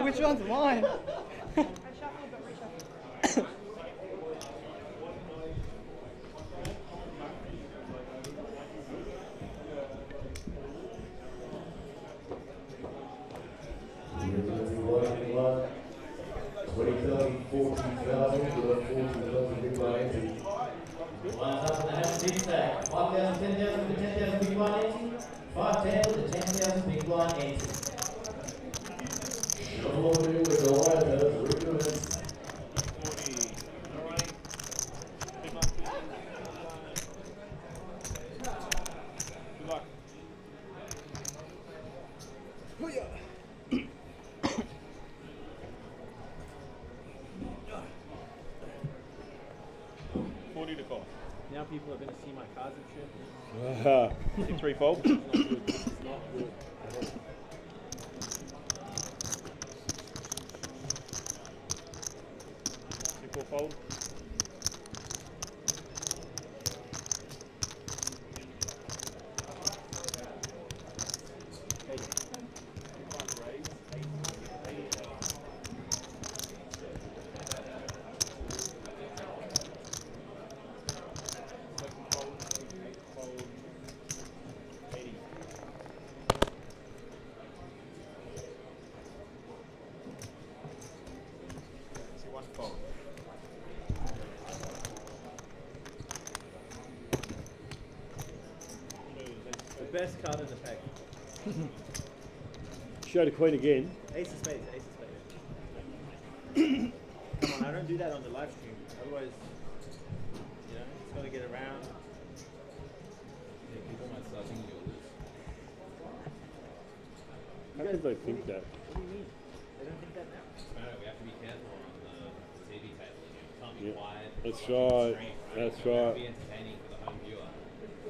Which one's mine? I shuffled but reshuffled. Lines up with the half big stack. 5,000, 10,000 with the 10,000 big blind ante. 510 with the 10,000 big blind ante. Shuffle over with Goliath as Redraw. Good luck. $40 to call. Now people are going to see my cards and shit. Take 3 fold. It's not good. It's not good. 2 4 fold. The best card in the pack. Show the queen again. Ace of spades, ace of spades. Come on, I don't do that on the live stream. Otherwise, you know, it's got to get around. Yeah, people might start thinking you'll lose. How did they think that? What do you mean? They don't think that now. No, we have to be careful on the TV table. You can't be Yeah. quiet. That's Watch the right. stream, That's You have right. to be entertaining for the home viewer.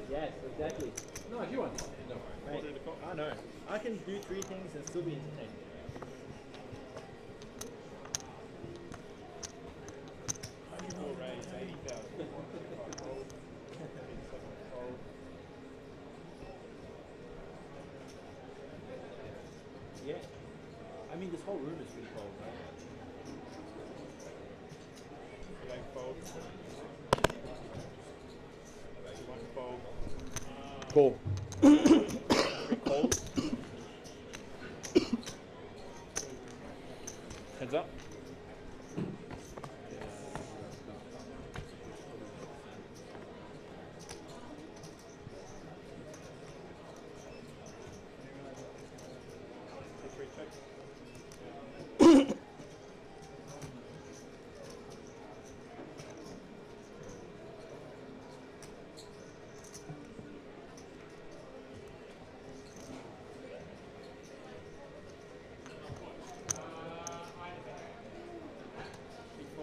Yes, exactly. No, if you want, don't worry. Mate, I know. I can do 3 things and still be entertained. Raise 80,000. Yeah. I mean, this whole room is pretty cold, right? Fold. 1 fold. Call. 3 calls. Heads up.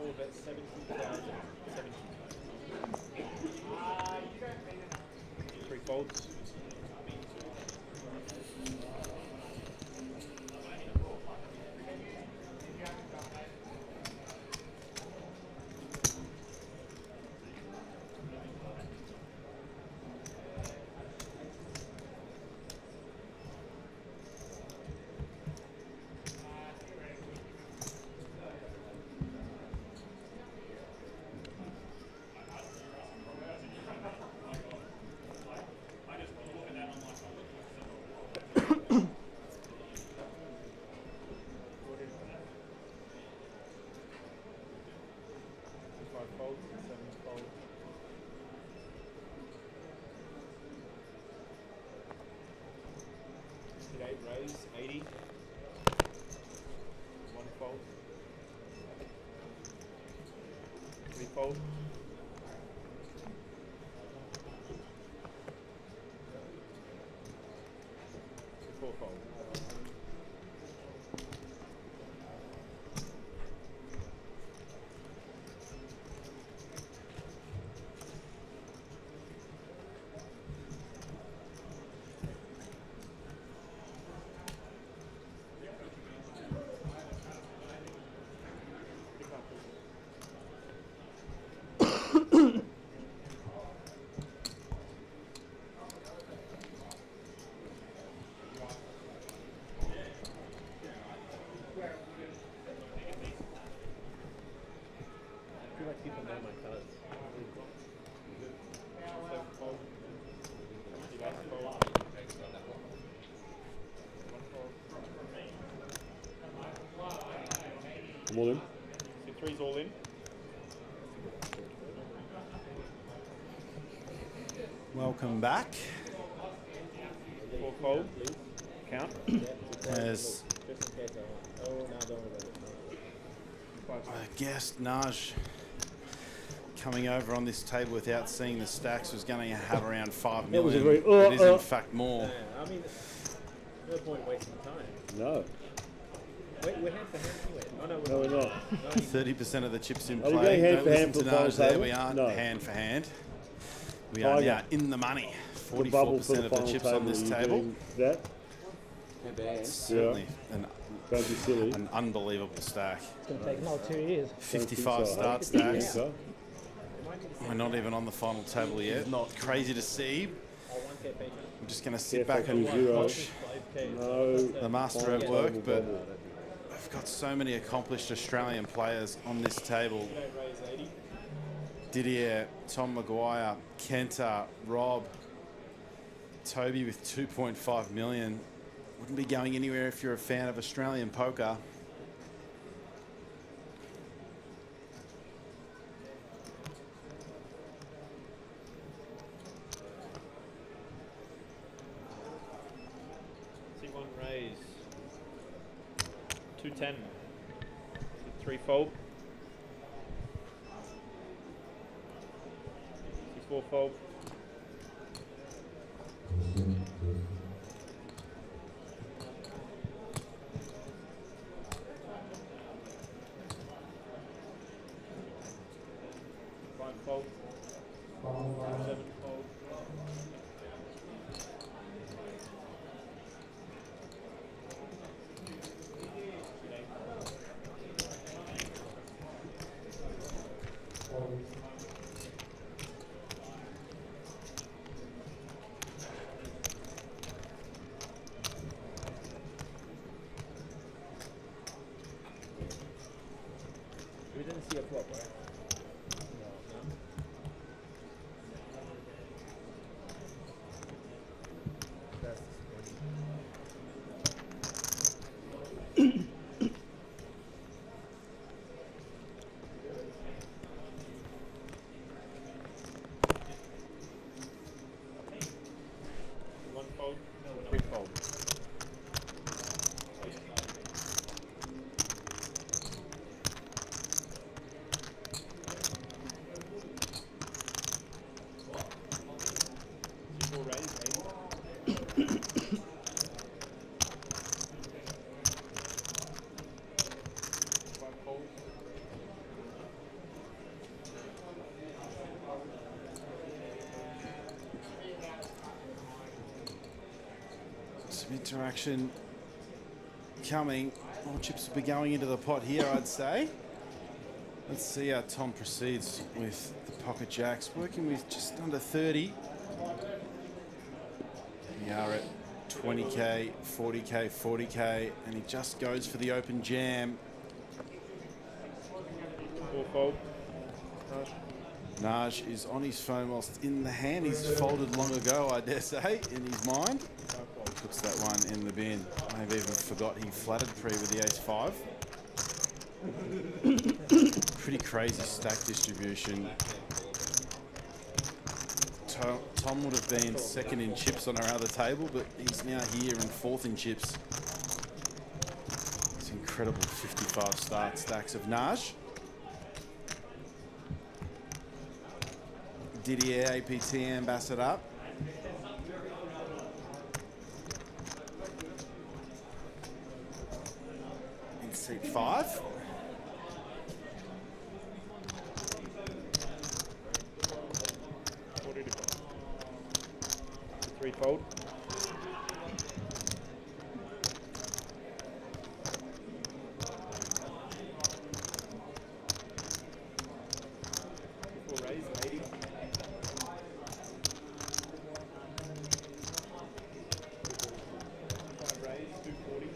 About 70,000. 3 folds. Raise 80. 1 fold. 3 fold. 4 fold. I'm all in. So three's all in. Welcome back. 4 fold. Count. As I guessed Naj coming over on this table without seeing the stacks was going to have around 5 That was a million. very- It is in fact more. I mean, no point wasting time. No. Wait, we're hand for hand anyway. Oh no, No, we're not. 30% of the chips in Are we play. going hand Don't for listen hand to for the final Naj there. table? We aren't No. hand for hand. We are Tiger. now in the money. The bubble for 44% the of the final chips on this are you table. doing That? Certainly an, Don't be silly. an unbelievable stack. It's going to take another 2 years. 55 so. start I stacks. think so. We're not even on the final table yet. Not crazy to see. I'm just going to sit Yeah, back and fuck you, zero. watch No. the master Final at work, table but bubble. I've got so many accomplished Australian players on this table. Didier, Tom Maguire, Kenta, Rob, Toby with 2.5 million. Wouldn't be going anywhere if you're a fan of Australian poker. T1 raise. 210. 3 fold. 6-4 fold. Fold. 7 fold. We didn't see a flop, right? That's disappointing. One fold. 3 fold. Some interaction coming. More chips will be going into the pot here, I'd say. Let's see how Tom proceeds with the pocket jacks. Working with just under 30. We are at 20k, 40k, 40k, and he just goes for the open jam. 4 fold. Naj is on his phone whilst in the hand. He's folded long ago, I dare say, in his mind. Puts that one in the bin. I've even forgot he flattered pre with the ace-5. Pretty crazy stack distribution. Tom would have been second in chips on our other table, but he's now here and fourth in chips. It's incredible 55 start stacks of Naj. Didier APT ambassador. In seat 5. Three fold. Four raise, 80. Five raise, 240.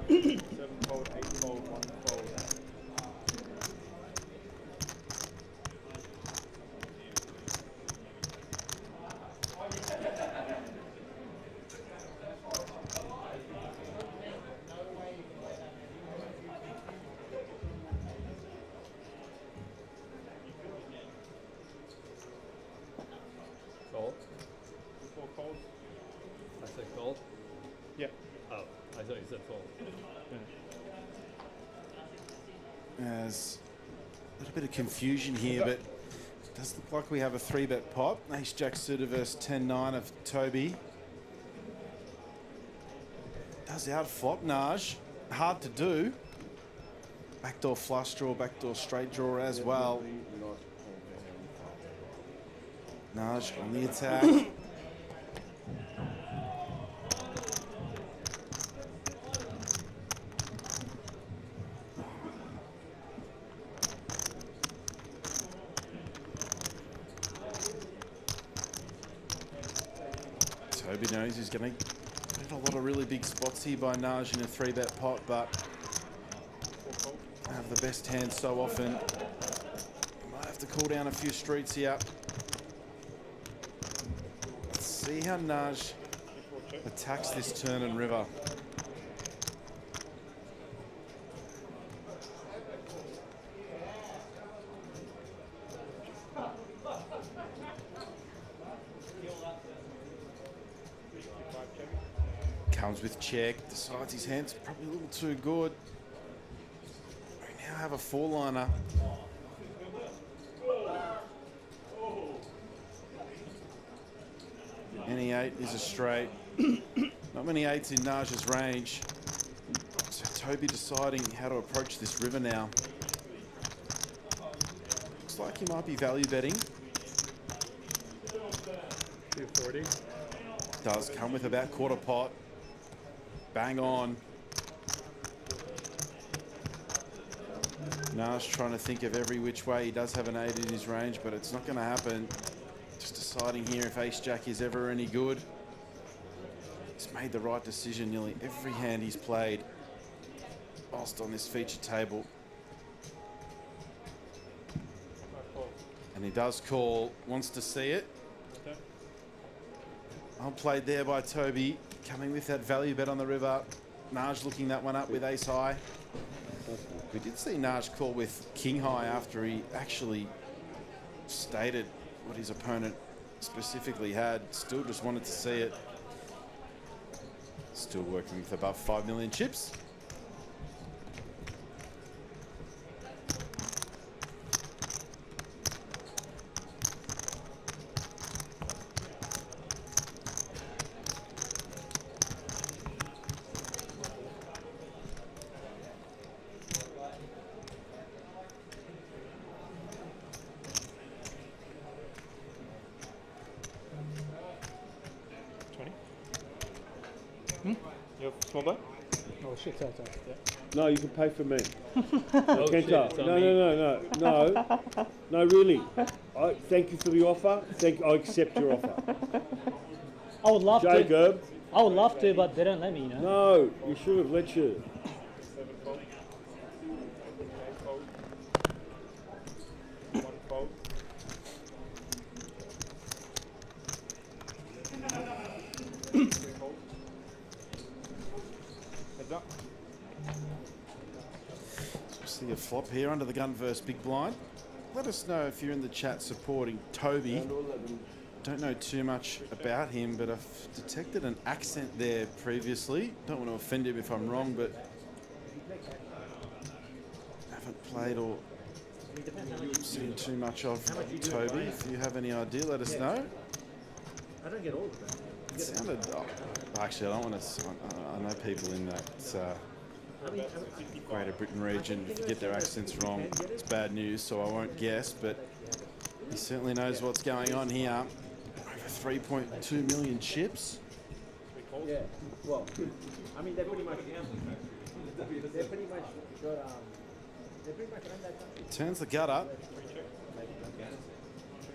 40. 7 fold, 8 fold, 1 fold. Yeah. Oh, I thought you said fold. There's a little bit of confusion here, but it does look like we have a 3-bet pot. Ace Jack suited versus 10-9 of Toby. Does outflop Naj. Hard to do. Backdoor flush draw, backdoor straight draw as well. Naj on the attack. Toby knows he's going to get a lot of really big spots here by Naj in a 3-bet pot, but have the best hand so often. Might have to call down a few streets here. Let's see how Naj attacks this turn and river. Comes with check, decides his hand's probably a little too good. We now have a 4-liner. Any 8 is a straight. Not many 8s in Naj's range. So Toby deciding how to approach this river now. Looks like he might be value betting. 240. Does come with about quarter pot. Bang on. Naj trying to think of every which way. He does have an 8 in his range, but it's not going to happen. Just deciding here if Ace Jack is ever any good. He's made the right decision nearly every hand he's played whilst on this feature table. And he does call, wants to see it. Well played there by Toby. Coming with that value bet on the river. Naj looking that one up with ace high. We did see Naj call with king high after he actually stated what his opponent specifically had. Still just wanted to see it. Still working with above 5 million chips. Small bet? Oh shit, sorry. Yeah. No, you can pay for me. Oh, shit, it's on me. No, really. Thank you for the offer. I accept your offer. I would love Jacob. to. I would love to, but they don't let me, you know. No, you should have let you. See a flop here under the gun versus big blind. Let us know if you're in the chat supporting Toby. Don't know too much about him, but I've detected an accent there previously. Don't want to offend him if I'm wrong, but haven't played or seen too much of Toby. If you have any idea, let us know. I don't get all of that. It sounded. Oh, actually, I don't want to. I know people in that Greater Britain region. If you get their accents wrong, it's bad news. So I won't guess, but he certainly knows what's going on here. Over 3.2 million chips. Yeah. Well, I mean, they're pretty much. They're pretty much got. They're pretty much on that country. Turns the gut up.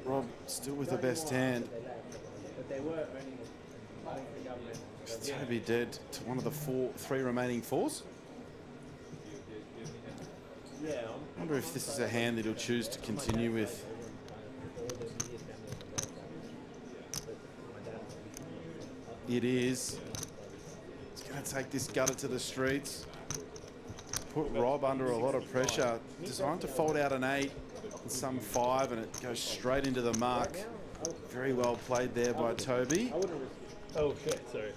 Rob still with the best hand. But they were earning the government. Toby dead to one of the 3 remaining 4s. Yeah. I wonder if this is a hand that he'll choose to continue with. It is. He's going to take this gutter to the streets. Put Rob under a lot of pressure. Designed to fold out an 8 and some 5, and it goes straight into the mark. Very well played there by Toby. Oh shit, sorry.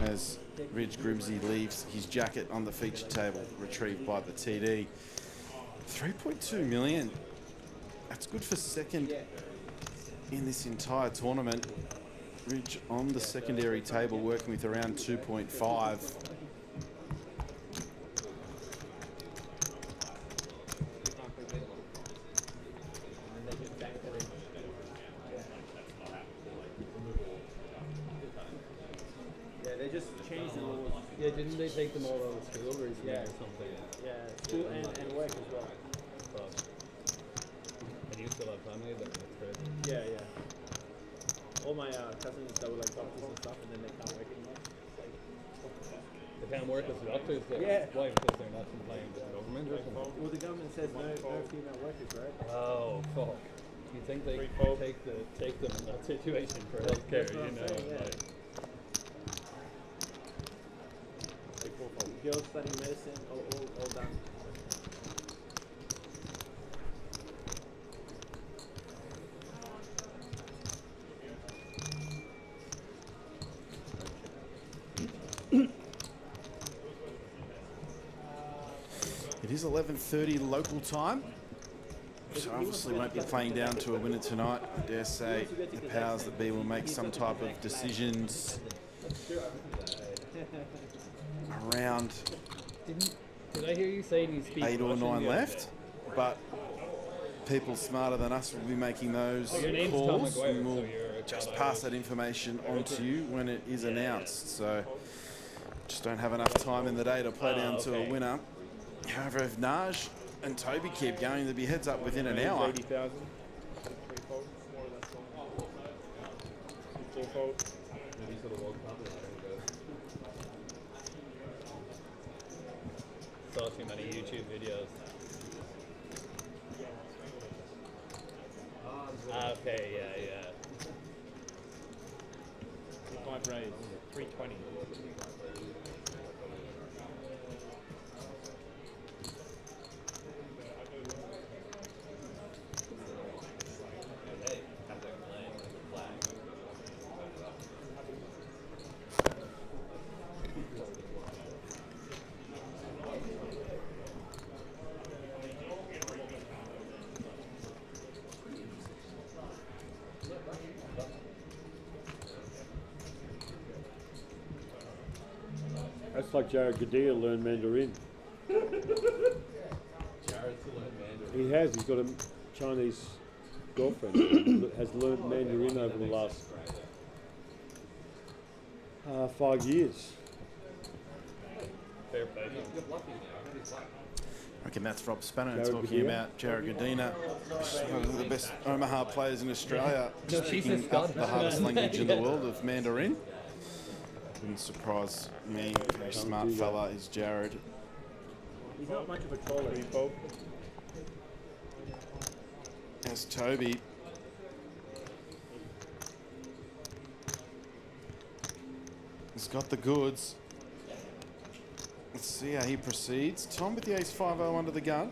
as Ridge Grimsey leaves his jacket on the feature table, retrieved by the TD. 3.2 million. That's good for second in this entire tournament. Ridge on the secondary table working with around 2.5. Yeah, they just changed the rules. Yeah, didn't they take them all out of school recently Yeah. or something? Yeah, school and work as well. But, and you still have family that that's crazy. Yeah, yeah. All my cousins that were like doctors and stuff, and then they can't work anymore. They can't work as doctors there. Yeah. Why? Because they're not complying with the government or something? Well, the government says no female workers, right? Oh, fuck. You think they take them in that situation for healthcare, That's what you I'm know? saying, yeah. Like, Girls studying medicine, all done. It is 11:30 local time, so obviously won't be playing down to a winner tonight. I dare say the powers that be will make some type of decisions around did I hear you say you speak 8 or Russian 9 the other left, but people smarter than us will be making those your name's Tom calls, McGuire, and we'll so you're a just Jedi. pass that information on to you when it is announced. So just don't have enough time in the day to play down to a winner. However, if Naj and Toby keep going, they'll be heads up within an hour. 80,000. 3-fold, more or less. 4-fold. Maybe sort of World Cup or saw too many YouTube videos. Okay, yeah. 5 raised, 320. That's like Jared Gadea learned Mandarin. Jared's learned Mandarin. He has. He's got a Chinese girlfriend who has learned Mandarin over the last 5 years. Fair play. I reckon that's Rob Spanner Jared talking Gadea. about Jared Gadina, one of the best Omaha players in Australia, No, she's speaking a Scot. up the hardest language in the world of Mandarin. Wouldn't surprise me. Very smart fella is Jared. He's not much of a troller. 3-fold. As Toby. He's got the goods. Let's see how he proceeds. Tom with the ace-5-0 under the gun.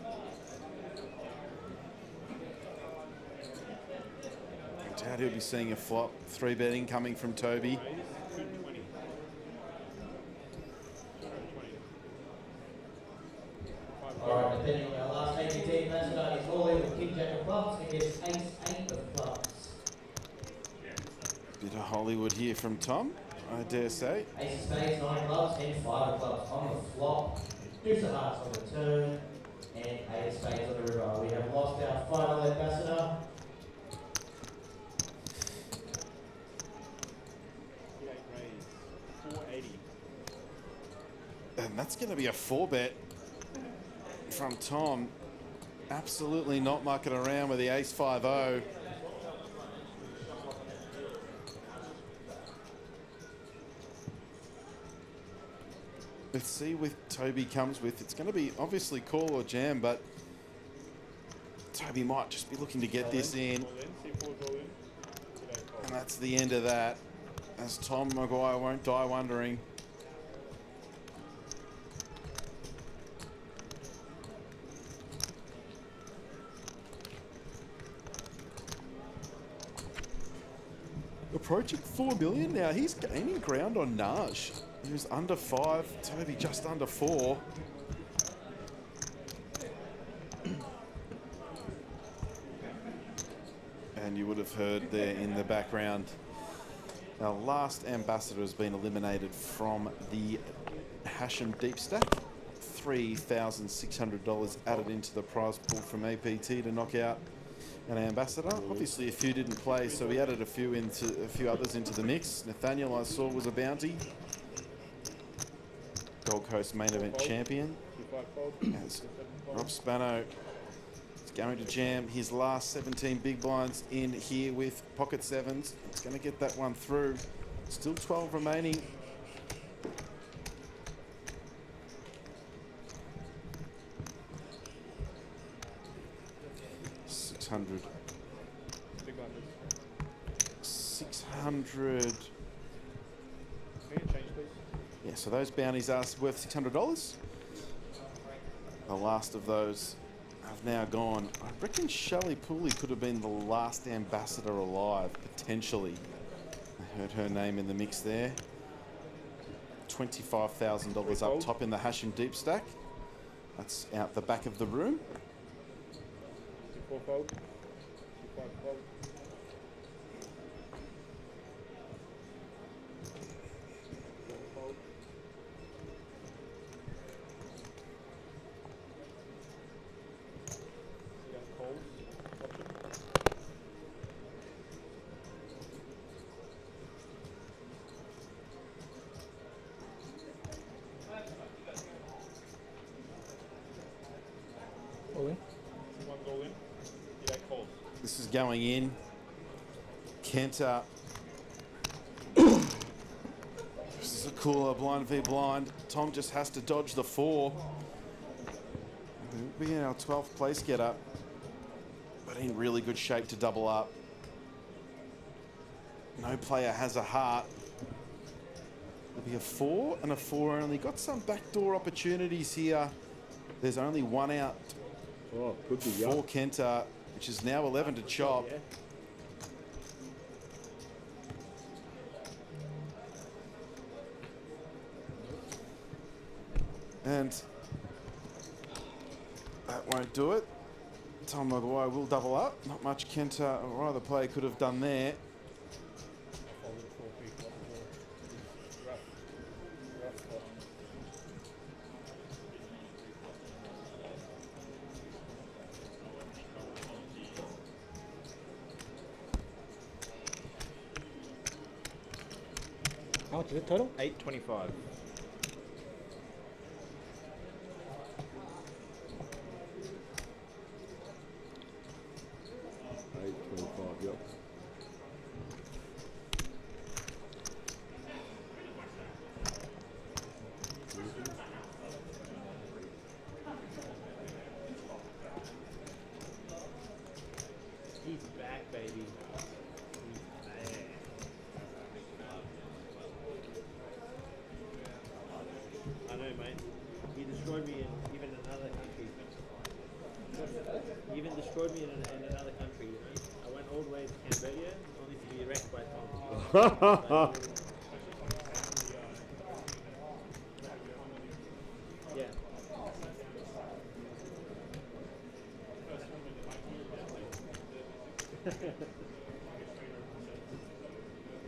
I doubt he'll be seeing a flop. 3-betting coming from Toby. Alright, depending on our last APT, Mazda is all in with King Jack of clubs against Ace-8 of clubs. Bit of Hollywood here from Tom, I dare say. Ace of spades, 9 clubs, and 5 of clubs on the flop. Deuce of hearts on the turn, and 8 of spades on the river. We have lost our final ambassador. Raised, 480. And that's going to be a 4-bet from Tom. Absolutely not mucking around with the ace-5-0. Let's see what Toby comes with. It's going to be obviously call or jam, but Toby might just be looking to get this in. And that's the end of that, as Tom Maguire won't die wondering. approaching 4 million now. He's gaining ground on Naj. He was under 5, Toby just under 4. And you would have heard there in the background, our last ambassador has been eliminated from the Hashem Deep Stack. $3,600 added into the prize pool from APT to knock out an ambassador. Obviously a few didn't play, so we added a few others into the mix. Nathaniel, I saw, was a bounty. Gold Coast main event champion. As Rob Spano is going to jam his last 17 big blinds in here with pocket sevens. It's going to get that one through. Still 12 remaining. Big one. 600. Can you change, please? Yeah, so those bounties are worth $600. The last of those have now gone. I reckon Shelley Pooley could have been the last ambassador alive, potentially. I heard her name in the mix there. $25,000 up top in the Hashem Deep Stack. That's out the back of the room. 4 fold. 5 fold. This is going in. Kenta. This is a cooler blind v blind. Tom just has to dodge the 4. We'll be in our 12th place get up, but in really good shape to double up. No player has a heart. There'll be a 4 and a 4 only. Got some backdoor opportunities here. There's only one out. Oh, could be for Kenta, which is now 11 to chop. Yeah. And that won't do it. Tom Maguire will double up. Not much Kenta or either player could have done there. How much is it total? 825. Yep. He's back, baby. He's back. I know, mate. He destroyed me in even another country. He even destroyed me in another country. You know? I went all the way to Cambodia only to be wrecked by Tom. Yeah.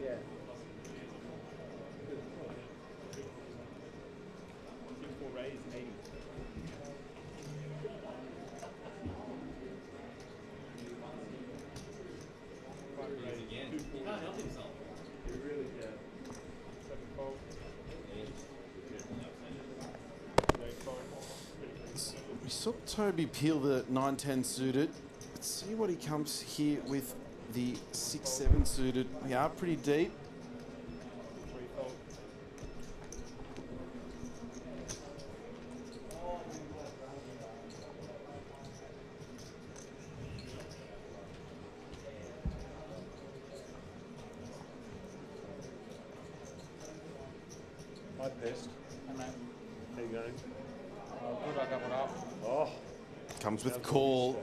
Yeah. Raise 80. He can't help himself. He really can. 7 fold. 8 fold. We saw Toby peel the 9-10 suited. Let's see what he comes here with the 6-7 suited. We are pretty deep. 3 fold. I pissed. How you going? Good, I doubled up. Oh. Comes with call.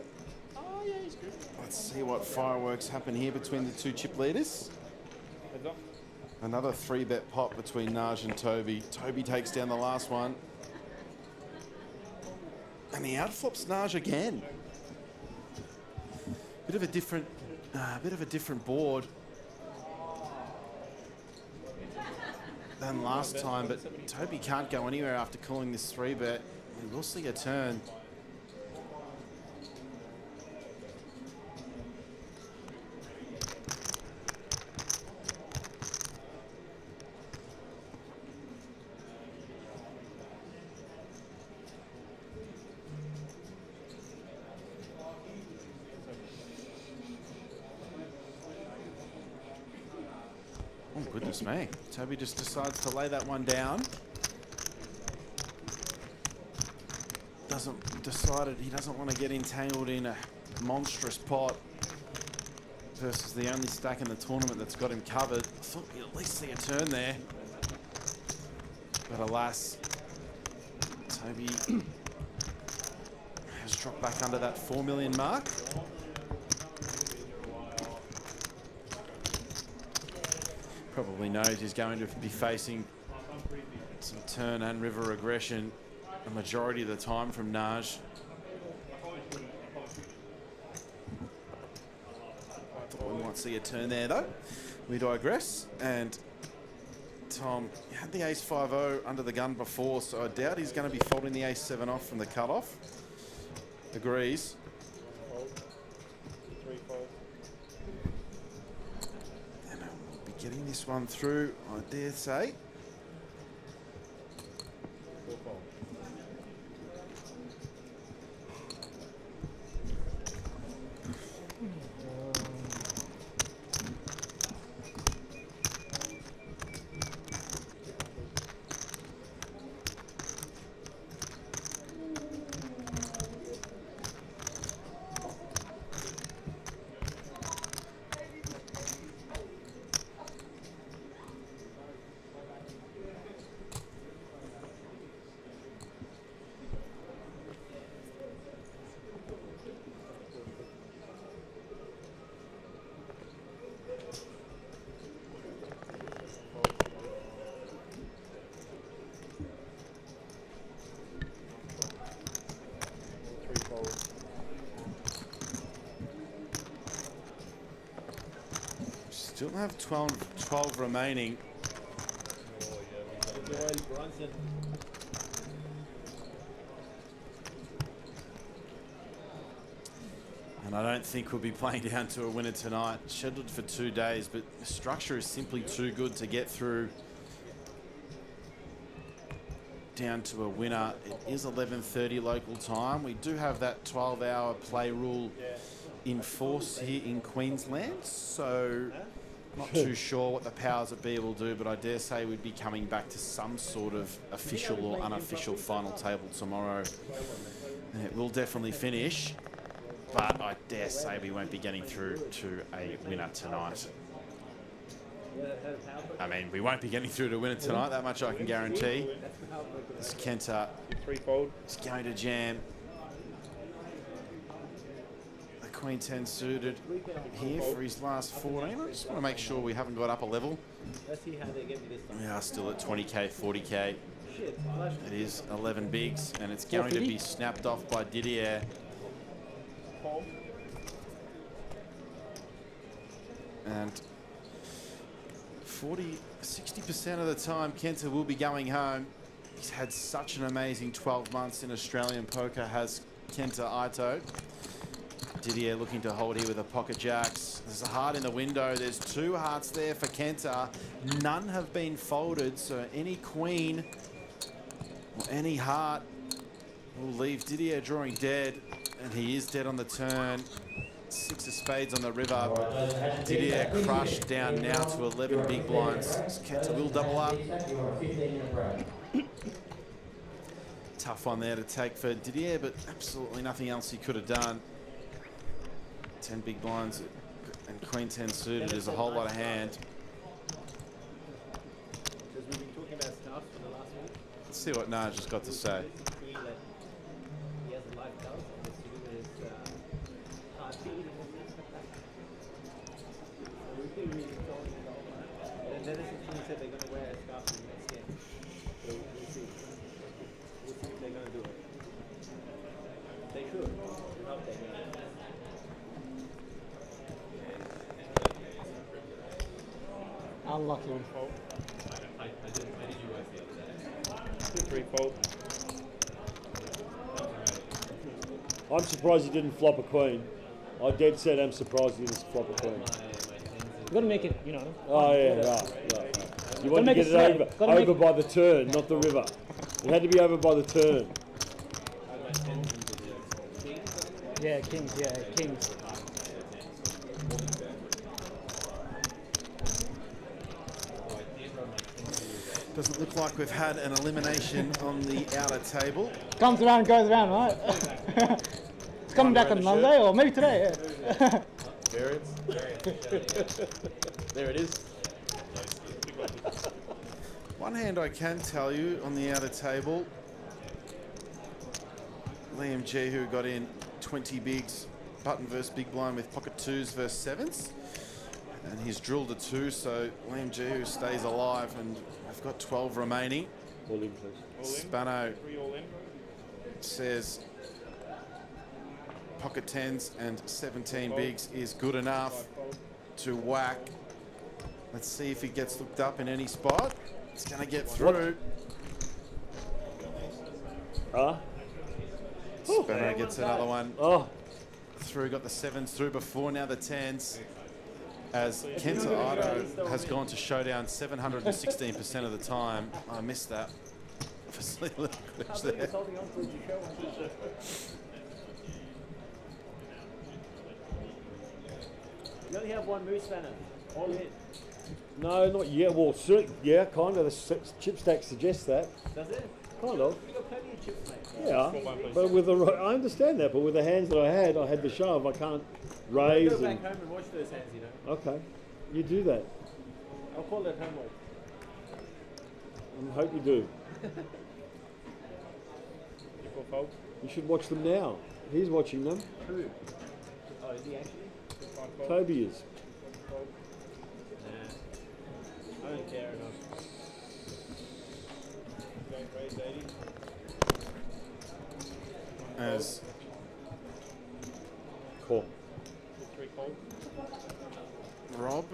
Oh, yeah, he's good. Let's see what fireworks happen here between the two chip leaders. Another 3-bet pot between Naj and Toby. Toby takes down the last one. And he outflops Naj again. Bit of a different board than last time, but Toby can't go anywhere after calling this 3-bet. We will see a turn. Oh, goodness me. Toby just decides to lay that one down. Decided he doesn't want to get entangled in a monstrous pot versus the only stack in the tournament that's got him covered. Thought we'd at least see a turn there. But alas, Toby has dropped back under that 4 million mark. Probably knows he's going to be facing some turn and river aggression a majority of the time from Naj. Thought we might see a turn there though. We digress, and Tom had the ace 5-0 under the gun before, so I doubt he's going to be folding the ace 7 off from the cutoff. Agrees. And we'll be getting this one through, I dare say. Still have 12 remaining. And I don't think we'll be playing down to a winner tonight. Scheduled for 2 days, but the structure is simply too good to get through down to a winner. It is 11:30 local time. We do have that 12-hour play rule in force here in Queensland, so not too sure what the powers that be will do, but I dare say we'd be coming back to some sort of official or unofficial final table tomorrow. And it will definitely finish, but I dare say we won't be getting through to a winner tonight. I mean, we won't be getting through to a winner tonight, that much I can guarantee. This Kenta is going to jam Queen 10 suited here for his last 14. I just want to make sure we haven't got up a level. Let's see how they get me this time. We are still at 20k, 40k. It is 11 bigs, and it's going to be snapped off by Didier. And 60% of the time, Kenta will be going home. He's had such an amazing 12 months in Australian poker, has Kenta Ito. Didier looking to hold here with a pocket jacks. There's a heart in the window. There's 2 hearts there for Kenta. None have been folded, so any queen or any heart will leave Didier drawing dead, and he is dead on the turn. 6 of spades on the river. Didier crushed down now to 11 big blinds. Kenta will double up. Tough one there to take for Didier, but absolutely nothing else he could have done. 10 big blinds and Queen 10 suited is a whole lot of hand. Let's see what Naj has got to say. said they're going to wear a scarf in the next game. So we'll see. We'll see if they're going to do it. They should. I hope they will. Unlucky one. I did US the other day. 2-3 fold. I'm surprised he didn't flop a queen. I dead set am surprised he didn't flop a queen. You gotta make it, you know. Oh yeah, right. You want to get it over by the turn, not the river. It had to be over by the turn. Yeah, kings, kings. Doesn't look like we've had an elimination on the outer table. Comes around, goes around, right? It's coming back on Monday or maybe today, yeah. Variance. There it is. One hand I can tell you on the outer table, Liam G, who got in 20 bigs, button versus big blind with pocket 2s versus 7s. And he's drilled a 2, so Liam G, who stays alive, and I've got 12 remaining. All in, please. Spano 3 all in. says pocket 10s and 17 bigs is good enough to whack. Let's see if he gets looked up in any spot. It's going to get through. Spano gets another one through. Got the 7s through before, now the 10s. As Kenta Ito has gone to showdown 716% of the time. I missed that. Obviously, a little glitch there. You only have one moose spanner. All in. No, not yet. Well, yeah, kind of. The chip stack suggests that. Does it? Kind of. You got plenty of chips, mate. Yeah, but with the I understand that, but with the hands that I had to shove. I can't raise. Go back home and watch those hands, you know. Okay, you do that. I'll call that homework. I hope you do. You should watch them now. He's watching them. Who? Oh, is he actually? Toby is. Nah. I don't care enough. As cool. Rob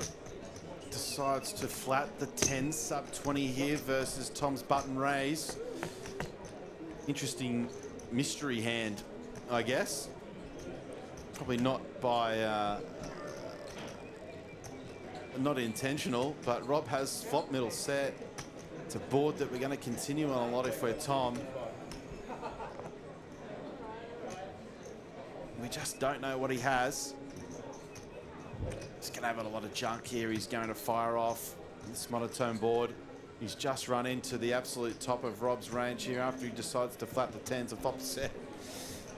decides to flat the 10 sub 20 here versus Tom's button raise. Interesting mystery hand, I guess. Probably not by not intentional, but Rob has flop middle set. It's a board that we're going to continue on a lot if we're Tom. We just don't know what he has. He's going to have a lot of junk here. He's going to fire off this monotone board. He's just run into the absolute top of Rob's range here after he decides to flat the 10s and flop the set.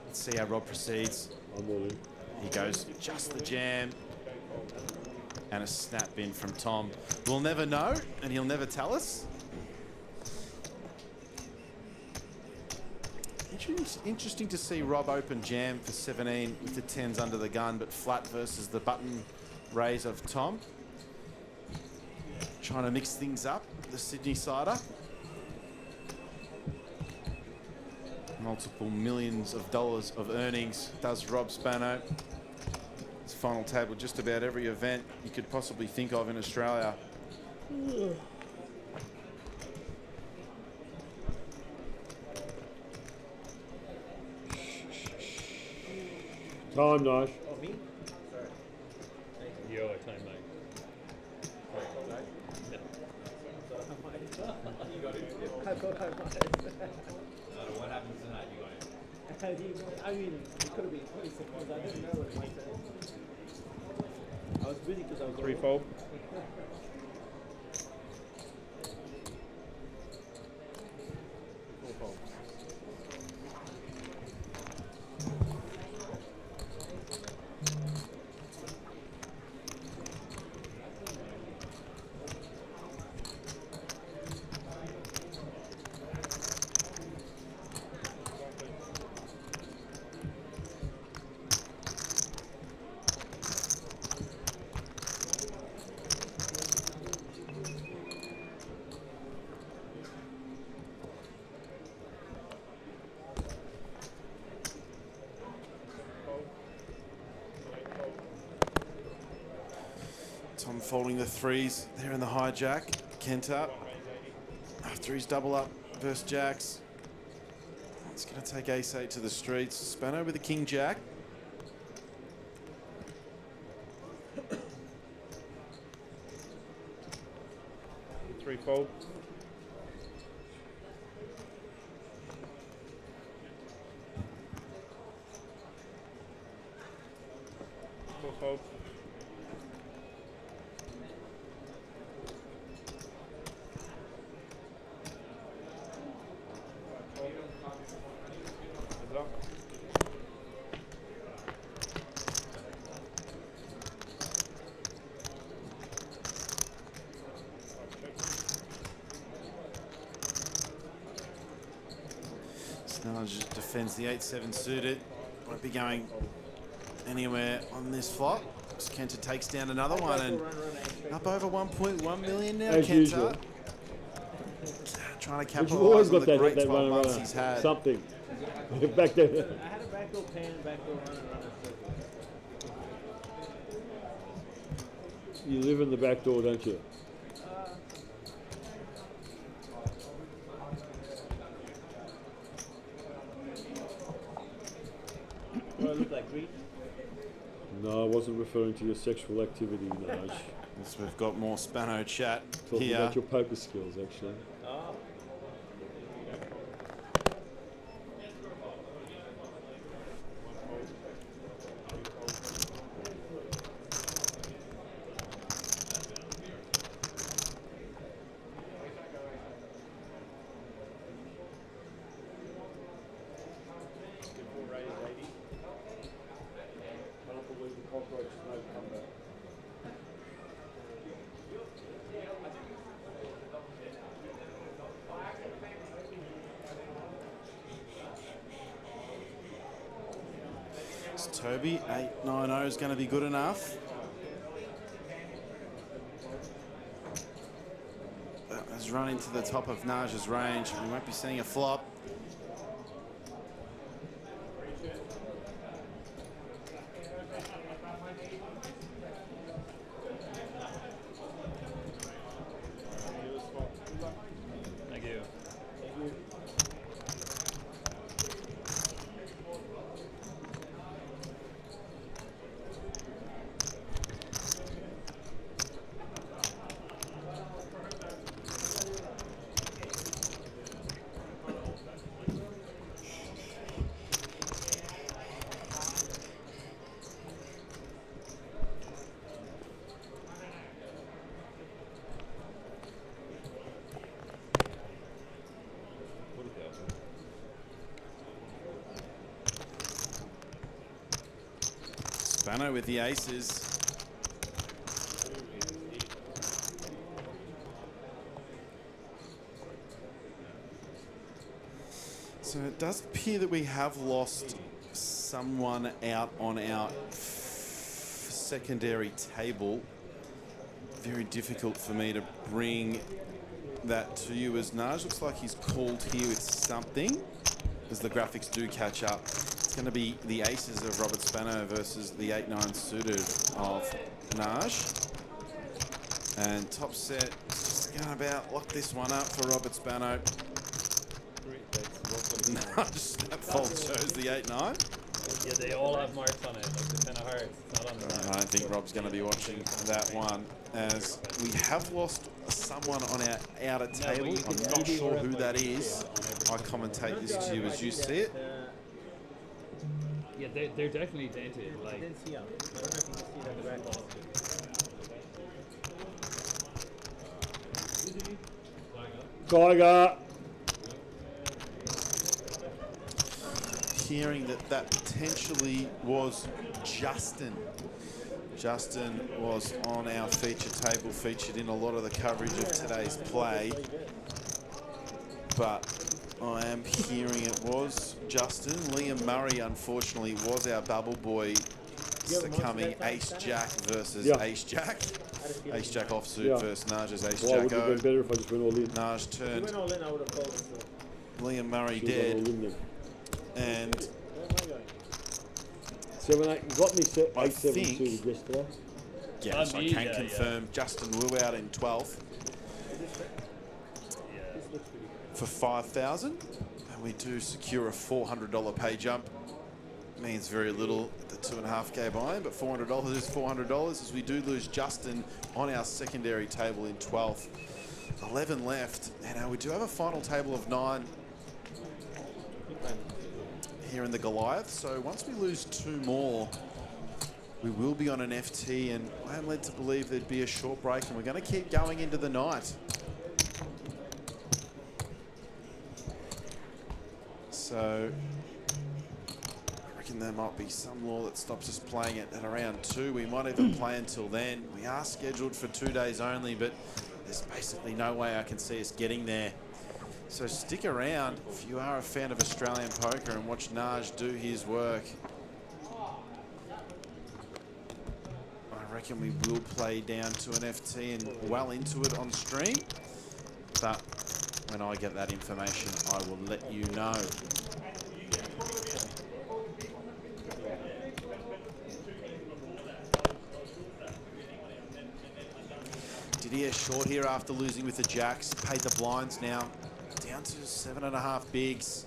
Let's see how Rob proceeds. I'm all in. He goes just the jam. And a snap in from Tom. We'll never know, and he'll never tell us. Interesting to see Rob open jam for 17 with the 10s under the gun, but flat versus the button raise of Tom. Trying to mix things up, the Sydney sider. Multiple millions of dollars of earnings does Rob Spano. His final table just about every event you could possibly think of in Australia. Time, Nash. Oh, me? Sorry. Your time, mate. You got it. I thought I might. What happens tonight? You got it. I mean, it could have been 20 seconds. I didn't know what it might say. I was busy because I was 3-4. folding the threes there in the hijack. Kenta, after his double up versus jacks, it's going to take ace-8 to the streets. Spano with the king-jack. Three fold. Four fold. Just defends the 8-7 suited. Won't be going anywhere on this flop. Kenta takes down another one and up over 1.1 million now. As Kenta usual. trying to But capitalize you've always on got the that, great that 12 months runner. he's had. Something. Back there. I had a backdoor pan, backdoor runner. You live in the back door, don't you? Do I look like greed? No, I wasn't referring to your sexual activity, Naj. Yes, we've got more Spano chat Talking here. about your poker skills, actually. Oh. Toby, 8-9-0 is going to be good enough. That has run into the top of Naj's range. We won't be seeing a flop. Thank you. Spano with the aces. So it does appear that we have lost someone out on our secondary table. Very difficult for me to bring that to you, as Naj looks like he's called here with something, as the graphics do catch up. It's going to be the aces of Robert Spano versus the 8-9 suited of Naj. And top set is just going to about lock this one up for Robert Spano. Naj, that fold shows the 8-9. Yeah, they all have marks on it, like the 10 of hearts. It's not on the I don't think Rob's going to be watching that one, as we have lost someone on our outer table. I'm not sure who that is. I commentate this to you as you see it. Yeah, they're definitely dented. Like, I didn't see them. I don't know if you can see that directly. Tiger! Hearing that potentially was Justin. Justin was on our feature table, featured in a lot of the coverage of today's play. But I am hearing it was Justin. Liam Murray, unfortunately, was our bubble boy, succumbing Ace-Jack versus Ace-Jack. Ace-Jack offsuit versus Naj's Ace-Jack. Well, would have been better if I just went all in. Naj turned. If you went all in, I would have folded. Liam Murray Should've dead. gone all in then. And 7-8. You got me 8-7 think suited yesterday. Yes, I can confirm Justin Wu out in 12th for 5,000, and we do secure a $400 pay jump. Means very little at the 2.5K buy-in, but $400 is $400 as we do lose Justin on our secondary table in 12th. 11 left, and we do have a final table of 9 here in the Goliath. So once we lose 2 more, we will be on an FT, and I am led to believe there'd be a short break, and we're going to keep going into the night. So I reckon there might be some law that stops us playing it at around 2. We might even play until then. We are scheduled for 2 days only, but there's basically no way I can see us getting there. So stick around if you are a fan of Australian poker and watch Naj do his work. I reckon we will play down to an FT and well into it on stream. But when I get that information, I will let you know. Didier short here after losing with the jacks. Paid the blinds now. Down to 7.5 bigs.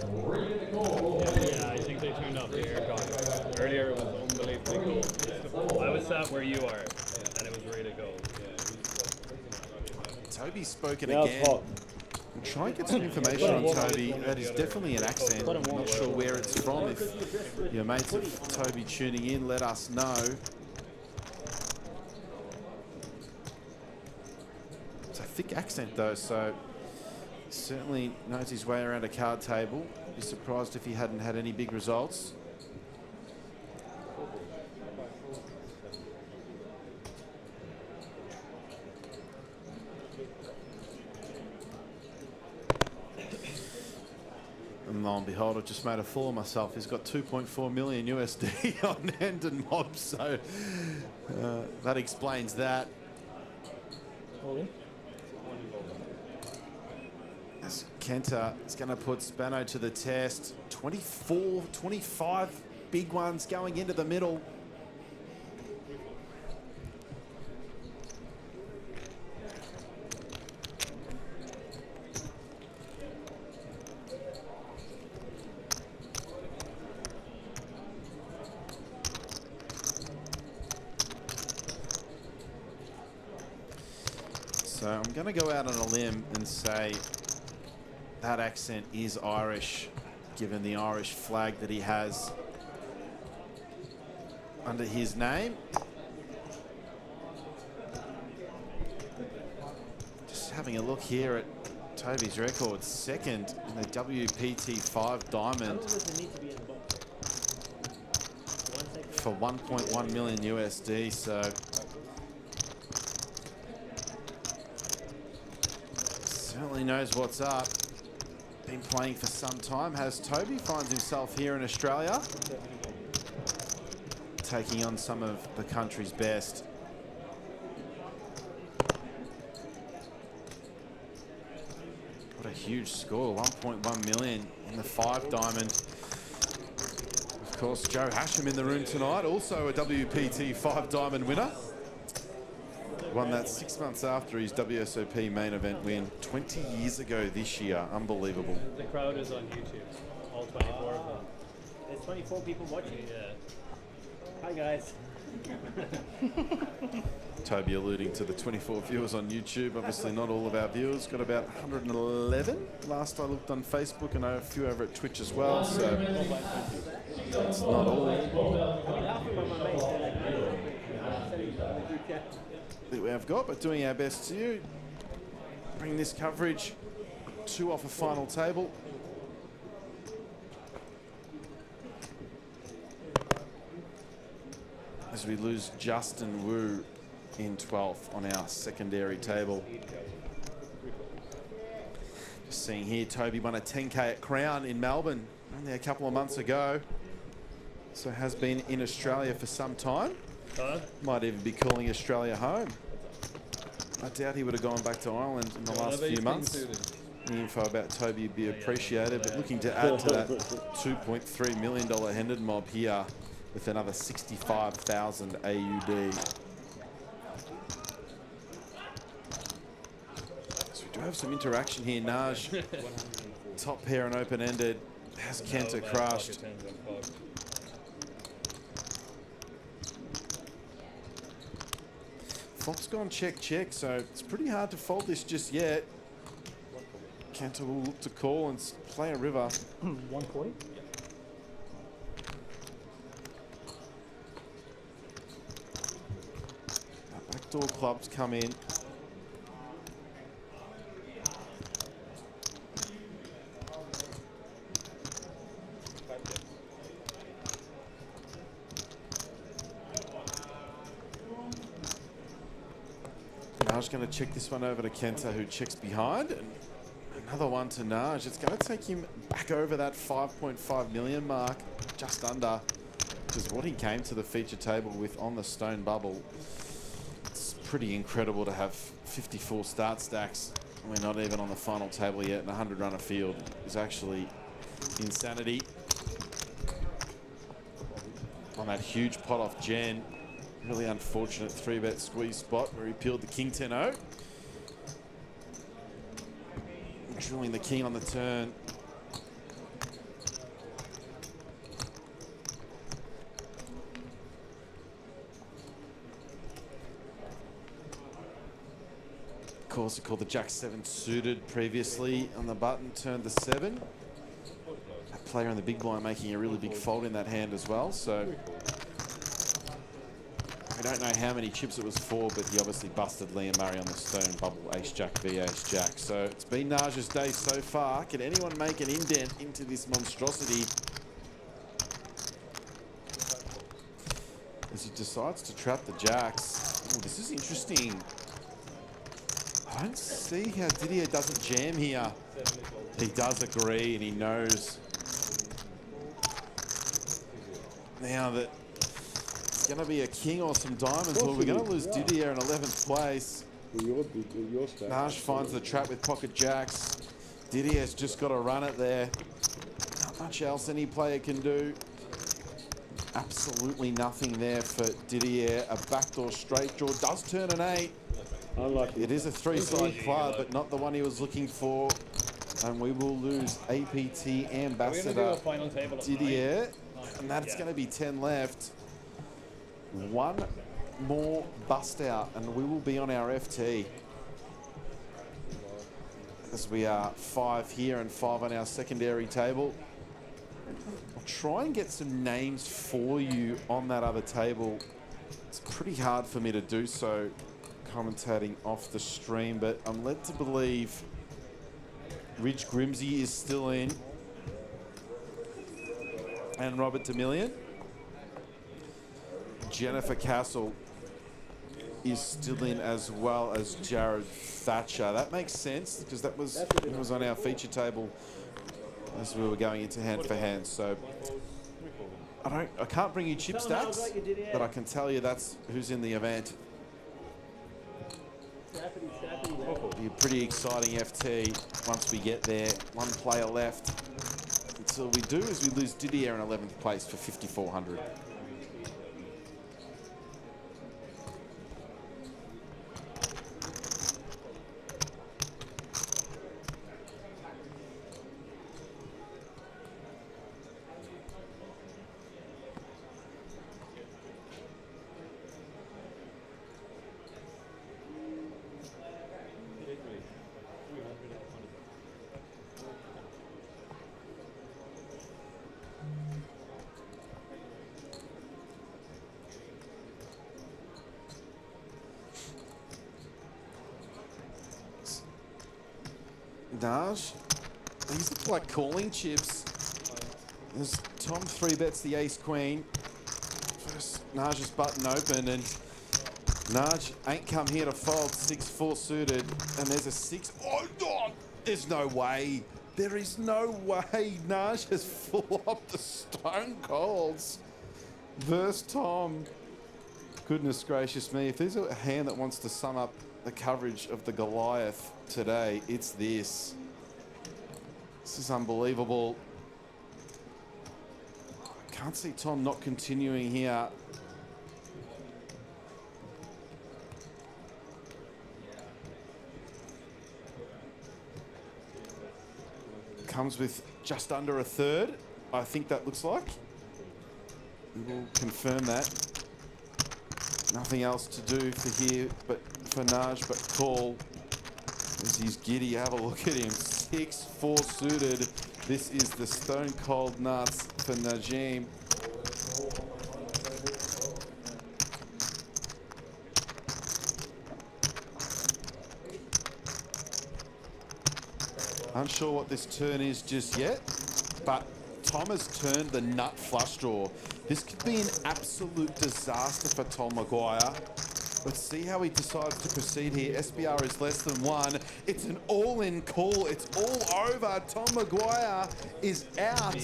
Yeah, I think they tuned up the aircon. Earlier it was unbelievably cool. I was sat where you are, and it was ready to go. Toby's spoken Now it's again. hot. We'll try and get some information on Toby. That is definitely an accent. I'm not sure where it's from. If your mates of Toby tuning in, let us know. It's a thick accent though, so he certainly knows his way around a card table. Be surprised if he hadn't had any big results. And lo and behold, I've just made a fool of myself. He's got 2.4 million USD on End and Mob, so that explains that. As Kenta is going to put Spano to the test. 24, 25 big ones going into the middle. So I'm going to go out on a limb and say that accent is Irish, given the Irish flag that he has under his name. Just having a look here at Toby's record, second in the WPT 5 Diamond for 1.1 million USD, so certainly knows what's up. Been playing for some time, has Toby. Finds himself here in Australia, taking on some of the country's best. What a huge score, 1.1 million in the 5 Diamond. Of course, Joe Hasham in the room tonight, also a WPT 5 Diamond winner. Won that 6 months after his WSOP main event win 20 years ago this year. Unbelievable. The crowd is on YouTube, all 24 of them. There's 24 people watching. Yeah. Hi guys. Toby alluding to the 24 viewers on YouTube. Obviously not all of our viewers. Got about 111 last I looked on Facebook, and a few over at Twitch as well. So that's not all that we have got, but doing our best to bring this coverage to off a final table. As we lose Justin Wu in 12th on our secondary table. Just seeing here, Toby won a 10K at Crown in Melbourne only a couple of months ago. So has been in Australia for some time. Might even be calling Australia home. I doubt he would have gone back to Ireland in the last few months. Any info about Toby would be appreciated, but looking to add to that $2.3 million Hendon mob here with another 65,000 AUD. So we do have some interaction here. Naj, top pair and open-ended, has Kenta crushed. Fox gone check, check, so it's pretty hard to fold this just yet. Kenta will look to call and play a river. 140. Backdoor clubs come in. Naj going to check this one over to Kenta, who checks behind. And another one to Naj. It's going to take him back over that 5.5 million mark, just under, which is what he came to the feature table with on the stone bubble. It's pretty incredible to have 54 start stacks. We're not even on the final table yet, and 100 runner field is actually insanity. On that huge pot off Jen. Really unfortunate 3-bet squeeze spot where he peeled the king 10-0. Drilling the king on the turn. Of course, he called the Jack 7 suited previously on the button, turned the 7. A player in the big blind making a really big fold in that hand as well, so I don't know how many chips it was for, but he obviously busted Liam Murray on the stone bubble, ace-jack v ace-jack. So it's been Naj's day so far. Can anyone make an indent into this monstrosity? As he decides to trap the jacks. Oh, this is interesting. I don't see how Didier doesn't jam here. He does agree, and he knows now that going to be a king or some diamonds, or we're going to lose Didier in 11th place. Naj finds the trap with pocket jacks. Didier's just got to run it there. Not much else any player can do. Absolutely nothing there for Didier. A backdoor straight draw does turn an 8. Unlucky. It is a 3-side club, but not the one he was looking for. And we will lose APT ambassador Didier. And that's going to be 10 left. One more bust out and we will be on our FT. As we are 5 here and 5 on our secondary table. I'll try and get some names for you on that other table. It's pretty hard for me to do so commentating off the stream, but I'm led to believe Ridge Grimsey is still in. And Robert DeMillion. Jennifer Castle is still in, as well as Jared Thatcher. That makes sense because that was on our feature table as we were going into hand for hand. So I can't bring you chip stacks, but I can tell you that's who's in the event. It'll be a pretty exciting FT once we get there. One player left. Until we do is we lose Didier in 11th place for 5,400. Naj, these look like calling chips. As Tom 3-bets the ace-queen. First, Naj's button open, and Naj ain't come here to fold. 6-4 suited, and there's a 6. Oh, no! There's no way. There is no way Naj has flopped the stone colds. Versus Tom. Goodness gracious me. If there's a hand that wants to sum up the coverage of the Goliath today, it's this. This is unbelievable. Can't see Tom not continuing here. Comes with just under a third, I think that looks like. We'll confirm that. Nothing else to do for here, but for Naj, but call. As he's giddy, have a look at him. 6-4 suited. This is the stone cold nuts for Najim. Unsure what this turn is just yet, but Tom has turned the nut flush draw. This could be an absolute disaster for Tom Maguire. Let's see how he decides to proceed here. SBR is less than 1. It's an all-in call. It's all over. Tom Maguire is out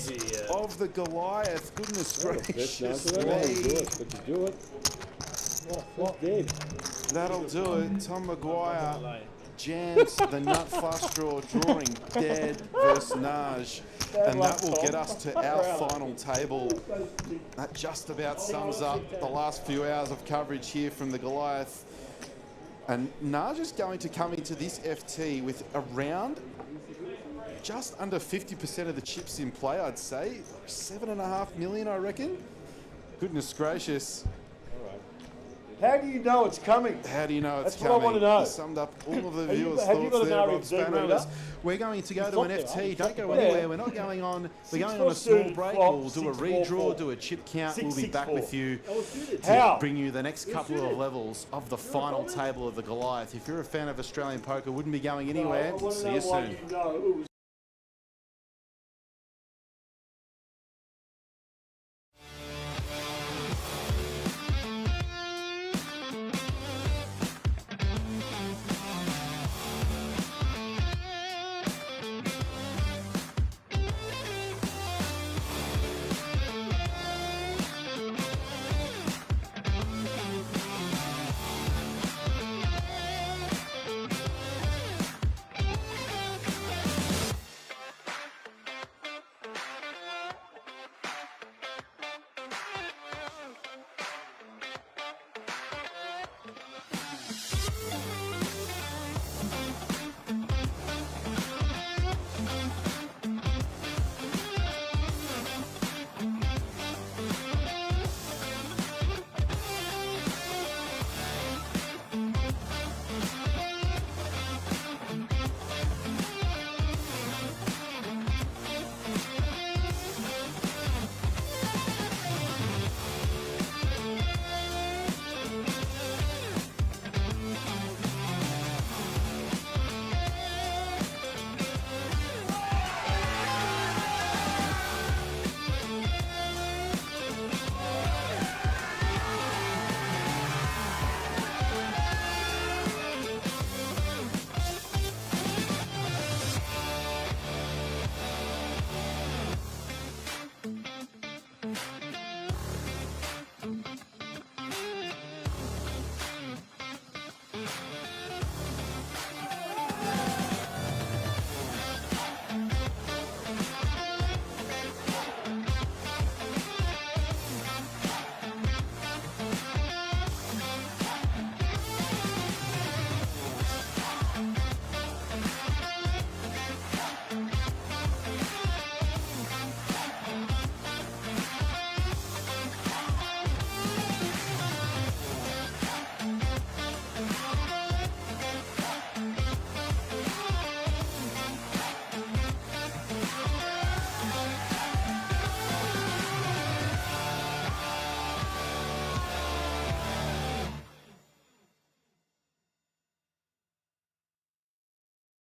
of the Goliath. Goodness gracious me. That'll do it. Tom Maguire jams the nut flush draw, drawing dead versus Naj. And that will get us to our final table. That just about sums up the last few hours of coverage here from the Goliath. And Naj is going to come into this FT with around just under 50% of the chips in play, I'd say. 7.5 million, I reckon. Goodness gracious. How do you know it's coming? How do you know it's That's coming? what I want to know. You summed up all of the viewers' have you thoughts got there, an Rob RFD Spano. reader? We're going to go It's to an not there, FT. Don't go Yeah. anywhere. We're not going on. We're going on a small break. We'll do a redraw, do a chip count. We'll be back with you to bring you the next couple of levels of the final table of the Goliath. If you're a fan of Australian poker, wouldn't be going anywhere. See you soon.